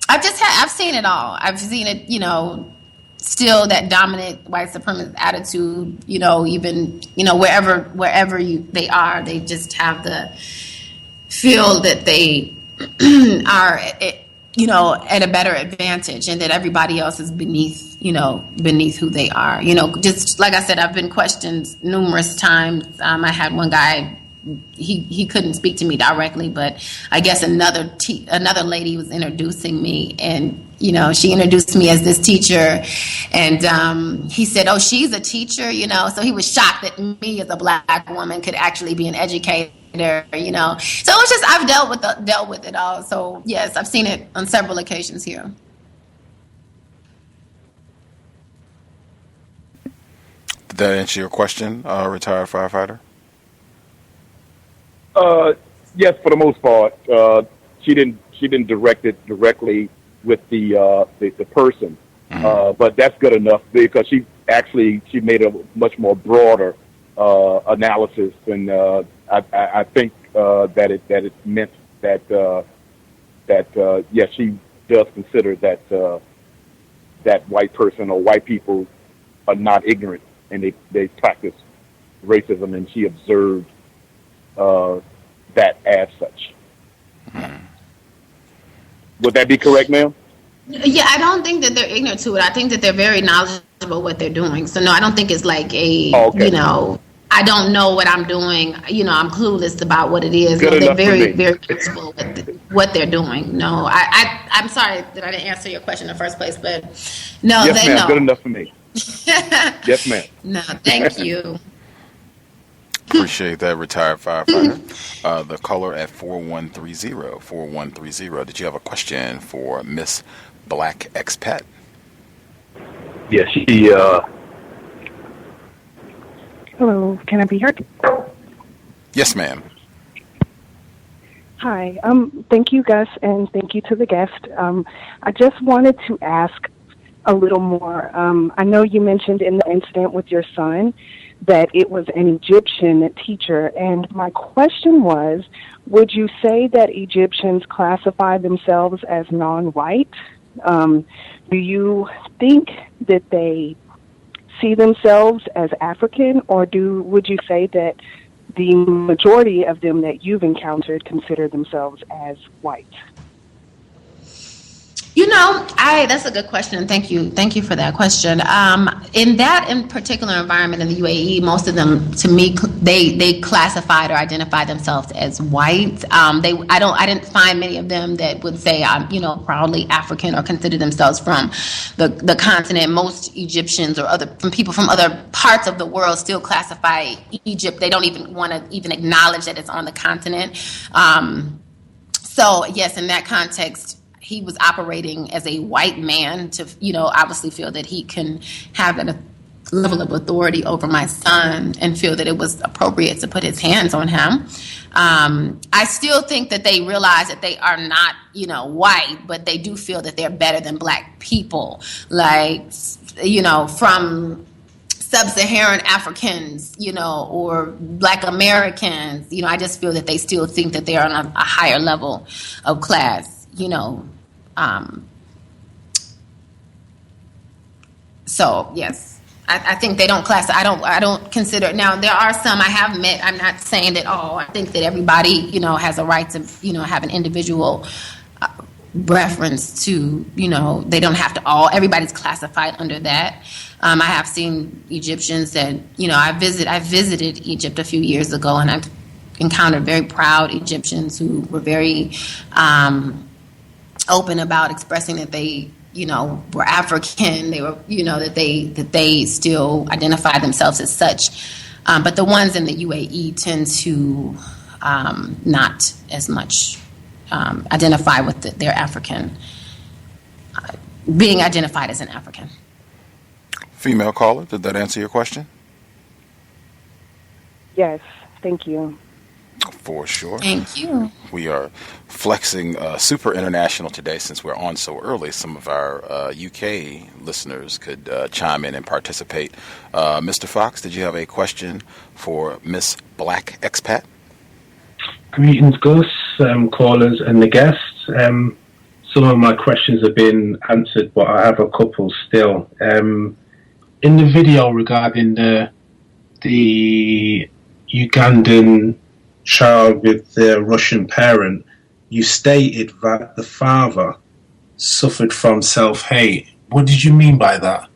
I've seen it all. I've seen it, still that dominant white supremacist attitude, even, wherever they are, they just have the feel that they are, at a better advantage, and that everybody else is beneath who they are. Just like I said, I've been questioned numerous times. I had one guy, he couldn't speak to me directly, but I guess another lady was introducing me, and she introduced me as this teacher, and he said, "Oh, she's a teacher," so he was shocked that me as a black woman could actually be an educator, So it's just, I've dealt with it all. So yes, I've seen it on several occasions here. Did that answer your question, retired firefighter? Yes, for the most part. She didn't direct it directly with the person, but that's good enough, because she made a much more broader analysis, and I think that it meant that yes, she does consider that white person or white people are not ignorant, and they practice racism, and she observed that as such. Would that be correct, ma'am? Yeah, I don't think that they're ignorant to it. I think that they're very knowledgeable what they're doing. So no, I don't think it's like I don't know what I'm doing. I'm clueless about what it is. No, they're very, very knowledgeable with what they're doing. No, I'm sorry that I didn't answer your question in the first place, but no, yes, they ma'am, know. Good enough for me. Yes, ma'am. No, thank you. Appreciate that, retired firefighter. The caller at 4130. Did you have a question for Miss Black Expat? Yes, Hello, can I be heard? Yes, ma'am. Hi, thank you, Gus, and thank you to the guest. I just wanted to ask a little more. I know you mentioned in the incident with your son that it was an Egyptian teacher, and my question was, would you say that Egyptians classify themselves as non-white? Do you think that they see themselves as African, or would you say that the majority of them that you've encountered consider themselves as white? That's a good question. Thank you for that question. In particular environment in the UAE, most of them, to me, they classified or identified themselves as white. I didn't find many of them that would say I'm, proudly African or consider themselves from the continent. Most Egyptians or from people from other parts of the world still classify Egypt. They don't even want to even acknowledge that it's on the continent. So yes, in that context, he was operating as a white man to, obviously feel that he can have a level of authority over my son and feel that it was appropriate to put his hands on him. I still think that they realize that they are not, white, but they do feel that they're better than black people. Like, from sub-Saharan Africans, or black Americans, I just feel that they still think that they're on a higher level of class. So yes, I think they don't class. I don't consider. Now there are some I have met. I'm not saying that all. I think that everybody, has a right to, have an individual reference to, they don't have to all. Everybody's classified under that. I have seen Egyptians that, I visited Egypt a few years ago, and I've encountered very proud Egyptians who were very open about expressing that they, were African. They were, that they still identify themselves as such. But the ones in the UAE tend to not as much identify with their African, being identified as an African. Female caller, did that answer your question? Yes, thank you. For sure. Thank you. We are flexing super international today since we're on so early. Some of our UK listeners could chime in and participate. Mr. Fox, did you have a question for Miss Black Expat? Greetings, Gus, callers and the guests. some of my questions have been answered, but I have a couple still. In the video regarding the Ugandan child with the Russian parent, you stated that the father suffered from self-hate. What did you mean by that?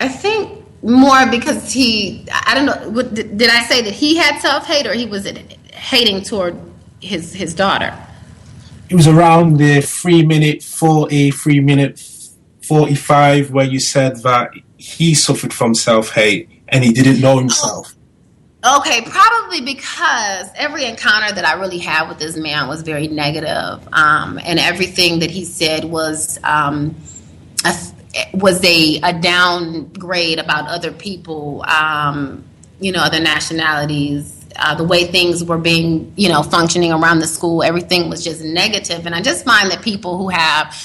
I think more because I don't know, did I say that he had self-hate, or he was hating toward his daughter? It was around the 3-minute 40, 3-minute 45, where you said that he suffered from self-hate and he didn't know himself. Okay, probably because every encounter that I really had with this man was very negative, and everything that he said was a downgrade about other people, other nationalities, the way things were being, functioning around the school. Everything was just negative, and I just find that people who have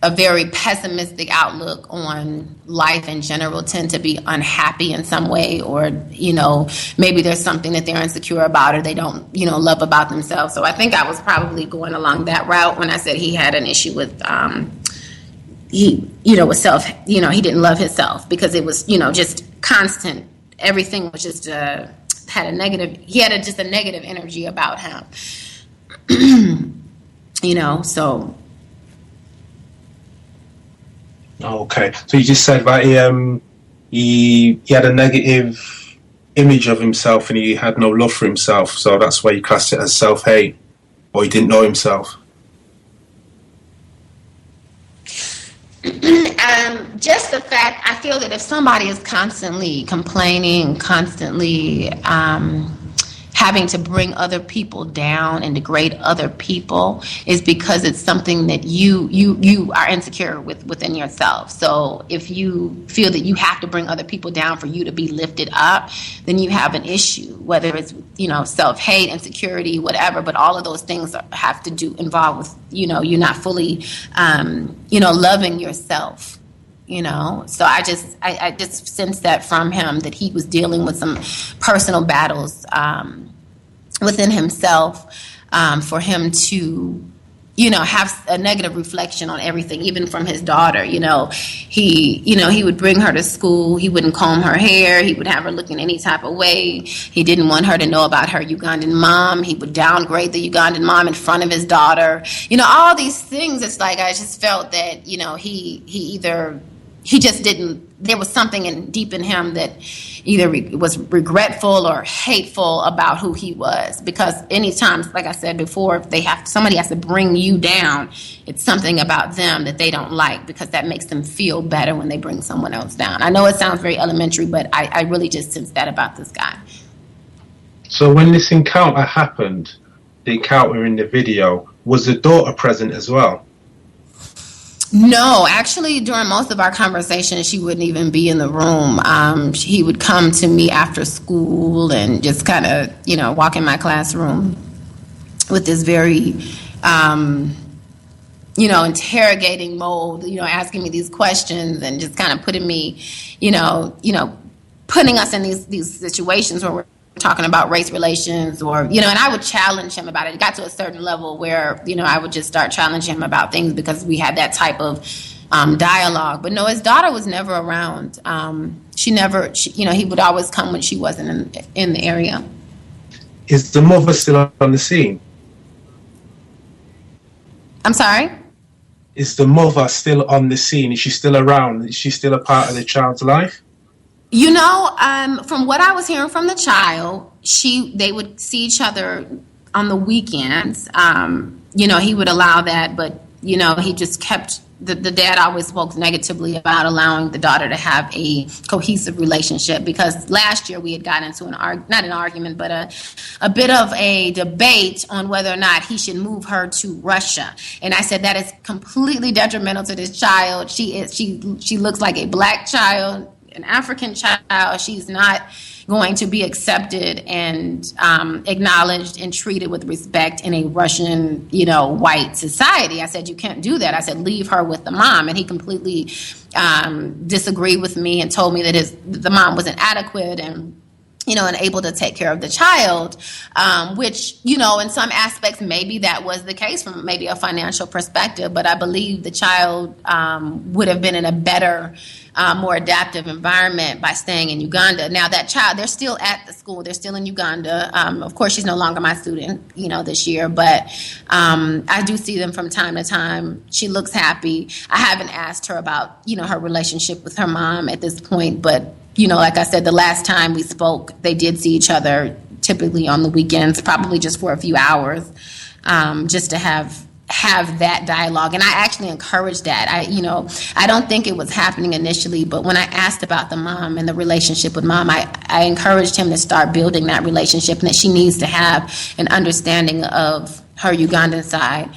a very pessimistic outlook on life in general tend to be unhappy in some way, or, maybe there's something that they're insecure about, or they don't, love about themselves. So I think I was probably going along that route when I said he had an issue with, with self, he didn't love himself because it was, just constant. Everything was just, had a negative energy about him, so. Okay, so you just said that he had a negative image of himself and he had no love for himself, so that's why you classed it as self-hate, or he didn't know himself. Just the fact, I feel that if somebody is constantly complaining, constantly having to bring other people down and degrade other people, is because it's something that you are insecure within yourself. So if you feel that you have to bring other people down for you to be lifted up, then you have an issue, whether it's, self-hate, insecurity, whatever, but all of those things have to involve with, you're not fully, loving yourself. So I just sensed that from him, that he was dealing with some personal battles within himself, for him to, have a negative reflection on everything, even from his daughter. He would bring her to school. He wouldn't comb her hair. He would have her looking any type of way. He didn't want her to know about her Ugandan mom. He would downgrade the Ugandan mom in front of his daughter. All these things. It's like I just felt that, he just didn't, there was something deep in him that either was regretful or hateful about who he was. Because anytime, like I said before, if somebody has to bring you down, it's something about them that they don't like, because that makes them feel better when they bring someone else down. I know it sounds very elementary, but I really just sensed that about this guy. So when this encounter happened, the encounter in the video, was the daughter present as well? No, actually, during most of our conversations, she wouldn't even be in the room. He would come to me after school and just kind of, walk in my classroom with this very, interrogating mode, asking me these questions and just kind of putting me, putting us in these situations where we're talking about race relations, or, and I would challenge him about it. It got to a certain level where, I would just start challenging him about things because we had that type of dialogue. But no, his daughter was never around. He would always come when she wasn't in the area. Is the mother still on the scene? I'm sorry? Is the mother still on the scene? Is she still around? Is she still a part of the child's life? From what I was hearing from the child, they would see each other on the weekends. He would allow that, but, he just kept, the dad always spoke negatively about allowing the daughter to have a cohesive relationship, because last year we had gotten into not an argument, but a bit of a debate on whether or not he should move her to Russia. And I said that is completely detrimental to this child. She looks like a black child, an African child. She's not going to be accepted and acknowledged and treated with respect in a Russian, white society. I said, you can't do that. I said, leave her with the mom. And he completely disagreed with me and told me that the mom wasn't adequate, and and able to take care of the child, which, in some aspects, maybe that was the case from maybe a financial perspective, but I believe the child would have been in a better, more adaptive environment by staying in Uganda. Now, that child, they're still at the school. They're still in Uganda. Of course, she's no longer my student, this year, but I do see them from time to time. She looks happy. I haven't asked her about, her relationship with her mom at this point, but like I said, the last time we spoke, they did see each other typically on the weekends, probably just for a few hours, just to have that dialogue. And I actually encouraged that. I don't think it was happening initially, but when I asked about the mom and the relationship with mom, I encouraged him to start building that relationship, and that she needs to have an understanding of her Ugandan side.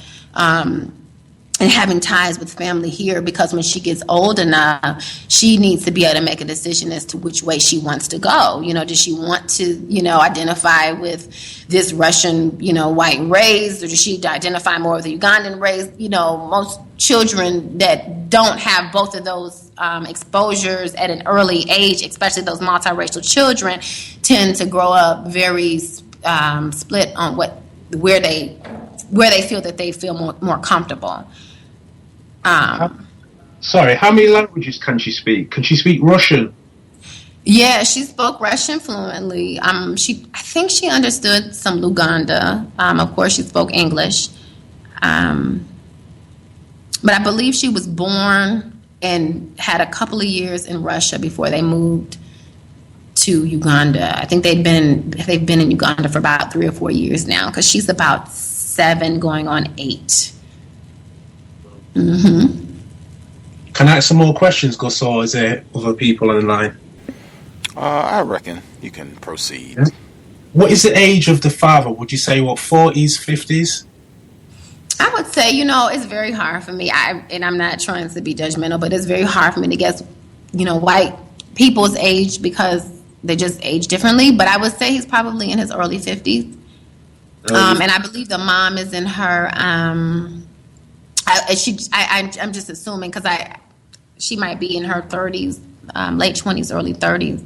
And having ties with family here, because when she gets old enough, she needs to be able to make a decision as to which way she wants to go. Does she want to, identify with this Russian, white race, or does she identify more with the Ugandan race? Most children that don't have both of those exposures at an early age, especially those multiracial children, tend to grow up very split on where they feel that they feel more comfortable. Sorry, how many languages can she speak? Can she speak Russian? Yeah, she spoke Russian fluently. I think she understood some Luganda. Of course, she spoke English. But I believe she was born and had a couple of years in Russia before they moved to Uganda. I think they've been in Uganda for about 3 or 4 years now, because she's about 7 going on 8. Mm-hmm. Can I ask some more questions, Gus, or is there other people on the line? I reckon you can proceed. Yeah. What is the age of the father? Would you say, 40s, 50s? I would say, it's very hard for me. And I'm not trying to be judgmental, but it's very hard for me to guess, white people's age, because they just age differently. But I would say he's probably in his early 50s. And I believe the mom is in her, I'm just assuming, because she might be in her 30s, late 20s, early 30s.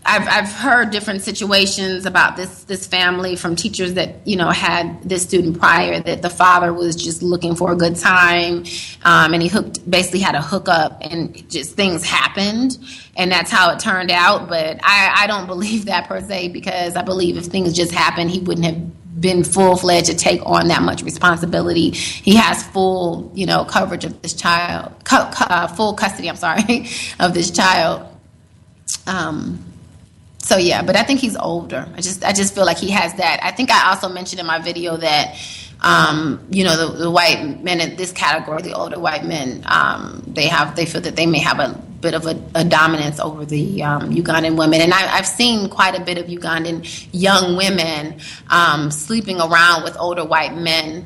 I've heard different situations about this family from teachers that had this student prior, that the father was just looking for a good time, and he basically had a hookup, and just things happened, and that's how it turned out. But I don't believe that per se, because I believe if things just happened, he wouldn't have been full-fledged to take on that much responsibility. He has full coverage of this child, full custody, of this child. So yeah, but I think he's older. I just feel like he has that. I think I also mentioned in my video that the white men in this category, the older white men, they feel that they may have a bit of a dominance over the Ugandan women. And I've seen quite a bit of Ugandan young women sleeping around with older white men,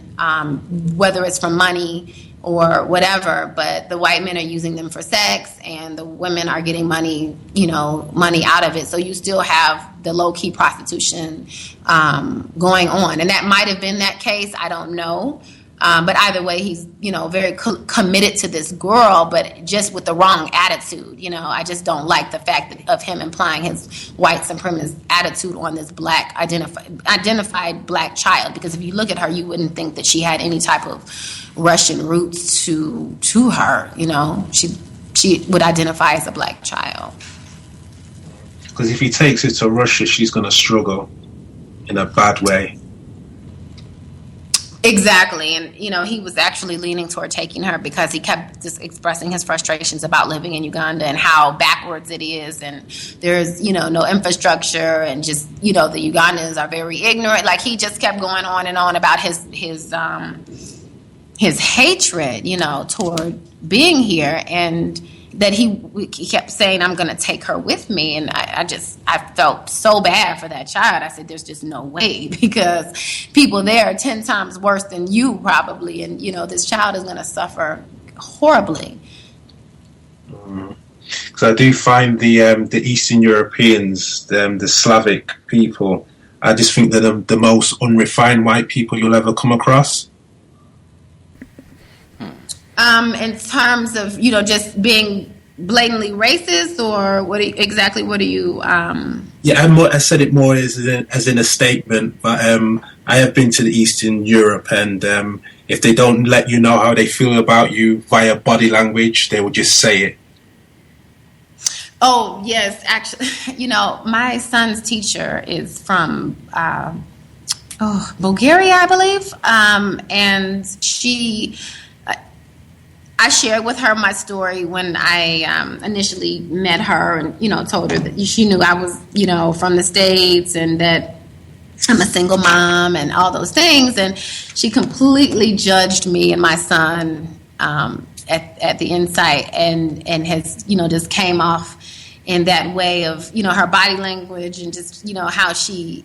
whether it's for money or whatever, but the white men are using them for sex, and the women are getting money out of it. So you still have the low-key prostitution going on. And that might have been that case. I don't know. But either way, he's, very committed to this girl, but just with the wrong attitude. I just don't like the fact of him implying his white supremacist attitude on this black identified black child. Because if you look at her, you wouldn't think that she had any type of Russian roots to her. She would identify as a black child. Because if he takes it to Russia, she's going to struggle in a bad way. Exactly. And, he was actually leaning toward taking her because he kept just expressing his frustrations about living in Uganda and how backwards it is. And there's, no infrastructure, and just, the Ugandans are very ignorant. Like, he just kept going on and on about his hatred, toward being here, and that he kept saying, I'm going to take her with me. And I felt so bad for that child. I said, there's just no way, because people there are 10 times worse than you probably. And, this child is going to suffer horribly. Because I do find the Eastern Europeans, the Slavic people, I just think they're the most unrefined white people you'll ever come across. In terms of, just being blatantly racist, or what are you Yeah, I said it more as in a statement, but I have been to the Eastern Europe, and if they don't let you know how they feel about you via body language, they will just say it. Oh, yes. Actually, my son's teacher is from Bulgaria, I believe. And I shared with her my story when I initially met her and, told her that she knew I was, from the States and that I'm a single mom and all those things. And she completely judged me and my son at the insight and has, just came off in that way of, her body language and just, how she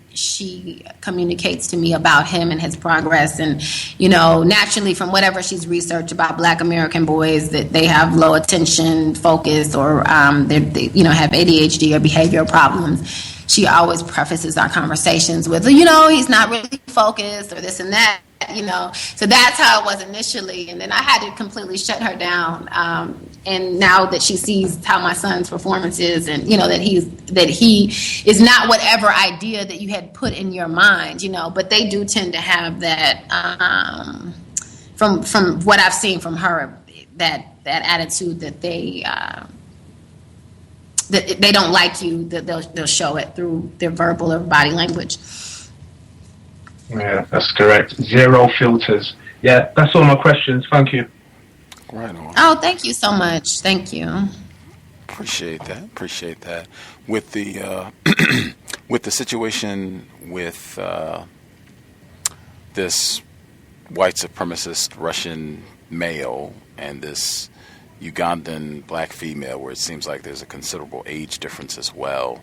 communicates to me about him and his progress. And, naturally from whatever she's researched about Black American boys, that they have low attention focus or they have ADHD or behavioral problems. She always prefaces our conversations with, he's not really focused or this and that. So that's how it was initially, and then I had to completely shut her down. And now that she sees how my son's performance is, and that he is not whatever idea that you had put in your mind, but they do tend to have that from what I've seen from her, that attitude that they don't like you, that they'll show it through their verbal or body language. Yeah, that's correct. Zero filters. Yeah, that's all my questions. Thank you. Right on. Oh, thank you so much. Thank you. Appreciate that. With the with the situation with this white supremacist Russian male and this Ugandan black female, where it seems like there's a considerable age difference as well,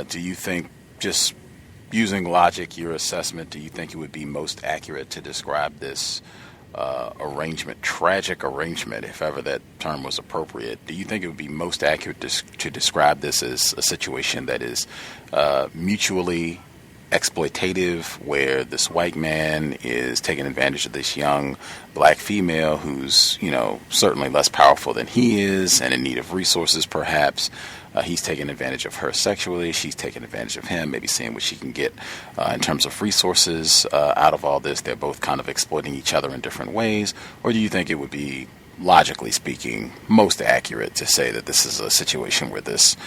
do you think, just using logic, your assessment, do you think it would be most accurate to describe this tragic arrangement, if ever that term was appropriate? Do you think it would be most accurate to describe this as a situation that is mutually exploitative, where this white man is taking advantage of this young black female who's, certainly less powerful than he is and in need of resources perhaps? He's taking advantage of her sexually. She's taking advantage of him, maybe seeing what she can get in terms of resources out of all this. They're both kind of exploiting each other in different ways. Or do you think it would be, logically speaking, most accurate to say that this is a situation where this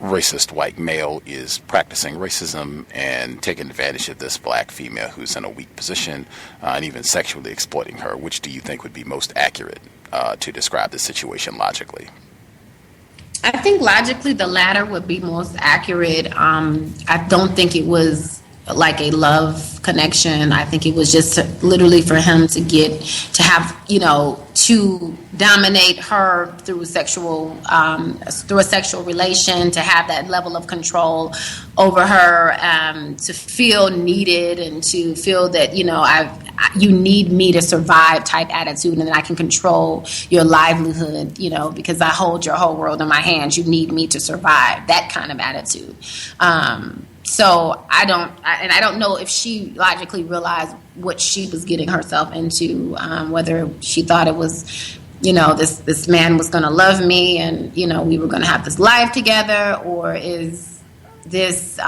racist white male is practicing racism and taking advantage of this black female who's in a weak position and even sexually exploiting her? Which do you think would be most accurate to describe the situation logically? I think logically the latter would be most accurate. I don't think it was like a love connection. I think it was just literally for him to dominate her through a sexual relation, to have that level of control over her, to feel needed and to feel that, you need me to survive type attitude, and then I can control your livelihood, because I hold your whole world in my hands. You need me to survive, that kind of attitude. So I don't know if she logically realized what she was getting herself into, whether she thought it was, this man was going to love me and, we were going to have this life together, or is this,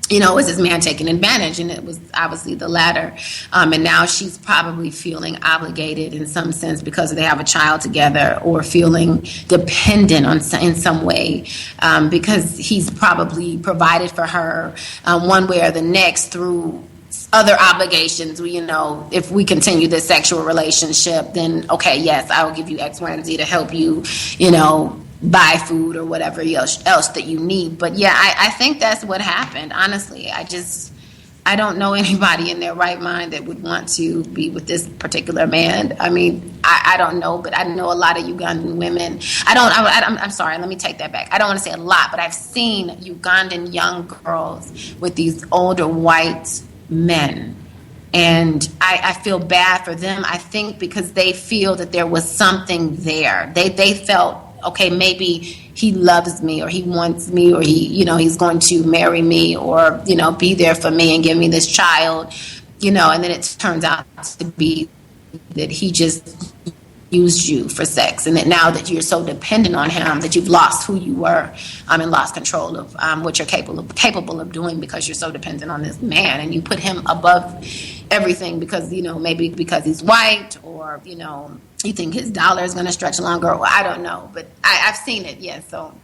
is this man taking advantage? And it was obviously the latter. And now she's probably feeling obligated in some sense because they have a child together, or feeling dependent in some way because he's probably provided for her one way or the next through other obligations. If we continue this sexual relationship, then okay, yes, I will give you X, Y, and Z to help you, buy food or whatever else that you need. But yeah, I think that's what happened. Honestly, I don't know anybody in their right mind that would want to be with this particular man. I mean, I don't know, but I know a lot of Ugandan women. I'm sorry, let me take that back. I don't want to say a lot, but I've seen Ugandan young girls with these older white men. And I feel bad for them, I think, because they feel that there was something there. They felt, okay, maybe he loves me, or he wants me, or he's going to marry me, or, be there for me and give me this child, and then it turns out to be that he just used you for sex, and that now that you're so dependent on him that you've lost who you were, and lost control of what you're capable of doing because you're so dependent on this man, and you put him above everything because, maybe because he's white, or, you think his dollar is going to stretch longer, or I don't know. But I've seen it, yes. So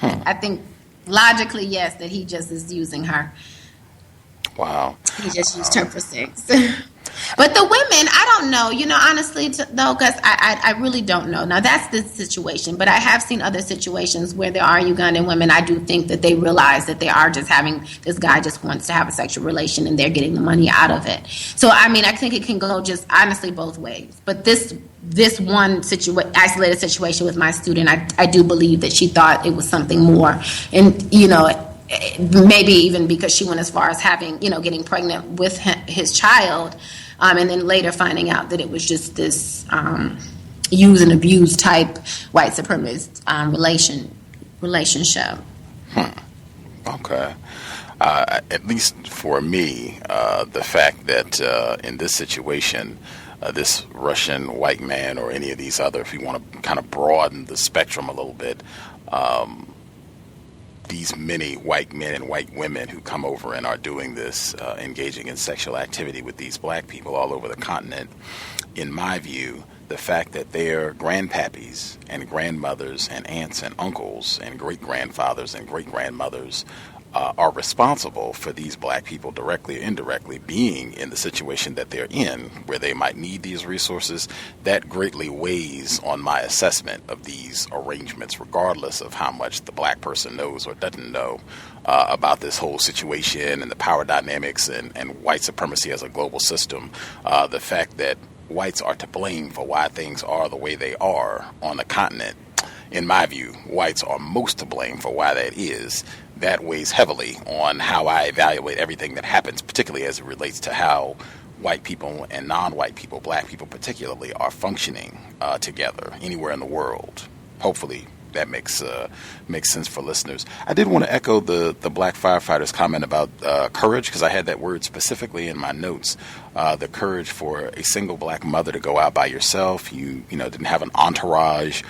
I think logically, yes, that he just is using her. Wow. He just used her for sex. But the women, I don't know, honestly, though, because I really don't know. Now, that's the situation, but I have seen other situations where there are Ugandan women. I do think that they realize that they are just having, this guy just wants to have a sexual relation and they're getting the money out of it. So, I think it can go just honestly both ways. But this one isolated situation with my student, I do believe that she thought it was something more. And, maybe even because she went as far as having, getting pregnant with his child, and then later finding out that it was just this use and abuse type white supremacist relationship. Okay. At least for me, the fact that in this situation, this Russian white man or any of these other, if you want to kind of broaden the spectrum a little bit, these many white men and white women who come over and are doing this, engaging in sexual activity with these black people all over the continent, in my view, the fact that their grandpappies and grandmothers and aunts and uncles and great-grandfathers and great-grandmothers are responsible for these black people directly or indirectly being in the situation that they're in, where they might need these resources, that greatly weighs on my assessment of these arrangements, regardless of how much the black person knows or doesn't know about this whole situation and the power dynamics and white supremacy as a global system. The fact that whites are to blame for why things are the way they are on the continent, in my view, whites are most to blame for why that is. That weighs heavily on how I evaluate everything that happens, particularly as it relates to how white people and non-white people, black people particularly, are functioning together anywhere in the world. Hopefully that makes sense for listeners. I did want to echo the black firefighter's comment about courage, because I had that word specifically in my notes. The courage for a single black mother to go out by yourself. You didn't have an entourage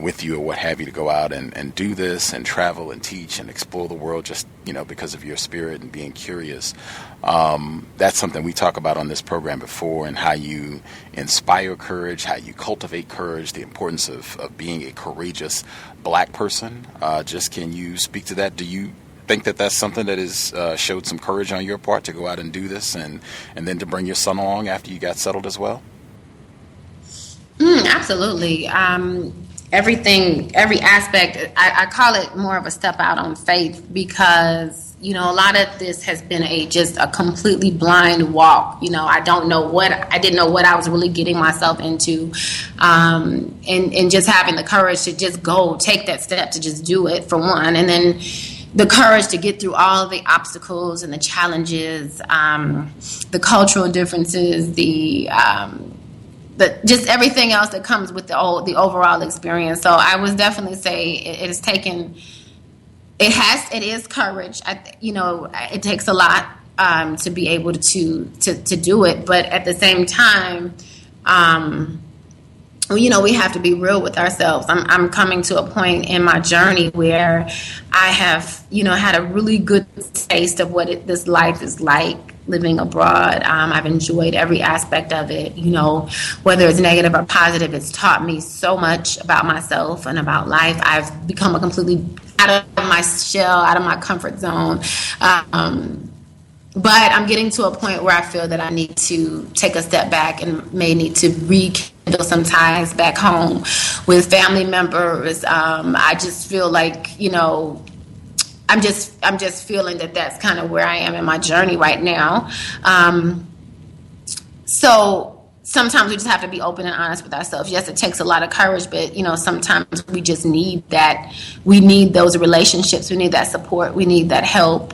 with you or what have you to go out and do this and travel and teach and explore the world just because of your spirit and being curious. That's something we talk about on this program before, and how you inspire courage, how you cultivate courage, the importance of being a courageous black person. Can you speak to that? Do you think that that's something that is showed some courage on your part to go out and do this and then to bring your son along after you got settled as well? Absolutely. Every aspect, I call it more of a step out on faith, because a lot of this has been just a completely blind walk. I didn't know what I was really getting myself into, and just having the courage to just go take that step, to just do it, for one, and then the courage to get through all of the obstacles and the challenges, the cultural differences, just everything else that comes with the overall experience. So I would definitely say it is courage. It takes a lot to be able to do it, but at the same time, we have to be real with ourselves. I'm coming to a point in my journey where I have, had a really good taste of what this life is like living abroad. I've enjoyed every aspect of it, whether it's negative or positive. It's taught me so much about myself and about life. I've become a completely out of my shell, out of my comfort zone. But I'm getting to a point where I feel that I need to take a step back and may need to rekindle some ties back home with family members. I just feel like, I'm just feeling that that's kind of where I am in my journey right now. So sometimes we just have to be open and honest with ourselves. Yes, it takes a lot of courage, but sometimes we just need that. We need those relationships. We need that support. We need that help.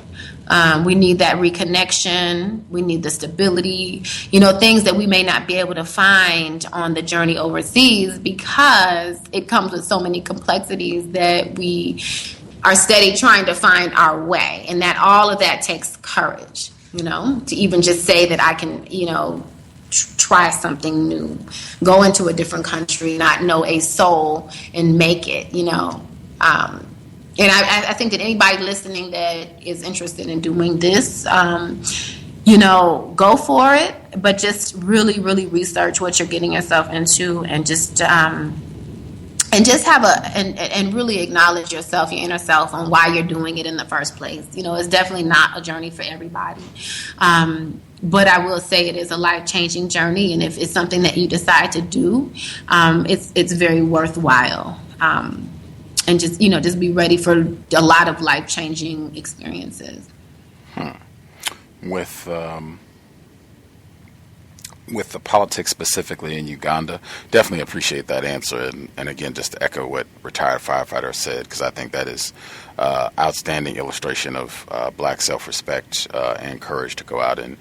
We need that reconnection. We need the stability, things that we may not be able to find on the journey overseas, because it comes with so many complexities that we are steady trying to find our way. And that all of that takes courage, to even just say that I can, try something new, go into a different country, not know a soul, and make it, And I think that anybody listening that is interested in doing this, go for it, but just really, really research what you're getting yourself into, and just have and really acknowledge yourself, your inner self, on why you're doing it in the first place. It's definitely not a journey for everybody. But I will say it is a life-changing journey, and if it's something that you decide to do, it's very worthwhile. And just be ready for a lot of life-changing experiences. With the politics specifically in Uganda, definitely appreciate that answer. And again, just to echo what retired firefighter said, because I think that is outstanding illustration of black self-respect and courage to go out and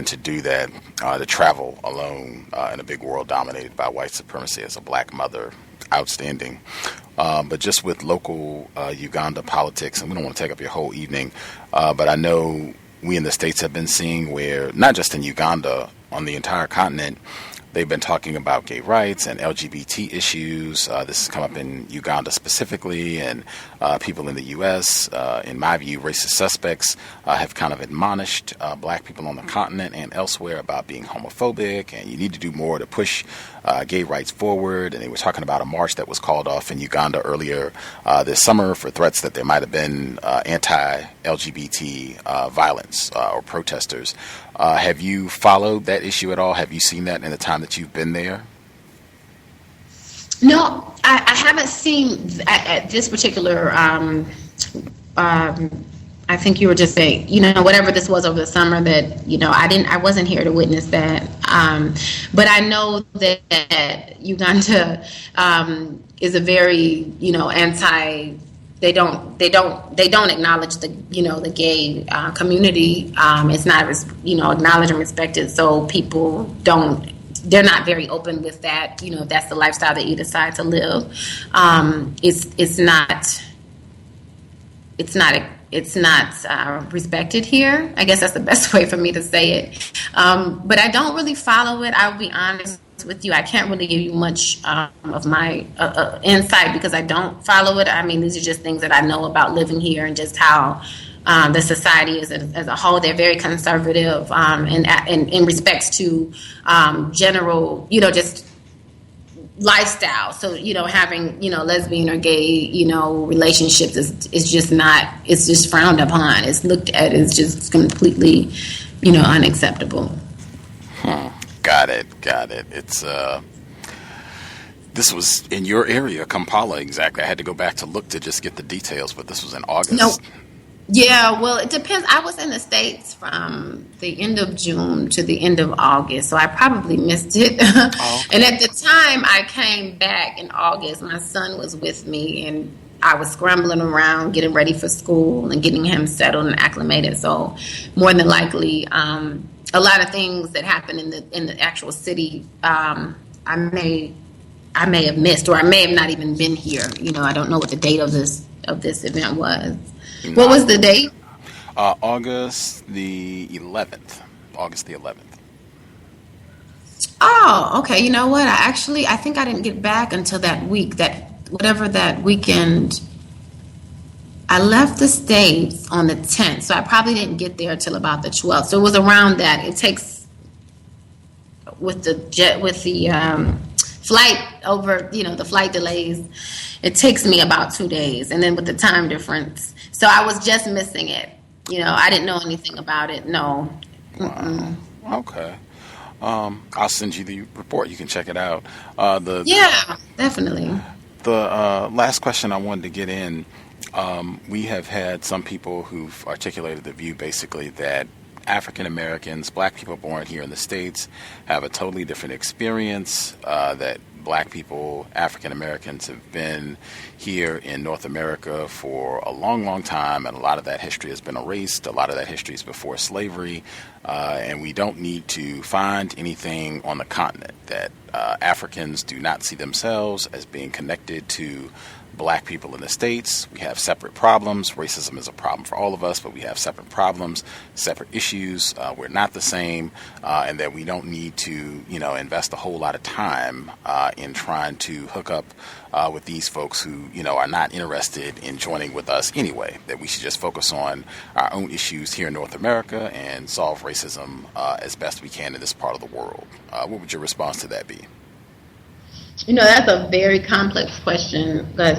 to do that, to travel alone in a big world dominated by white supremacy as a black mother. Outstanding. But just with local Uganda politics, and we don't want to take up your whole evening, but I know we in the States have been seeing where, not just in Uganda, on the entire continent, they've been talking about gay rights and LGBT issues. This has come up in Uganda specifically, and people in the U.S., in my view, racist suspects have kind of admonished black people on the continent and elsewhere about being homophobic, and you need to do more to push gay rights forward. And they were talking about a march that was called off in Uganda earlier this summer for threats that there might have been anti-LGBT violence or protesters. Have you followed that issue at all? Have you seen that in the time that you've been there? No, I haven't seen at this particular. I think you were just saying, whatever this was over the summer that, I wasn't here to witness that. But I know that Uganda is a very, anti. They don't acknowledge the the gay community. It's not acknowledged and respected. So people they're not very open with that. If that's the lifestyle that you decide to live. It's not respected here. I guess that's the best way for me to say it. But I don't really follow it. I'll be honest with you. I can't really give you much of my insight because I don't follow it. I mean, these are just things that I know about living here and just how the society is as a whole. They're very conservative and in respects to general, just lifestyle. So, having, lesbian or gay, relationships is just not, it's just frowned upon. It's looked at as just completely, unacceptable. Got it. It's, this was in your area, Kampala, exactly. I had to go back to look to just get the details, but this was in August. No. Yeah, well, it depends. I was in the States from the end of June to the end of August, so I probably missed it. Oh, okay. And at the time I came back in August, my son was with me, and I was scrambling around, getting ready for school and getting him settled and acclimated. So more than likely, a lot of things that happened in the actual city, I may have missed, or I may have not even been here. I don't know what the date of this event was. What was the date? August the 11th. Oh, okay. You know what? I think I didn't get back until that week, that weekend. I left the States on the 10th, so I probably didn't get there till about the 12th. So it was around that. It takes, with the flight over, the flight delays, it takes me about 2 days. And then with the time difference. So I was just missing it. I didn't know anything about it. No. Wow. Okay. I'll send you the report. You can check it out. Yeah, definitely. The last question I wanted to get in, we have had some people who've articulated the view basically that African Americans, black people born here in the States, have a totally different experience, that black people, African Americans, have been here in North America for a long, long time, and a lot of that history has been erased. A lot of that history is before slavery, and we don't need to find anything on the continent that Africans do not see themselves as being connected to black people in the States, we have separate problems. Racism is a problem for all of us, but we have separate problems, separate issues. We're not the same, and that we don't need to, invest a whole lot of time in trying to hook up with these folks who, are not interested in joining with us anyway. That we should just focus on our own issues here in North America and solve racism as best we can in this part of the world. What would your response to that be? That's a very complex question, Gus,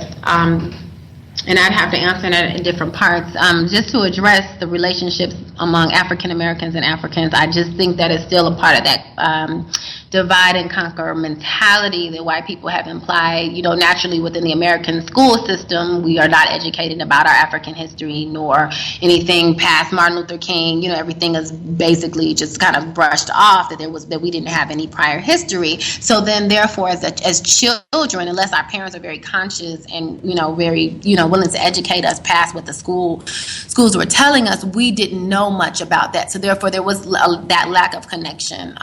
and I'd have to answer that in different parts. Just to address the relationships among African Americans and Africans, I just think that is still a part of that divide and conquer mentality that white people have implied. Naturally within the American school system, we are not educated about our African history nor anything past Martin Luther King. Everything is basically just kind of brushed off, that we didn't have any prior history. So then therefore as children, unless our parents are very conscious and very willing to educate us past what the schools were telling us, we didn't know much about that. So therefore there was that lack of connection.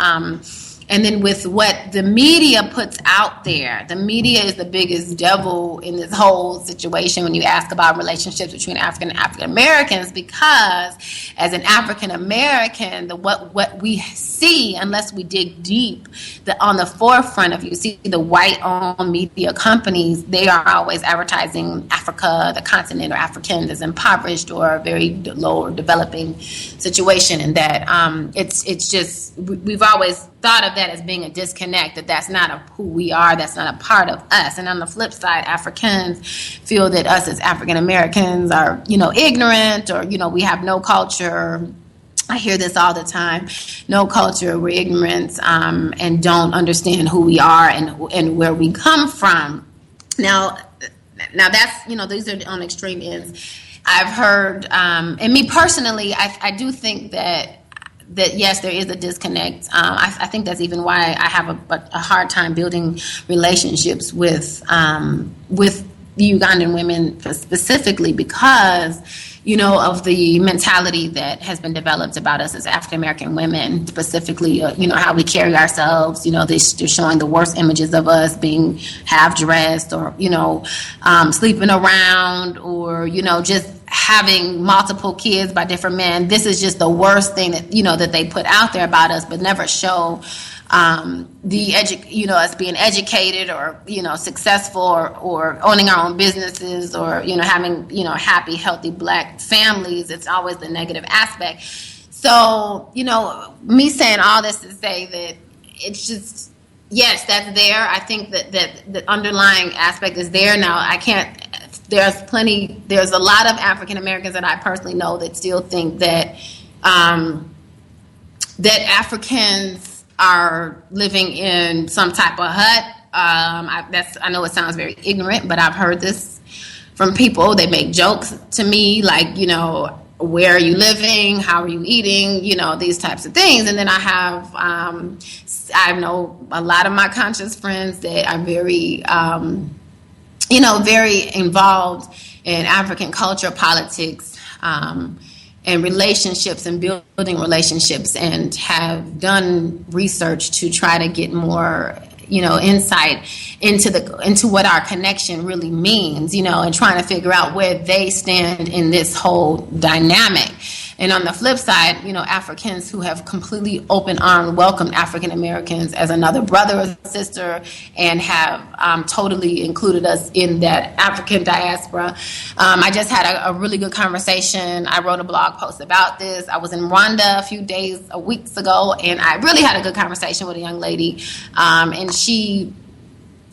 And then with what the media puts out there, the media is the biggest devil in this whole situation when you ask about relationships between African and African Americans, because as an African American, what we see, unless we dig deep, on the forefront of, you see the white-owned media companies, they are always advertising Africa, the continent, or Africans as impoverished or a very low or developing situation, and that it's just, we've always thought of that as being a disconnect, that's not who we are, that's not a part of us. And on the flip side, Africans feel that us as African Americans are, ignorant, or, we have no culture. I hear this all the time: no culture, we're ignorant, and don't understand who we are and where we come from. Now that's, these are on extreme ends. I've heard, and me personally, I do think that yes, there is a disconnect. I think that's even why I have a hard time building relationships with the Ugandan women specifically, because of the mentality that has been developed about us as African American women, specifically, how we carry ourselves. They're showing the worst images of us being half dressed, or sleeping around, or just having multiple kids by different men. This is just the worst thing that that they put out there about us, but never show us being educated, or successful, or owning our own businesses, or having happy, healthy black families. It's always the negative aspect. So me saying all this to say that it's just, yes, that's there. I think that the underlying aspect is there. Now I can't. There's a lot of African Americans that I personally know that still think that that Africans are living in some type of hut. I know it sounds very ignorant, but I've heard this from people. They make jokes to me like, where are you living? How are you eating? These types of things. And then I know a lot of my conscious friends that are very, very involved in African culture, politics, and relationships, and building relationships, and have done research to try to get more, insight into what our connection really means, and trying to figure out where they stand in this whole dynamic. And on the flip side, Africans who have completely open arms welcomed African Americans as another brother or sister, and have totally included us in that African diaspora. I just had a really good conversation. I wrote a blog post about this. I was in Rwanda weeks ago, and I really had a good conversation with a young lady. And she,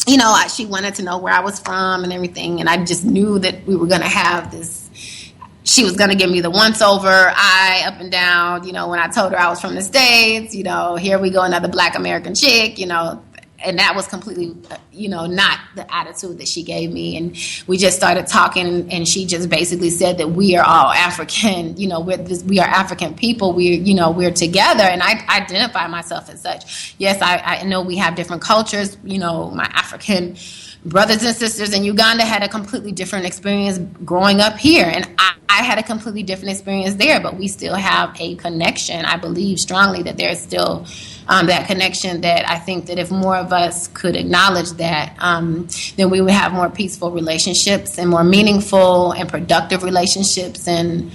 she wanted to know where I was from and everything. And I just knew that we were going to have this. She was going to give me the once-over eye up and down, when I told her I was from the States, here we go, another black American chick, and that was completely, not the attitude that she gave me. And we just started talking, and she just basically said that we are all African, we are African people, we're together, and I identify myself as such. Yes, I know we have different cultures, my African brothers and sisters in Uganda had a completely different experience growing up here, and I had a completely different experience there, but we still have a connection. I believe strongly that there's still that connection, that I think that if more of us could acknowledge that, then we would have more peaceful relationships and more meaningful and productive relationships, and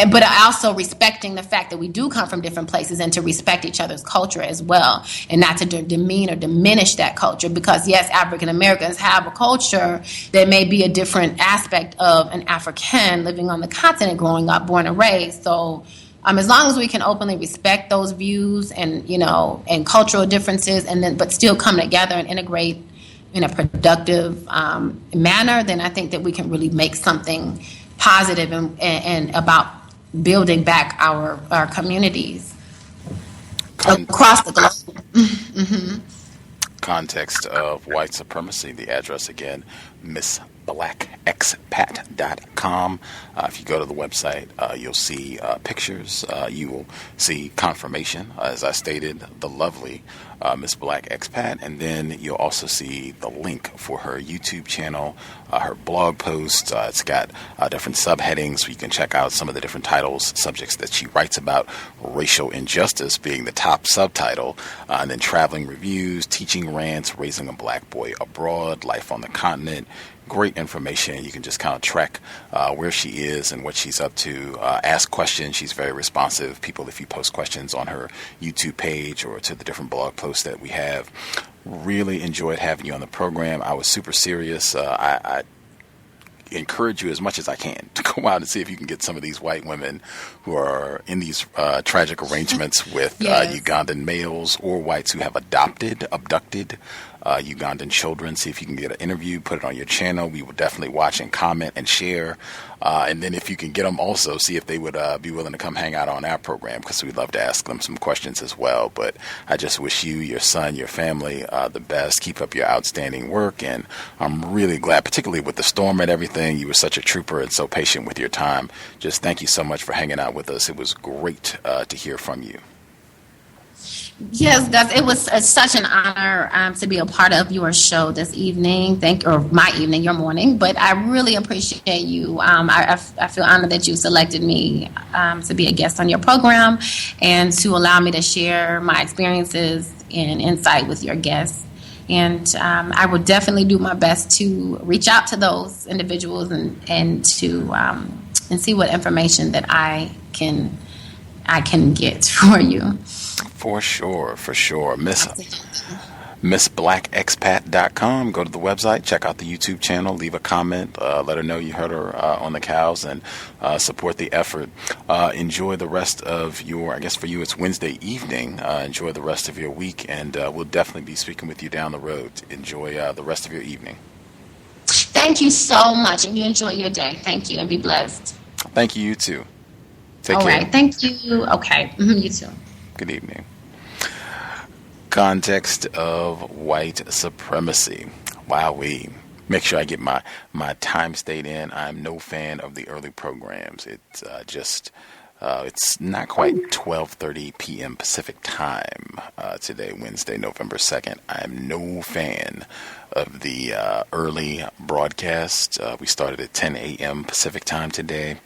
but also respecting the fact that we do come from different places, and to respect each other's culture as well, and not to demean or diminish that culture. Because yes, African Americans have a culture that may be a different aspect of an African living on the continent, growing up, born and raised. So as long as we can openly respect those views and, and cultural differences, and then but still come together and integrate in a productive manner, then I think that we can really make something positive and about building back our communities across the globe. Context of White Supremacy. The address again, MissBlackExpat.com. If you go to the website, you'll see pictures. You will see confirmation, as I stated, the lovely Miss Black Expat, and then you'll also see the link for her YouTube channel, her blog post. It's got different subheadings, so you can check out some of the different titles, subjects that she writes about, racial injustice being the top subtitle, and then traveling reviews, teaching rants, raising a black boy abroad, life on the continent. Great information. You can just kind of track where she is and what she's up to. Ask questions. She's very responsive. People, if you post questions on her YouTube page or to the different blog posts that we have, really enjoyed having you on the program. I was super serious. I encourage you as much as I can to go out and see if you can get some of these white women who are in these tragic arrangements with Ugandan males, or whites who have abducted Ugandan children. See if you can get an interview, put it on your channel. We will definitely watch and comment and share. And then if you can get them also, see if they would be willing to come hang out on our program, because we'd love to ask them some questions as well. But I just wish you, your son, your family the best. Keep up your outstanding work. And I'm really glad, particularly with the storm and everything, you were such a trooper and so patient with your time. Just thank you so much for hanging out with us. It was great to hear from you. Yes, Gus, it was such an honor to be a part of your show this evening. Your morning. But I really appreciate you. I feel honored that you selected me to be a guest on your program and to allow me to share my experiences and insight with your guests. And I will definitely do my best to reach out to those individuals and to see what information that I can get for you. For sure. MissBlackExpat.com. Go to the website, check out the YouTube channel, leave a comment, let her know you heard her on the cows, and support the effort. Enjoy the rest of your, I guess for you it's Wednesday evening. Enjoy the rest of your week, and we'll definitely be speaking with you down the road. Enjoy the rest of your evening. Thank you so much, and you enjoy your day. Thank you, and be blessed. Thank you, you too. Take care. All right, thank you. Okay, you too. Good evening. Context of White Supremacy. Wowee. Make sure I get my time state in. I'm no fan of the early programs. It's it's not quite 12:30 p.m. Pacific time today, Wednesday, November 2nd. I'm no fan of the early broadcast. We started at 10 a.m. Pacific time today.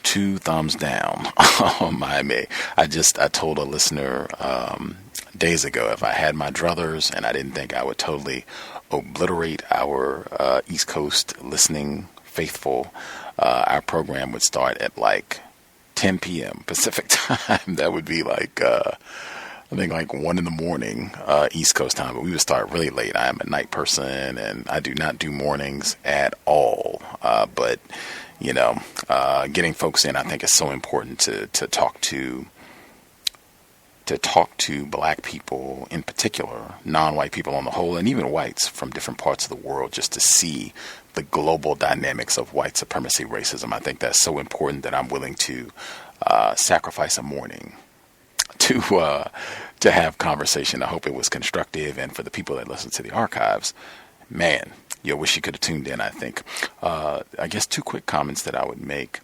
2 thumbs down. I told a listener days ago, if I had my druthers, and I didn't think I would totally obliterate our East Coast listening faithful, our program would start at like 10 p.m. Pacific time. That would be like, I think like 1 in the morning East Coast time, but we would start really late. I am a night person, and I do not do mornings at all. But getting folks in, I think, is so important to talk to black people in particular, non-white people on the whole, and even whites from different parts of the world, just to see the global dynamics of white supremacy, racism. I think that's so important that I'm willing to sacrifice a morning to have conversation. I hope it was constructive, and for the people that listen to the archives, man, wish you could have tuned in, I think. I guess 2 quick comments that I would make.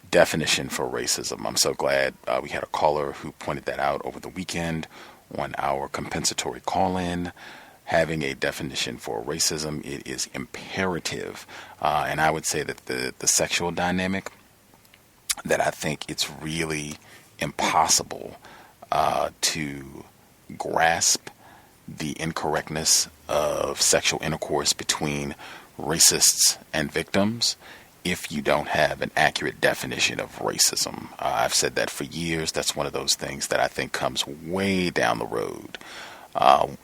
Definition for racism. I'm so glad we had a caller who pointed that out over the weekend on our compensatory call-in. Having a definition for racism, it is imperative. And I would say that the sexual dynamic, that I think it's really impossible to grasp the incorrectness of sexual intercourse between racists and victims if you don't have an accurate definition of racism. I've said that for years. That's one of those things that I think comes way down the road.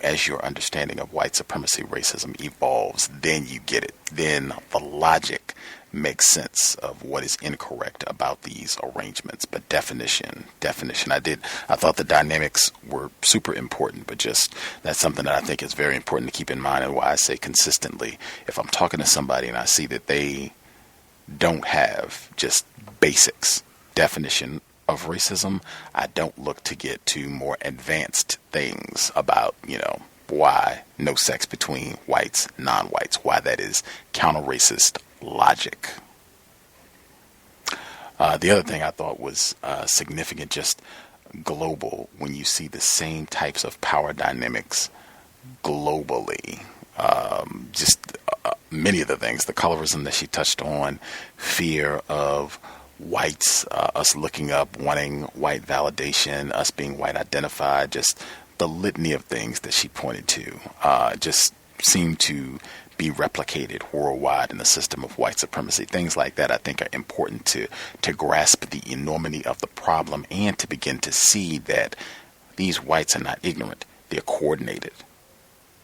As your understanding of white supremacy racism evolves, then you get it. Then the logic makes sense of what is incorrect about these arrangements. But definition. I thought the dynamics were super important, but just that's something that I think is very important to keep in mind, and why I say consistently, if I'm talking to somebody and I see that they don't have just basics definition of racism, I don't look to get to more advanced things about, why no sex between whites, non-whites, why that is counter-racist logic. The other thing I thought was significant, just global, when you see the same types of power dynamics globally, many of the things, the colorism that she touched on, fear of whites, us looking up, wanting white validation, us being white identified, just the litany of things that she pointed to just seem to be replicated worldwide in the system of white supremacy. Things like that I think are important to grasp the enormity of the problem, and to begin to see that these whites are not ignorant. They're coordinated.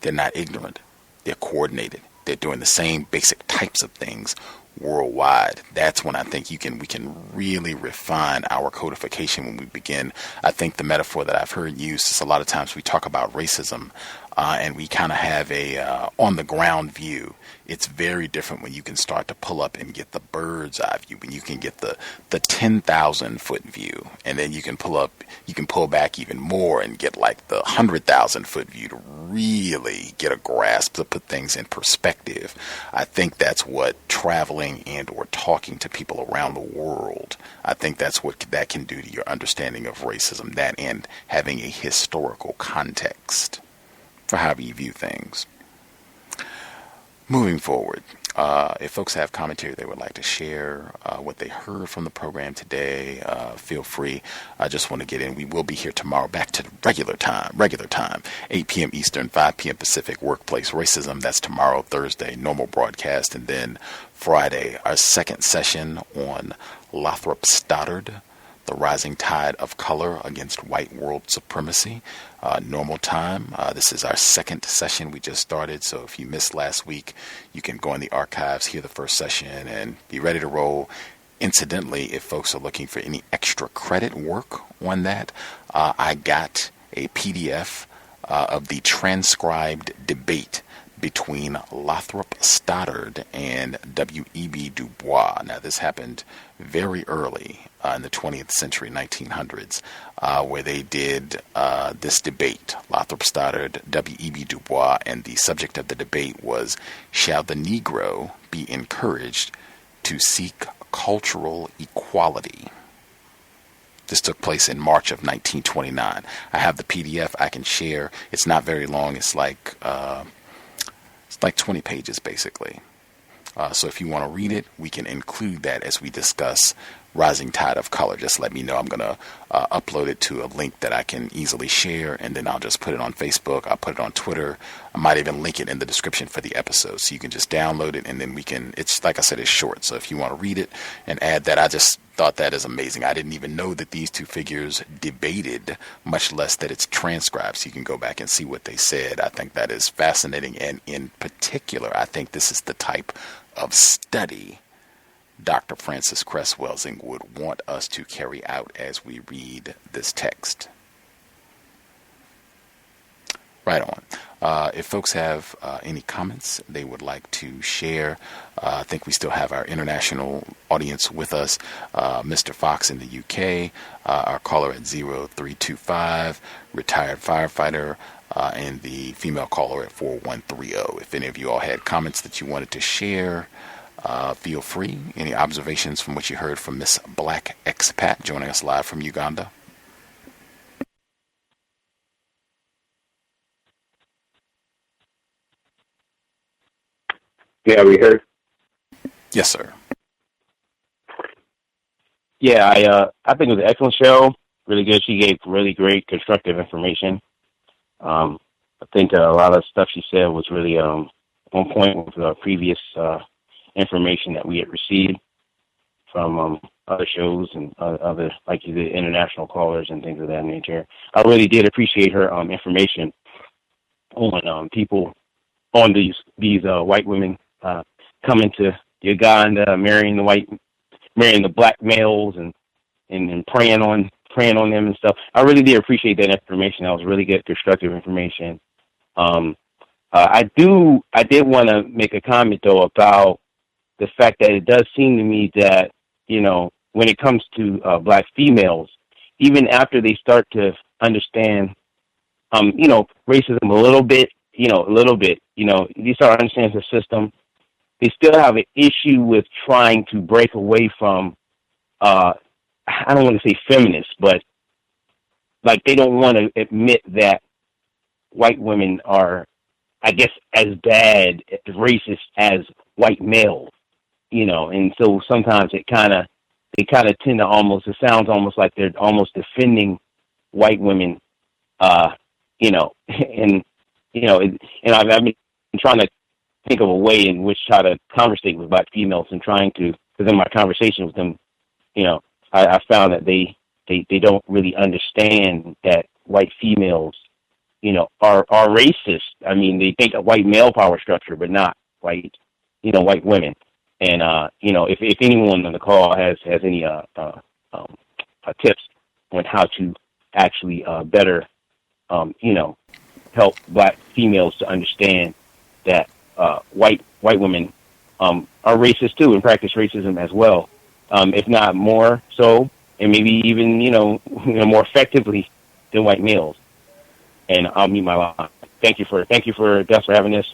They're not ignorant. They're coordinated. They're doing the same basic types of things worldwide. That's when I think we can really refine our codification when we begin. I think the metaphor that I've heard used is a lot of times we talk about racism and we kind of have a on the ground view. It's very different when you can start to pull up and get the bird's eye view, when you can get the 10,000 foot view, and then you can pull back even more and get like the 100,000 foot view to really get a grasp, to put things in perspective. I think that's what traveling and or talking to people around the world, I think that's what that can do to your understanding of racism, that and having a historical context for how you view things. Moving forward, if folks have commentary they would like to share, what they heard from the program today, feel free. I just want to get in. We will be here tomorrow back to the regular time, 8 p.m. Eastern, 5 p.m. Pacific, Workplace Racism. That's tomorrow, Thursday, normal broadcast. And then Friday, our second session on Lathrop Stoddard, The Rising Tide of Color Against White World Supremacy. Normal time. This is our second session. We just started, so if you missed last week, you can go in the archives, hear the first session, and be ready to roll. Incidentally, if folks are looking for any extra credit work on that, I got a PDF of the transcribed debate between Lathrop Stoddard and W.E.B. Du Bois. Now, this happened very early in the 20th century, 1900s, where they did this debate, Lathrop Stoddard, W.E.B. Du Bois, and the subject of the debate was, shall the Negro be encouraged to seek cultural equality? This took place in March of 1929. I have the PDF I can share. It's not very long. It's like 20 pages, basically. So if you want to read it, we can include that as we discuss Rising Tide of Color. Just let me know. I'm going to upload it to a link that I can easily share, and then I'll just put it on Facebook. I'll put it on Twitter. I might even link it in the description for the episode. So you can just download it, and then we can, it's like I said, it's short. So if you want to read it and add that, I just thought that is amazing. I didn't even know that these two figures debated, much less that it's transcribed. So you can go back and see what they said. I think that is fascinating. And in particular, I think this is the type of study Dr. Frances Cress Welsing would want us to carry out as we read this text. Right on. If folks have any comments they would like to share, I think we still have our international audience with us. Mr. Fox in the UK, our caller at 0325, retired firefighter, and the female caller at 4130. If any of you all had comments that you wanted to share, feel free. Any observations from what you heard from Miss Black Expat joining us live from Uganda? Yeah, we heard. Yes, sir. Yeah, I think it was an excellent show. really good. She gave really great constructive information. I think a lot of stuff she said was really on point with the previous information that we had received from other shows and other, like the international callers and things of that nature. I really did appreciate her information on people, on these white women coming to Uganda, marrying the black males and preying on them and stuff. I really did appreciate that information. That was really good, constructive information. I did want to make a comment though about the fact that it does seem to me that, you know, when it comes to black females, even after they start to understand, you know, racism a little bit, you they start understanding the system, they still have an issue with trying to break away from, I don't want to say feminists, but like they don't want to admit that white women are, I guess, as bad, as racist as white males, you know, and so sometimes they kind of tend to almost, it sounds almost like they're almost defending white women, you know, and, you know, and I've been trying to think of a way in which how to conversate with black females and trying to, because in my conversation with them, you know, I found that they don't really understand that white females, you know, are racist. I mean, they think a white male power structure, but not white, you know, white women. And, you know, if anyone on the call has any tips on how to actually better, you know, help black females to understand that white women are racist too and practice racism as well, if not more so, and maybe even, you know, more effectively than white males. And I'll mute my line. Thank you for Gus for having this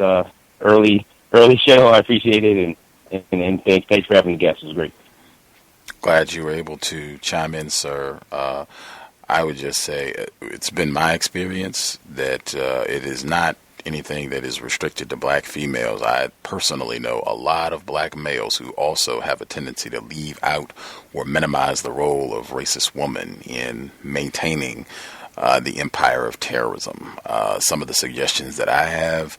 early show. I appreciate it, and thanks for having the guests. It was great. Glad you were able to chime in, sir. I would just say it's been my experience that it is not anything that is restricted to black females. I personally know a lot of black males who also have a tendency to leave out or minimize the role of racist woman in maintaining the empire of terrorism. Some of the suggestions that I have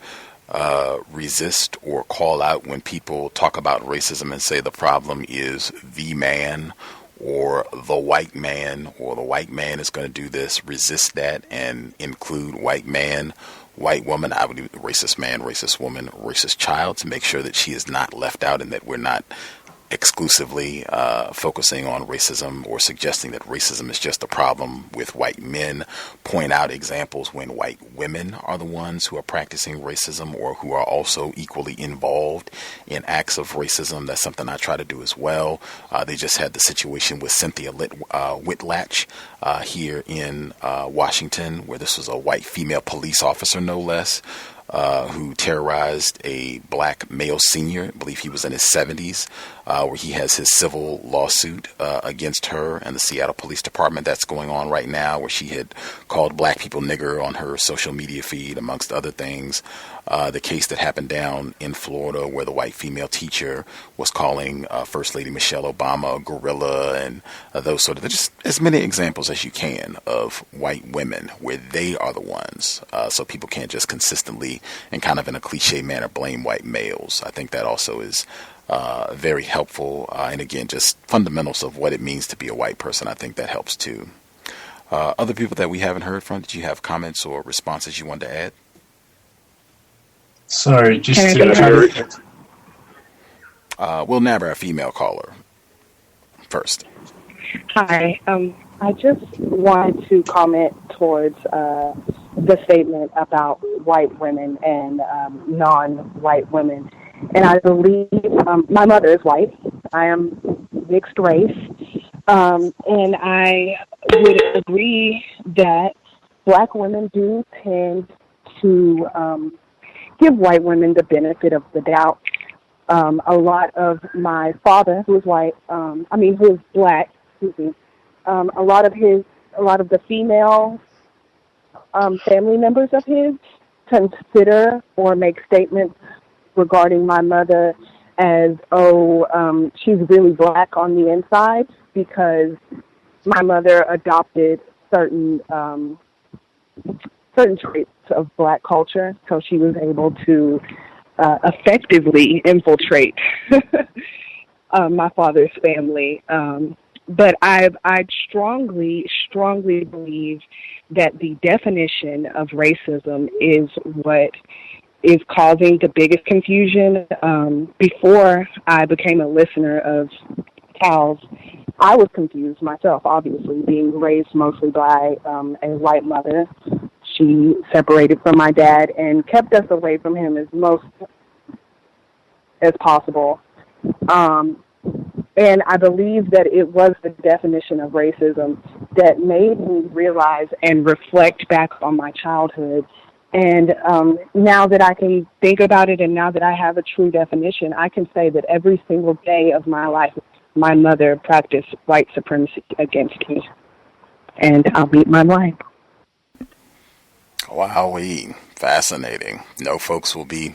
resist or call out when people talk about racism and say the problem is the man or the white man is going to do this, resist that and include white man, white woman. I would do racist man, racist woman, racist child to make sure that she is not left out and that we're not exclusively focusing on racism or suggesting that racism is just a problem with white men. Point out examples when white women are the ones who are practicing racism or who are also equally involved in acts of racism. That's something I try to do as well. They just had the situation with Cynthia Whitlatch here in Washington, where this was a white female police officer, no less, who terrorized a black male senior. I believe he was in his 70s, where he has his civil lawsuit against her and the Seattle Police Department that's going on right now, where she had called black people nigger on her social media feed, amongst other things. The case that happened down in Florida where the white female teacher was calling First Lady Michelle Obama a gorilla, and those sort of, just as many examples as you can of white women where they are the ones, so people can't just consistently and kind of in a cliche manner blame white males. I think that also is very helpful, and again, just fundamentals of what it means to be a white person. I think that helps too. Other people that we haven't heard from, did you have comments or responses you wanted to add? Sorry, just we'll nab our female caller first. Hi. I just wanted to comment towards the statement about white women and non-white women. And I believe my mother is white. I am mixed race. And I would agree that black women do tend to give white women the benefit of the doubt. A lot of my father, who is white, who is black, a lot of the female family members of his consider or make statements regarding my mother as, she's really black on the inside, because my mother adopted certain traits of Black culture, so she was able to effectively infiltrate my father's family. But I strongly believe that the definition of racism is what is causing the biggest confusion. Before I became a listener of Cal's, I was confused myself, obviously, being raised mostly by a white mother. She separated from my dad and kept us away from him as possible. And I believe that it was the definition of racism that made me realize and reflect back on my childhood. And now that I can think about it and now that I have a true definition, I can say that every single day of my life, my mother practiced white supremacy against me. And I'll meet my line. Wowee. Fascinating. No folks will be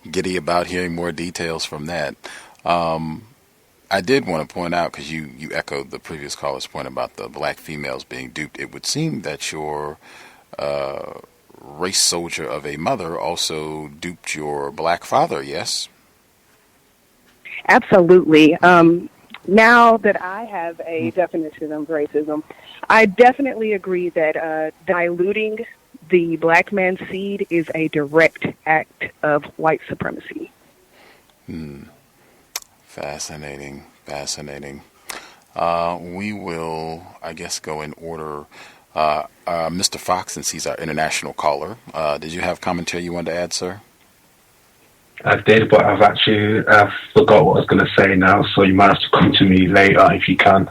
giddy about hearing more details from that. I did want to point out, because you echoed the previous caller's point about the Black females being duped, it would seem that your race soldier of a mother also duped your Black father, yes? Absolutely. Now that I have a definition of racism, I definitely agree that diluting the Black man's seed is a direct act of white supremacy. Fascinating. We will, I guess, go in order. Mr. Fox, since he's our international caller, did you have commentary you wanted to add, sir? I did, but I've forgot what I was going to say now, so you might have to come to me later if you can.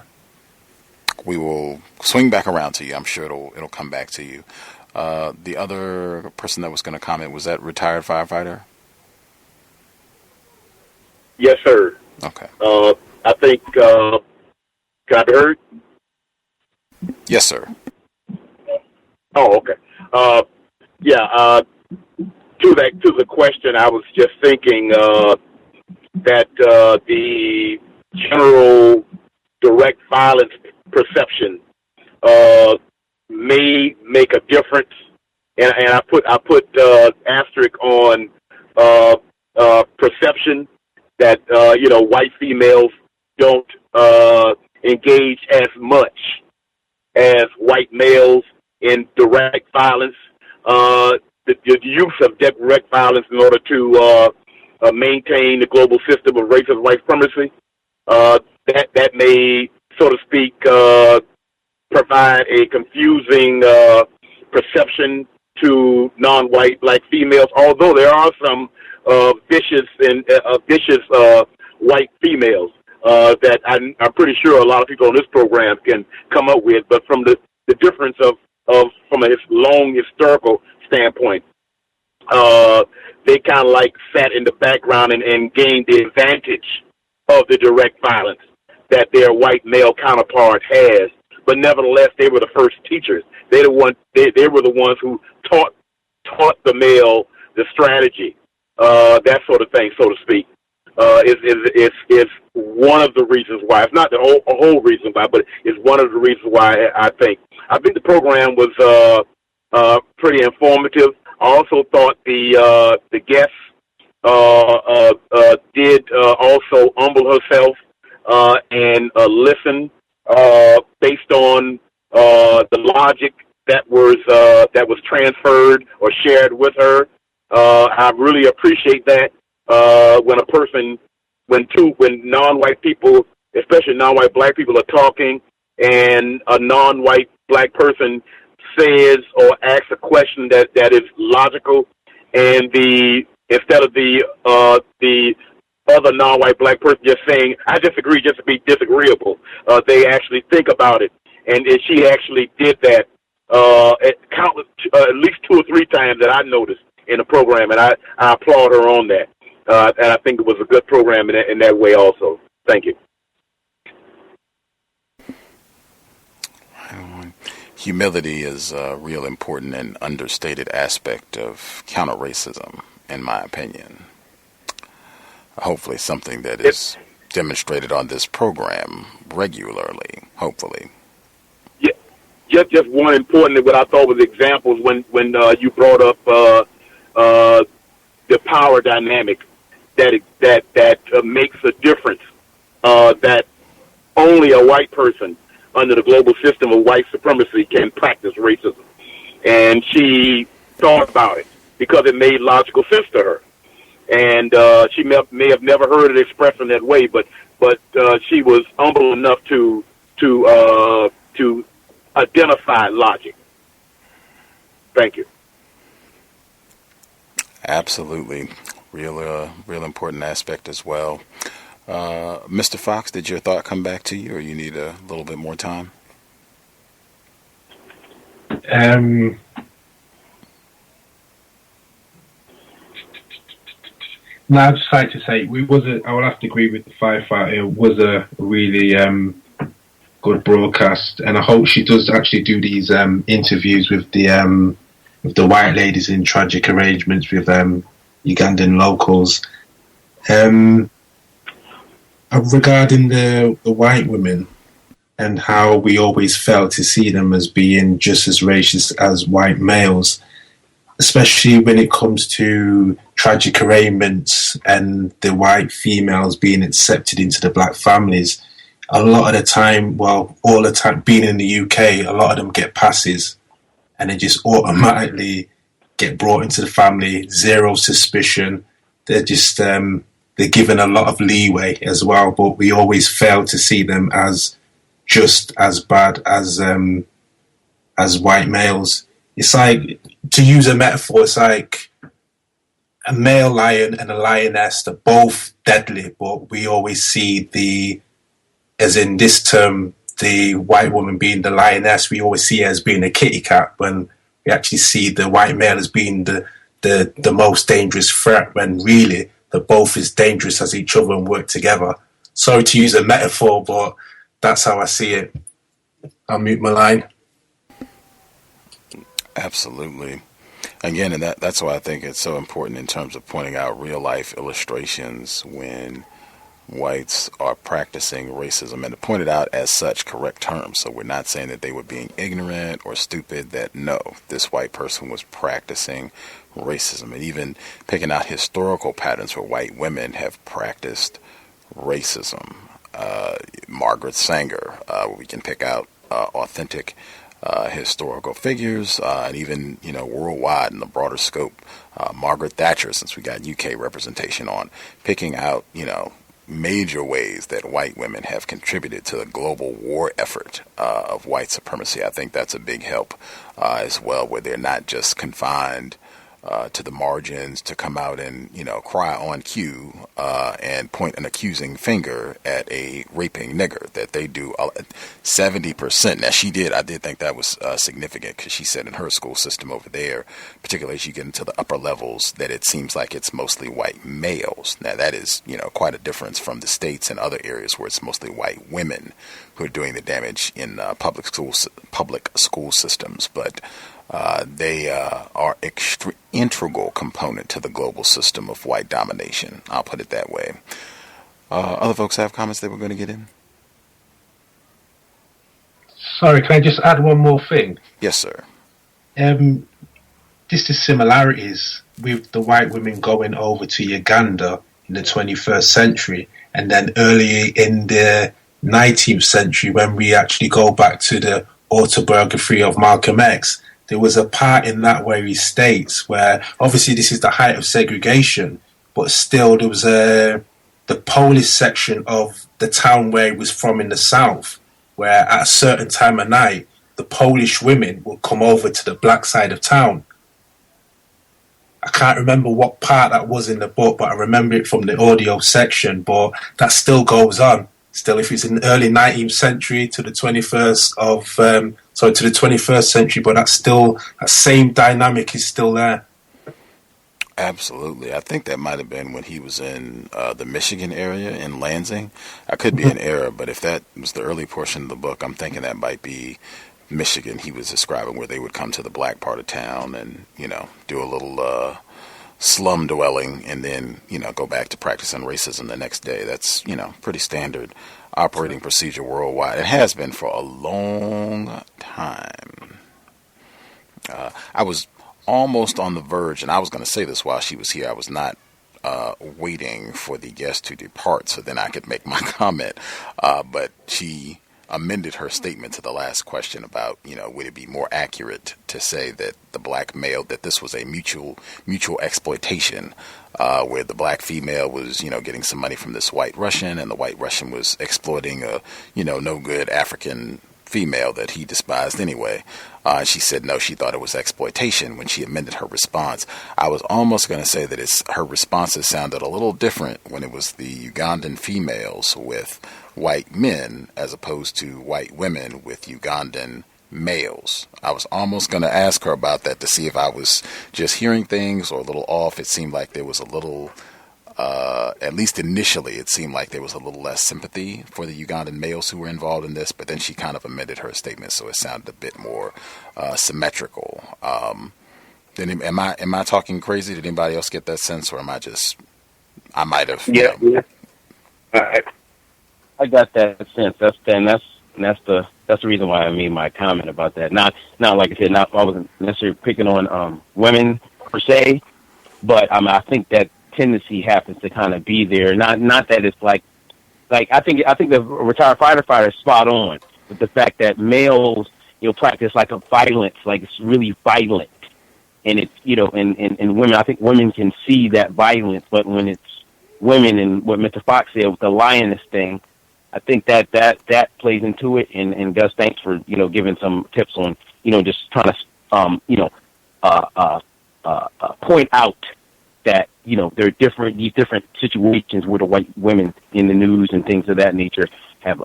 We will swing back around to you. I'm sure it'll come back to you. The other person that was going to comment, was that retired firefighter? Yes, sir. Okay. I think, can I be heard? Yes, sir. Oh, okay. To the question, I was just thinking that the general direct violence perception may make a difference, and I put asterisk on perception that white females don't engage as much as white males in direct violence. The use of direct violence in order to maintain the global system of racist white supremacy, that may, so to speak, provide a confusing perception to non-white Black females, although there are some vicious white females that I'm pretty sure a lot of people on this program can come up with, but from the difference of from a long historical standpoint, they kind of like sat in the background and gained the advantage of the direct violence that their white male counterpart has. But nevertheless, they were the first teachers. They were the ones who taught the male the strategy, that sort of thing, so to speak. Is one of the reasons why. It's not the whole reason why, but it's one of the reasons why I think the program was pretty informative. I also thought the guest did also humble herself and listen based on the logic that was transferred or shared with her. I really appreciate that when non-white people, especially non-white Black people, are talking, and a non-white Black person says or asks a question that is logical, and instead of the other non-white Black person just saying, I disagree just to be disagreeable, they actually think about it. And she actually did that at least 2 or 3 times that I noticed in the program, and I applaud her on that. And I think it was a good program in that way also. Thank you. Humility is a real important and understated aspect of counter-racism, in my opinion. Hopefully something that is demonstrated on this program regularly, hopefully. just one important, what I thought was examples when you brought up the power dynamic that makes a difference, that only a white person under the global system of white supremacy can practice racism. And she thought about it because it made logical sense to her. And she may have never heard it expressed in that way, but she was humble enough to identify logic. Thank you. Absolutely. Real important aspect as well. Mr. Fox, did your thought come back to you, or you need a little bit more time? No, I'd just like to say, I will have to agree with the firefighter. It was a really good broadcast, and I hope she does actually do these interviews with the white ladies in tragic arrangements with Ugandan locals. Regarding the white women and how we always fail to see them as being just as racist as white males, especially when it comes to tragic arrangements and the white females being accepted into the black families. A lot of the time, well, all the time, being in the UK, a lot of them get passes and they just automatically get brought into the family, zero suspicion. They're just, they're given a lot of leeway as well, but we always fail to see them as just as bad as white males. It's like, to use a metaphor, it's like a male lion and a lioness, they're both deadly, but we always see as in this term, the white woman being the lioness, we always see her as being a kitty cat, when we actually see the white male as being the most dangerous threat, when really they're both as dangerous as each other and work together. Sorry to use a metaphor, but that's how I see it. I'll mute my line. Absolutely. Again, and that's why I think it's so important in terms of pointing out real life illustrations when whites are practicing racism, and to point it out as such correct terms. So we're not saying that they were being ignorant or stupid, that no, this white person was practicing racism, and even picking out historical patterns where white women have practiced racism. Margaret Sanger, we can pick out authentic historical figures, and even, worldwide in the broader scope. Margaret Thatcher, since we got UK representation on, picking out, major ways that white women have contributed to the global war effort of white supremacy. I think that's a big help as well, where they're not just confined to the margins to come out and, cry on cue and point an accusing finger at a raping nigger, that they do 70%. Now, I did think that was significant, because she said in her school system over there, particularly as you get into the upper levels, that it seems like it's mostly white males. Now, that is, quite a difference from the States and other areas where it's mostly white women who are doing the damage in public school systems. But they are integral component to the global system of white domination. I'll put it that way. Other folks have comments they were going to get in? Sorry, can I just add one more thing? Yes, sir. Just the similarities with the white women going over to Uganda in the 21st century, and then early in the 19th century, when we actually go back to the autobiography of Malcolm X, there was a part in that where he states, where obviously this is the height of segregation, but still there was the Polish section of the town where he was from in the south, where at a certain time of night, the Polish women would come over to the black side of town. I can't remember what part that was in the book, but I remember it from the audio section, but that still goes on. Still, if it's in the early 19th century to the 21st century, but that same dynamic is still there. Absolutely. I think that might have been when he was in the Michigan area in Lansing. I could be in error, but if that was the early portion of the book, I'm thinking that might be Michigan. He was describing where they would come to the black part of town and, do a little slum dwelling, and then, go back to practicing racism the next day. That's, pretty standard operating procedure worldwide. It has been for a long time. I was almost on the verge, and I was going to say this while she was here. I was not waiting for the guest to depart so then I could make my comment. But she amended her statement to the last question about, would it be more accurate to say that the black male, that this was a mutual exploitation, where the black female was, getting some money from this white Russian, and the white Russian was exploiting a, no good African female that he despised anyway. She said no, she thought it was exploitation when she amended her response. I was almost going to say that her responses sounded a little different when it was the Ugandan females with white men as opposed to white women with Ugandan males. I was almost going to ask her about that to see if I was just hearing things or a little off. It seemed like there was a little, at least initially, it seemed like there was a little less sympathy for the Ugandan males who were involved in this, but then she kind of amended her statement so it sounded a bit more symmetrical. Am I talking crazy? Did anybody else get that sense, or am I might have. Yeah. I got that sense. That's the reason why I made my comment about that. Not like I said, I wasn't necessarily picking on women per se, but I think that tendency happens to kind of be there. Not that it's like I think the retired fighter is spot on with the fact that males practice like a violence, like it's really violent, and it's and women. I think women can see that violence, but when it's women and what Mr. Fox said with the lioness thing, I think that plays into it. And Gus, thanks for giving some tips on just trying to point out that there are these different situations where the white women in the news and things of that nature have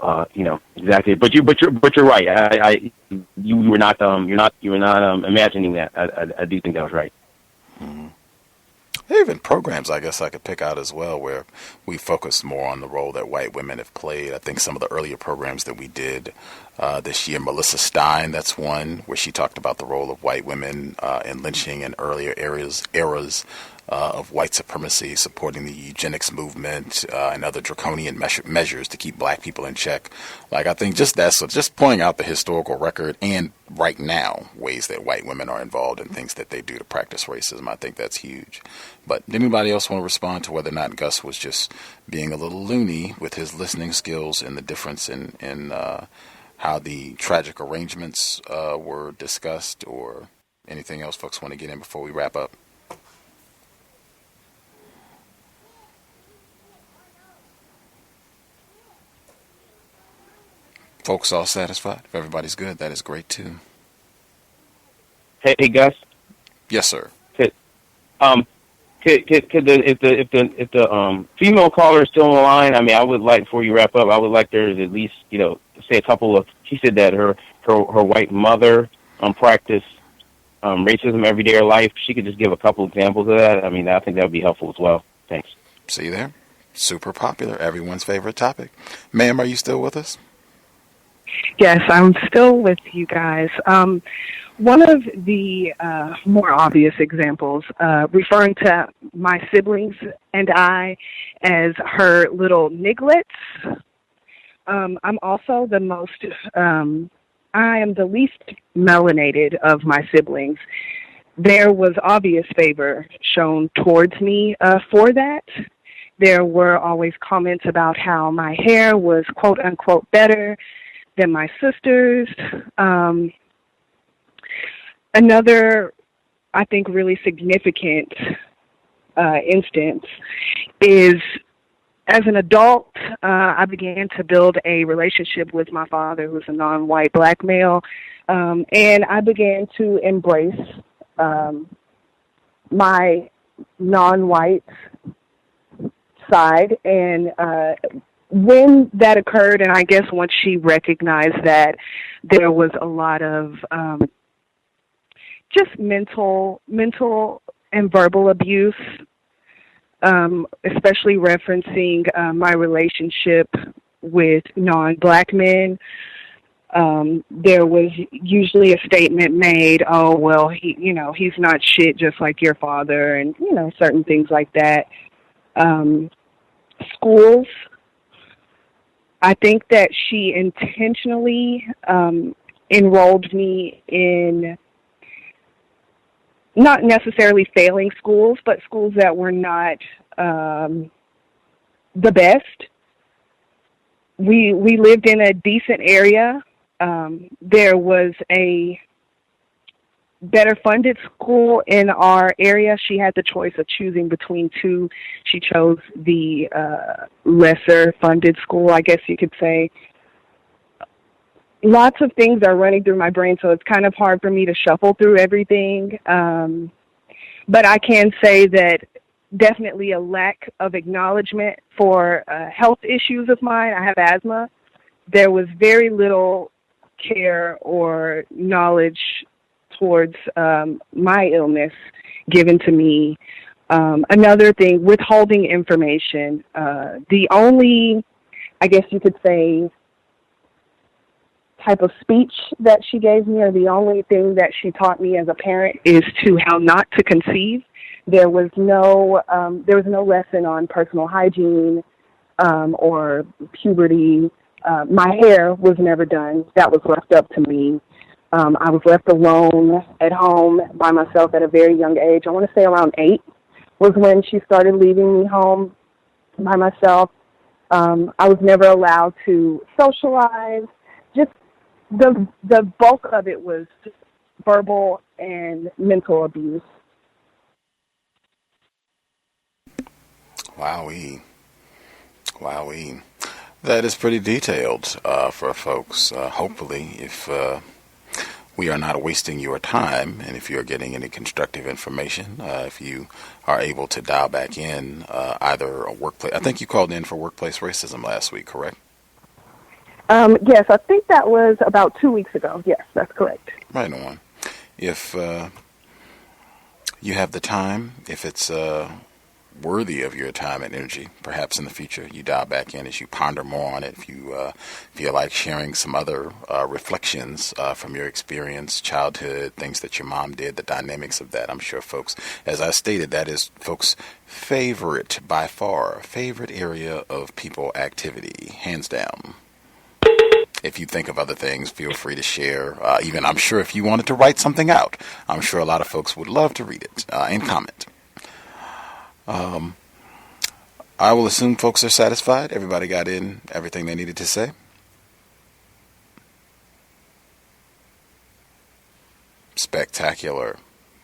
exactly. But you're right. You were not imagining that. I do think that was right. Mm-hmm. There are even programs, I guess, I could pick out as well where we focused more on the role that white women have played. I think some of the earlier programs that we did this year, Melissa Stein, that's one where she talked about the role of white women in lynching and earlier eras of white supremacy, supporting the eugenics movement and other draconian measures to keep black people in check. Like, I think just pointing out the historical record and right now ways that white women are involved in things that they do to practice racism. I think that's huge. But did anybody else want to respond to whether or not Gus was just being a little loony with his listening skills and the difference in how the tragic arrangements were discussed, or anything else folks want to get in before we wrap up? Folks all satisfied? If everybody's good, that is great too. Hey Gus. Yes, sir. Could if the female caller is still on the line, I would like, before you wrap up, I would like there to at least say a couple of. She said that her white mother practiced racism every day of her life. She could just give a couple examples of that. I think that would be helpful as well. Thanks. See you there. Super popular. Everyone's favorite topic. Ma'am, are you still with us? Yes, I'm still with you guys. One of the more obvious examples, referring to my siblings and I as her little nigglets, I'm also the most, I am the least melanated of my siblings. There was obvious favor shown towards me for that. There were always comments about how my hair was quote unquote better than my sister's. Another, I think, really significant instance is, as an adult, I began to build a relationship with my father, who's a non-white black male, and I began to embrace my non-white side. And when that occurred, and I guess once she recognized that there was a lot of just mental and verbal abuse, especially referencing my relationship with non-black men, there was usually a statement made, oh, well, he's not shit just like your father, and, certain things like that. Schools, I think that she intentionally enrolled me in not necessarily failing schools, but schools that were not the best. We lived in a decent area. There was a better funded school in our area. She had the choice of choosing between two. She chose the lesser funded school, I guess you could say. Lots of things are running through my brain, so it's kind of hard for me to shuffle through everything. But I can say that definitely a lack of acknowledgement for health issues of mine. I have asthma. There was very little care or knowledge towards my illness given to me. Another thing, withholding information. The only, I guess you could say, type of speech that she gave me, or the only thing that she taught me as a parent, is to how not to conceive. There was no lesson on personal hygiene or puberty. My hair was never done. That was left up to me. I was left alone at home by myself at a very young age. I want to say around 8 was when she started leaving me home by myself. I was never allowed to socialize. Just the bulk of it was just verbal and mental abuse. Wowee. That is pretty detailed for folks. Hopefully, if we are not wasting your time, and if you're getting any constructive information, if you are able to dial back in either a workplace. I think you called in for workplace racism last week, correct? Yes, I think that was about 2 weeks ago. Yes, that's correct. Right on. If you have the time, if it's worthy of your time and energy, perhaps in the future you dial back in as you ponder more on it. If you feel like sharing some other reflections from your experience, childhood, things that your mom did, the dynamics of that, I'm sure folks, as I stated, that is folks' favorite, by far, favorite area of people activity, hands down. If you think of other things, feel free to share. Even I'm sure if you wanted to write something out, I'm sure a lot of folks would love to read it and comment. I will assume folks are satisfied. Everybody got in everything they needed to say. Spectacular.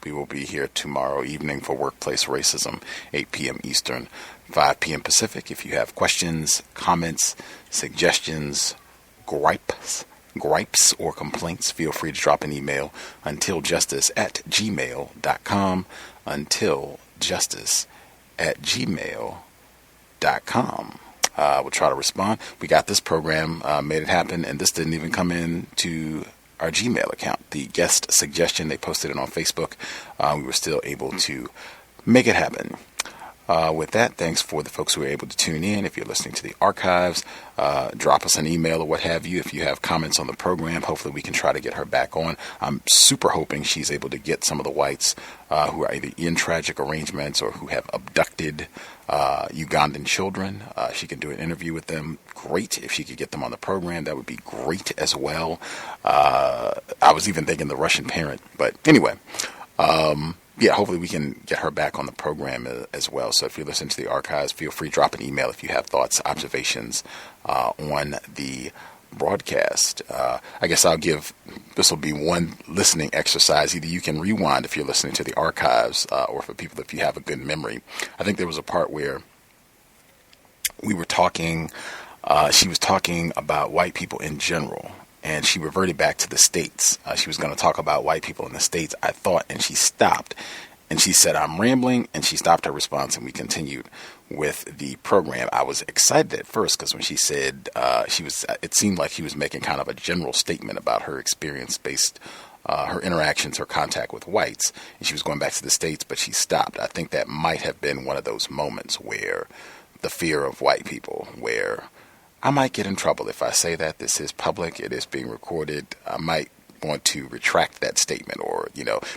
We will be here tomorrow evening for Workplace Racism, 8 p.m. Eastern, 5 p.m. Pacific. If you have questions, comments, suggestions, gripes or complaints, feel free to drop an email untiljustice@gmail.com. untiljustice@gmail.com. We'll try to respond. We got this program, made it happen, and this didn't even come in to our Gmail account. The guest suggestion, they posted it on Facebook. We were still able to make it happen. With that, thanks for the folks who were able to tune in. If you're listening to the archives, drop us an email or what have you. If you have comments on the program, hopefully we can try to get her back on. I'm super hoping she's able to get some of the whites who are either in tragic arrangements or who have abducted Ugandan children. She can do an interview with them. Great. If she could get them on the program, that would be great as well. I was even thinking the Russian parent. But anyway, yeah, hopefully we can get her back on the program as well. So if you're listening to the archives, feel free to drop an email if you have thoughts, observations on the broadcast. I guess this will be one listening exercise. Either you can rewind if you're listening to the archives, or for people if you have a good memory. I think there was a part where we were talking, she was talking about white people in general. And she reverted back to the States. She was going to talk about white people in the States, I thought, and she stopped. And she said, I'm rambling, and she stopped her response, and we continued with the program. I was excited at first, because when she said, it seemed like she was making kind of a general statement about her experience based, her interactions, her contact with whites, and she was going back to the States, but she stopped. I think that might have been one of those moments where the fear of white people, where I might get in trouble if I say that. This is public. It is being recorded. I might want to retract that statement, or,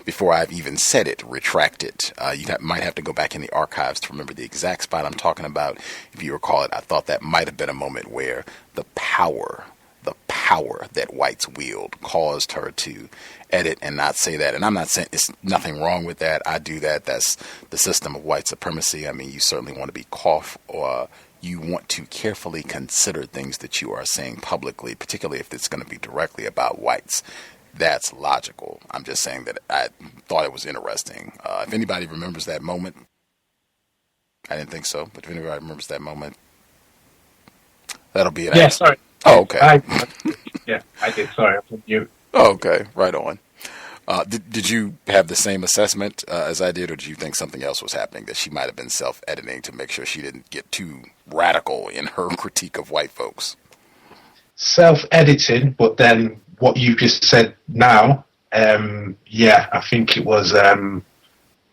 before I've even said it, retract it. You might have to go back in the archives to remember the exact spot I'm talking about. If you recall it, I thought that might have been a moment where the power power that whites wield caused her to edit and not say that. And I'm not saying it's nothing wrong with that. I do that. That's the system of white supremacy. I mean, you certainly want to be or you want to carefully consider things that you are saying publicly, particularly if it's going to be directly about whites. That's logical. I'm just saying that I thought it was interesting. If anybody remembers that moment, I didn't think so, but if anybody remembers that moment, that'll be it. Yeah, sorry. Oh, okay. I did. Sorry, I put you. Oh, okay, right on. Did you have the same assessment as I did, or did you think something else was happening, that she might have been self-editing to make sure she didn't get too radical in her critique of white folks? Self-editing, but then what you just said now, I think it was the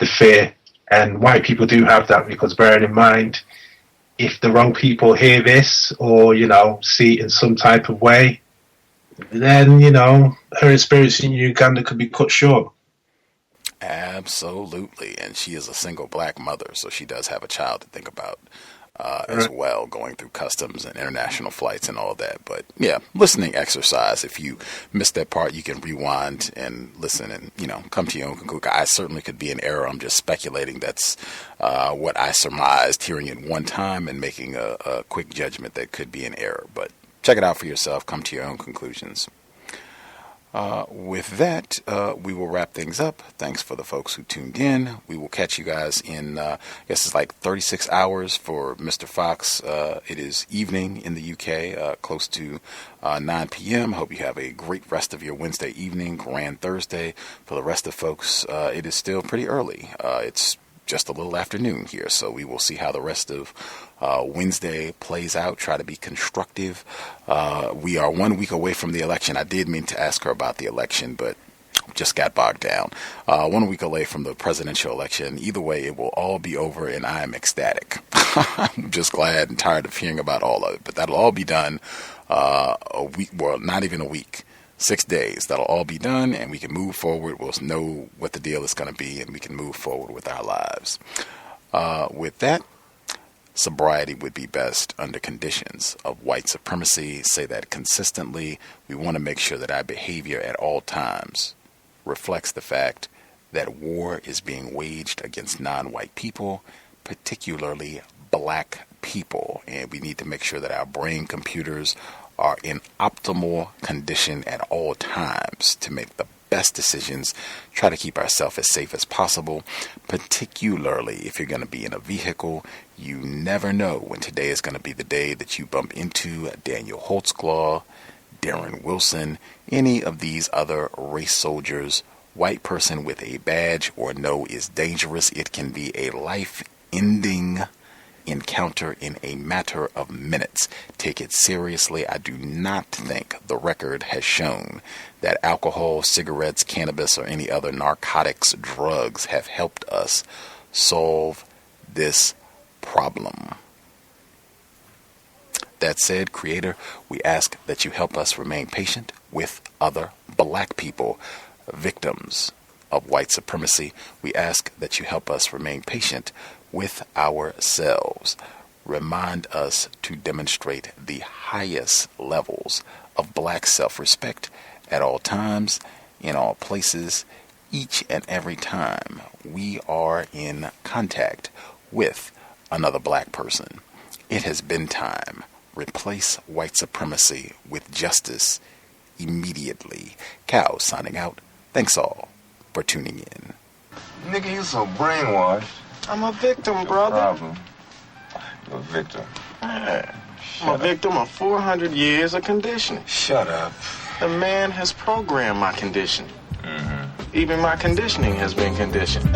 fear. And white people do have that, because bearing in mind, if the wrong people hear this or, see it in some type of way, then, her experience in Uganda could be cut short. Absolutely. And she is a single black mother, so she does have a child to think about as well, going through customs and international flights and all that. But yeah, listening exercise. If you missed that part, you can rewind and listen and, come to your own conclusion. I certainly could be in error. I'm just speculating. That's what I surmised, hearing it one time and making a quick judgment that could be an error. But check it out for yourself. Come to your own conclusions. With that, we will wrap things up. Thanks for the folks who tuned in. We will catch you guys in, I guess it's like 36 hours for Mr. Fox. It is evening in the UK, close to 9 p.m. Hope you have a great rest of your Wednesday evening, grand Thursday. For the rest of folks, it is still pretty early. It's just a little afternoon here, so we will see how the rest of Wednesday plays out. Try to be constructive. We are 1 week away from the election. I did mean to ask her about the election, but just got bogged down. 1 week away from the presidential election. Either way, it will all be over, and I am ecstatic. I'm just glad and tired of hearing about all of it, but that'll all be done a week, well, not even a week. 6 days. That'll all be done, and we can move forward. We'll know what the deal is going to be, and we can move forward with our lives. With that, sobriety would be best under conditions of white supremacy. Say that consistently. We want to make sure that our behavior at all times reflects the fact that war is being waged against non-white people, particularly black people, and we need to make sure that our brain computers are in optimal condition at all times to make the best decisions. Try to keep ourselves as safe as possible, particularly if you're going to be in a vehicle. You never know when today is going to be the day that you bump into Daniel Holtzclaw, Darren Wilson, any of these other race soldiers. White person with a badge or no is dangerous. It can be a life-ending encounter in a matter of minutes. Take it seriously. I do not think the record has shown that alcohol, cigarettes, cannabis, or any other narcotics, drugs have helped us solve this problem. That said, Creator, we ask that you help us remain patient with other black people, victims of white supremacy. We ask that you help us remain patient with ourselves. Remind us to demonstrate the highest levels of black self-respect at all times, in all places, each and every time we are in contact with another black person. It has been time. Replace white supremacy with justice immediately. Cow signing out. Thanks all for tuning in. Nigga, you so brainwashed. I'm a victim, brother. Problem. You're a victim. I'm a victim of 400 years of conditioning. Shut up. The man has programmed my conditioning. Mm-hmm. Even my conditioning has been conditioned.